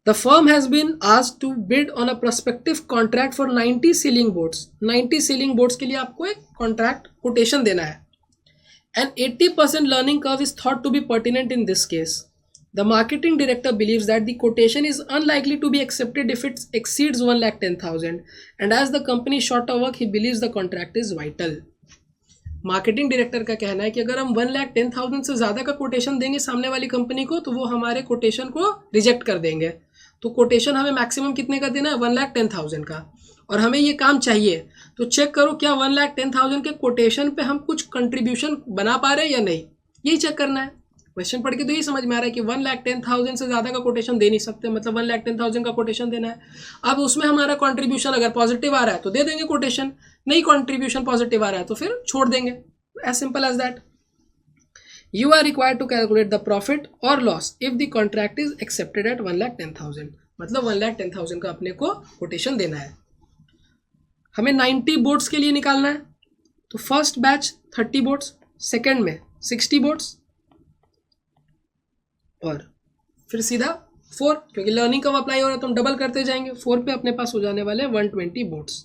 The firm has been asked to bid on a prospective contract for 90 sailing boats. 90 sailing boats के लिए आपको एक कॉन्ट्रैक्ट कोटेशन देना है। An 80% learning curve is thought to be pertinent in this case. The marketing director believes that the quotation is unlikely to be accepted if it exceeds 1,10,000, and as the company is short of work, he believes the contract is vital. Marketing director का कहना है कि अगर हम 1,10,000 से ज़्यादा का quotation देंगे सामने वाली कंपनी को तो वो हमारे कोटेशन को रिजेक्ट कर देंगे। तो कोटेशन हमें मैक्सिमम कितने का देना है? 1,10,000 का, और हमें ये काम चाहिए। तो चेक करो क्या 1,10,000 के कोटेशन पे हम कुछ कंट्रीब्यूशन बना पा रहे हैं या नहीं, यही चेक करना है। क्वेश्चन पढ़ के तो यही समझ में आ रहा है कि 1,10,000 से ज़्यादा का कोटेशन दे नहीं सकते, मतलब 1,10,000 का कोटेशन देना है। अब उसमें हमारा कॉन्ट्रीब्यूशन अगर पॉजिटिव आ रहा है तो दे देंगे कोटेशन, नहीं कॉन्ट्रीब्यूशन पॉजिटिव आ रहा है तो फिर छोड़ देंगे, as simple as that. You are required to calculate the profit or loss if the contract is accepted at 1,10,000, मतलब 1,10,000 का अपने को कोटेशन देना है। हमें 90 बोट्स के लिए निकालना है, तो फर्स्ट बैच 30 बोट्स, सेकेंड में 60 बोट्स, और फिर सीधा 4, क्योंकि लर्निंग कब अप्लाई हो रहा है तो हम डबल करते जाएंगे। 4 पे अपने पास हो जाने वाले 120 बोट्स।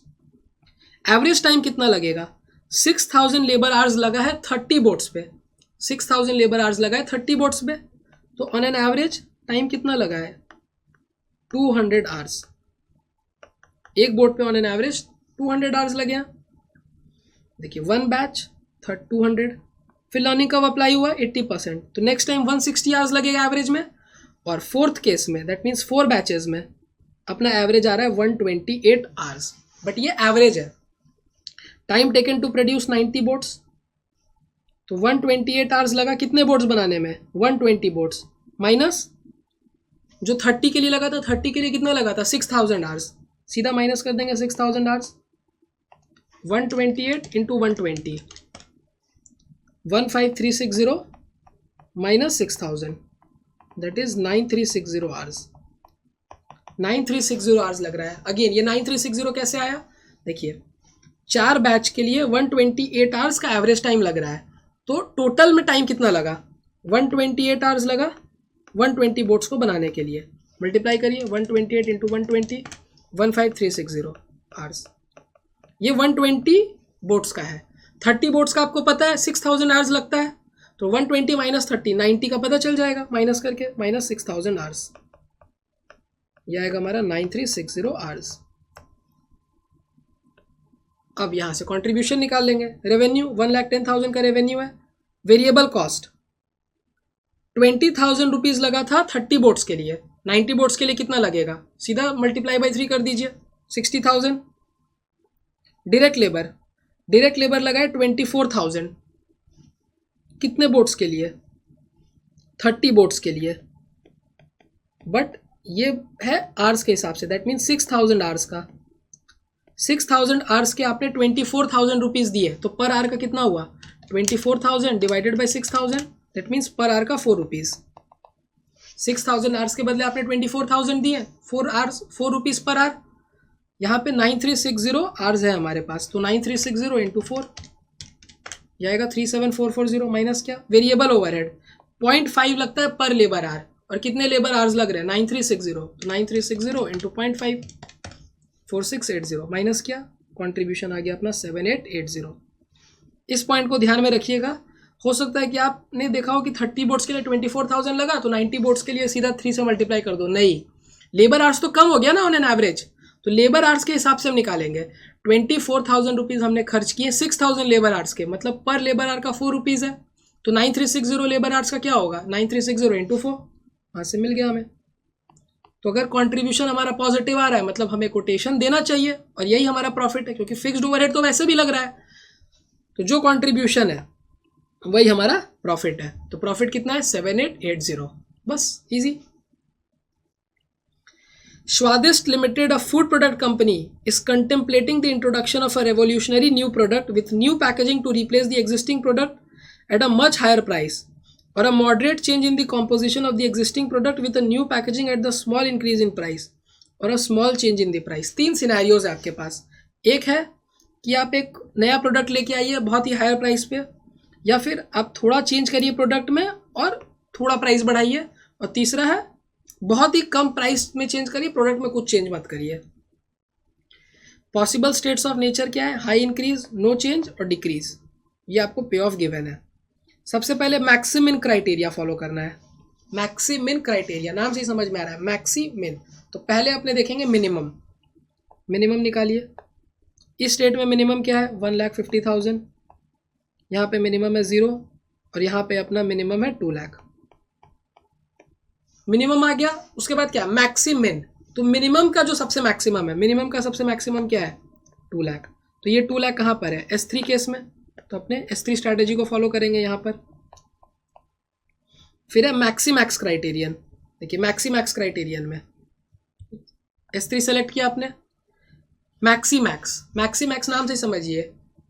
एवरेज टाइम कितना लगेगा? 6,000 लेबर आवर्स लगा है 30 बोट्स पे, 6,000 लेबर आवर्स लगा है 30 बोट्स पे, तो ऑन एन एवरेज टाइम कितना लगा है? 200 आवर्स। एक बोट पे ऑन एन एवरेज 200 आवर्स लगे हैं। देखिए 1 बैच 200, फिर लर्निंग कब अप्लाई हुआ? 80%, तो नेक्स्ट टाइम 160 आवर्स लगेगा एवरेज में। और फोर्थ केस में दैट मीन्स 4 बैचेस में अपना एवरेज आ रहा है 128 आवर्स, बट ये एवरेज है। Time taken to produce 90 boats, तो 128 आवर्स लगा कितने बोट्स बनाने में? 120 बोट्स, माइनस जो 30 के लिए लगा था, 30 के लिए कितना लगा था? 6,000 आवर्स, सीधा माइनस कर देंगे 6,000 hours. 128 into 120, 15360 minus 6,000, that is 9360 hours. 9360 hours लग रहा है। अगेन ये 9360 कैसे आया, देखिए 4 बैच के लिए 128 आवर्स का एवरेज टाइम लग रहा है, तो टोटल में टाइम कितना लगा, 128 आवर्स लगा 120 बोट्स को बनाने के लिए। मल्टीप्लाई करिए 128 इंटू 120, 15360 आवर्स। ये 120 बोट्स का है। 30 बोट्स का आपको पता है 6000 आवर्स लगता है, तो 120 माइनस 30 90 का पता चल जाएगा, माइनस करके माइनस 6000 आवर्स, यह आएगा हमारा 9360 आवर्स। अब यहाँ से कंट्रीब्यूशन निकाल लेंगे। रेवेन्यू 1,10,000 का रेवेन्यू है। वेरिएबल कॉस्ट 20,000 रुपीज़ लगा था 30 बोट्स के लिए, 90 बोट्स के लिए कितना लगेगा, सीधा मल्टीप्लाई बाई 3 कर दीजिए 60,000। डायरेक्ट लेबर लगा है 24,000, कितने बोट्स के लिए, 30 बोट्स के लिए, बट ये है आवर्स के हिसाब से, दैट मीन 6,000 आवर्स का। 6,000 आवर्स के आपने 24,000 रुपीज़ दिए, तो पर आवर का कितना हुआ, 24,000 divided by 6,000, that means per hour का 4 रुपीज़। 6,000 आवर्स के बदले आपने 24,000 दिए, 4 आवर्स 4 रुपीज़ पर आवर। यहाँ पे 9360 आवर्स है हमारे पास, तो 9360 इंटू 4 यह आएगा 37440 माइनस क्या, वेरिएबल ओवरहेड 0.5 लगता है पर लेबर आवर, और कितने लेबर आवर्स लग रहे हैं 9360, तो 9360 इंटू 0.5 4680 माइनस क्या, कंट्रीब्यूशन आ गया अपना 7880। इस पॉइंट को ध्यान में रखिएगा। हो सकता है कि आपने देखा हो कि 30 बोट्स के लिए 24,000 लगा, तो 90 बोट्स के लिए सीधा 3 से मल्टीप्लाई कर दो, नहीं, लेबर आवर्स तो कम हो गया ना ऑन एन एवरेज, तो लेबर आवर्स के हिसाब से हम निकालेंगे। 24,000 रुपीज़ हमने खर्च किए 6,000 लेबर आवर्स के, मतलब पर लेबर आवर का 4 रुपीज़ है, तो 9360 लेबर आवर्स का क्या होगा, 9360 इंटू 4, वहाँ से मिल गया हमें। तो अगर कंट्रीब्यूशन हमारा पॉजिटिव आ रहा है मतलब हमें कोटेशन देना चाहिए, और यही हमारा प्रॉफिट है, क्योंकि फिक्स्ड ओवरहेड तो वैसे भी लग रहा है, तो जो कंट्रीब्यूशन है वही हमारा प्रॉफिट है। तो प्रॉफिट कितना है 7880, बस इजी। स्वादिष्ट limited, a food product company, is contemplating the introduction of a revolutionary new product with new packaging to replace the existing product at a much higher price, or a moderate change in the composition of the existing product with a new packaging at the small increase in price, or a small change in the price। 3 scenarios है आपके पास। एक है कि आप एक नया product लेके आइए बहुत ही हायर प्राइस पे, या फिर आप थोड़ा चेंज करिए प्रोडक्ट में और थोड़ा प्राइस बढ़ाइए, और तीसरा है बहुत ही कम प्राइस में चेंज करिए, प्रोडक्ट में कुछ चेंज मत करिए। पॉसिबल स्टेट्स ऑफ नेचर क्या है, हाई इंक्रीज, नो चेंज और डिक्रीज, ये आपको पे ऑफ गिवन है। सबसे पहले मैक्सिमिन क्राइटेरिया फॉलो करना है। मैक्सिमिन क्राइटेरिया नाम से ही समझ में आ रहा है, मैक्सिमिन। तो पहले अपने देखेंगे मिनिमम, मिनिमम निकालिए। इस स्टेट में मिनिमम क्या है 1,50,000, यहाँ पे मिनिमम है 0, और यहाँ पे अपना मिनिमम है 2 लाख। मिनिमम आ गया, उसके बाद क्या मैक्सिमिन, तो मिनिमम का जो सबसे मैक्सिमम है, मिनिमम का सबसे मैक्सिमम क्या है 2 लाख। तो ये 2 लाख कहाँ पर है, S3 केस में, तो अपने S3 स्ट्रैटेजी को फॉलो करेंगे यहाँ पर। फिर है मैक्सीमैक्स क्राइटेरियन, देखिए मैक्सीमैक्स क्राइटेरियन में S3 सेलेक्ट किया आपने। मैक्सीमैक्स, मैक्सीमैक्स नाम से समझिए,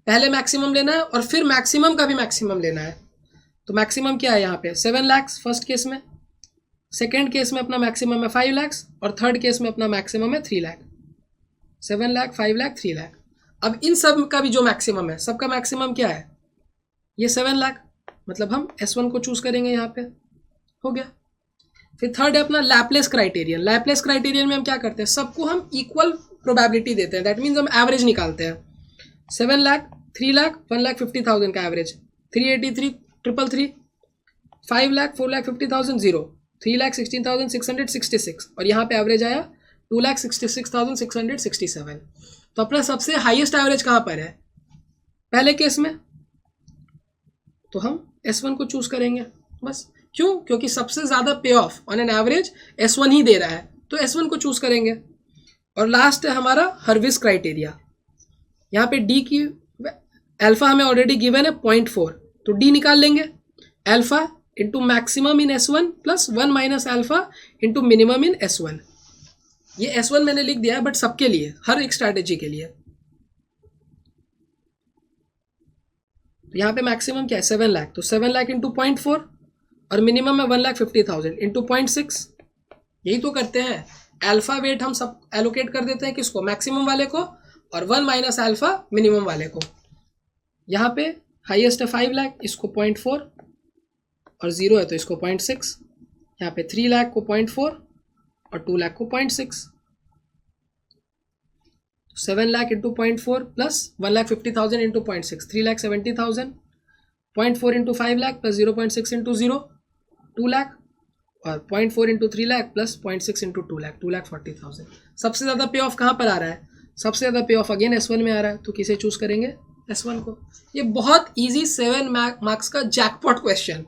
पहले मैक्सिमम लेना है और फिर मैक्सिमम का भी मैक्सिमम लेना है। तो मैक्सिमम क्या है यहाँ पे 7 लाख फर्स्ट केस में, सेकेंड केस में अपना मैक्सिमम है 5 लाख, और थर्ड केस में अपना मैक्सिमम है 3 लाख। 7 लाख, 5 लाख, 3 लाख। अब इन सब का भी जो मैक्सिमम है, सबका मैक्सिमम क्या है, ये 7 लाख, मतलब हम S1 को चूज करेंगे यहाँ पे, हो गया। फिर थर्ड है अपना लैपलेस क्राइटेरियन। लैपलेस क्राइटेरियन में हम क्या करते हैं, सबको हम इक्वल प्रोबेबिलिटी देते हैं, दैट मीन्स हम एवरेज निकालते हैं। 7 लाख, 3 लाख, 1,50,000 का एवरेज, 383, 333, 5 लाख, 4,50,000 0, 3,16,666, और यहाँ पे एवरेज आया 2,66,667। तो अपना सबसे हाईएस्ट एवरेज कहाँ पर है, पहले केस में, तो हम S1 को चूज करेंगे बस। क्यों, क्योंकि सबसे ज़्यादा पे of on an average S1 ही दे रहा है, तो S1 को चूज करेंगे। और लास्ट है हमारा हर्विस क्राइटेरिया। यहाँ पे D की अल्फा हमें ऑलरेडी गिवन है 0.4, तो D निकाल लेंगे, alpha into maximum in S1 plus 1 minus alpha into minimum in S1। ये S1 मैंने लिख दिया है, बट सबके लिए, हर एक स्ट्रैटेजी के लिए। तो यहाँ पे मैक्सिमम क्या है 7 लाख, तो 7 लाख इंटू 0.4, और मिनिमम है 1,50,000 इंटू 0.6। यही तो करते हैं, अल्फा वेट हम सब एलोकेट कर देते हैं किसको, मैक्सिमम वाले को, और 1 माइनस अल्फा मिनिमम वाले को। यहाँ पे हाईएस्ट है 5 लाख, इसको 0.4, और 0 है तो इसको 0.6। यहाँ पे 3 लाख को 0.4 और 2 लाख को 0.6। 7 lakh into 0.4 plus 1,50,000 into 0.6, 3,70,000, 0.4 into 5 lakh plus 0.6 into 0, 2 lakh, और 0.4 into 3 lakh plus 0.6 into 2 lakh, 2,40,000। सबसे ज़्यादा पे ऑफ कहाँ पर आ रहा है, सबसे ज़्यादा पे ऑफ अगेन S1 में आ रहा है, तो किसे चूज़ करेंगे, S1 को। ये बहुत ईजी 7 मार्क्स का जैकपॉट क्वेश्चन,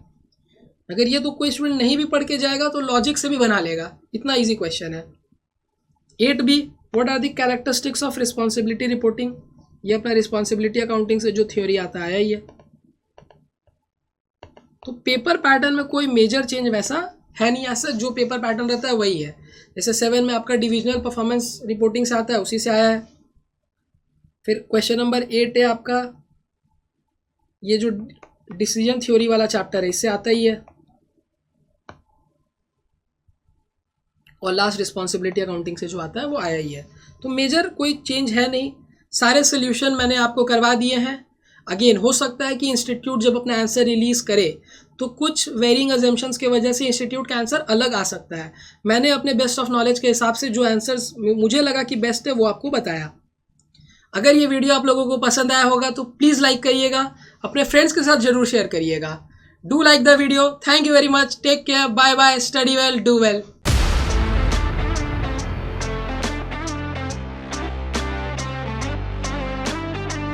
अगर ये तो कोई स्टूडेंट नहीं भी पढ़ के जाएगा तो लॉजिक से भी बना लेगा, इतना ईजी क्वेश्चन है। 8B, what are the characteristics of responsibility reporting, ये अपना रिस्पॉन्सिबिलिटी अकाउंटिंग से जो थ्योरी आता है ये। तो पेपर पैटर्न में कोई मेजर चेंज वैसा है नहीं, ऐसा जो पेपर पैटर्न रहता है वही है। जैसे 7 में आपका डिविजनल परफॉर्मेंस रिपोर्टिंग से आता है, उसी से आया है। फिर क्वेश्चन नंबर 8 है आपका ये जो डिसीजन थ्योरी वाला चैप्टर है, इससे आता ही है। और लास्ट रिस्पॉन्सिबिलिटी अकाउंटिंग से जो आता है वो आया ही है। तो मेजर कोई चेंज है नहीं, सारे सोल्यूशन मैंने आपको करवा दिए हैं। अगेन हो सकता है कि इंस्टीट्यूट जब अपना आंसर रिलीज़ करे तो कुछ वेरिंग अजम्पशंस की वजह से इंस्टीट्यूट का आंसर अलग आ सकता है। मैंने अपने बेस्ट ऑफ नॉलेज के हिसाब से जो आंसर्स मुझे लगा कि बेस्ट है वो आपको बताया। अगर ये वीडियो आप लोगों को पसंद आया होगा तो प्लीज़ लाइक करिएगा, अपने फ्रेंड्स के साथ ज़रूर शेयर करिएगा। Do like the video. Thank you very much, take care, bye bye, study well, do well.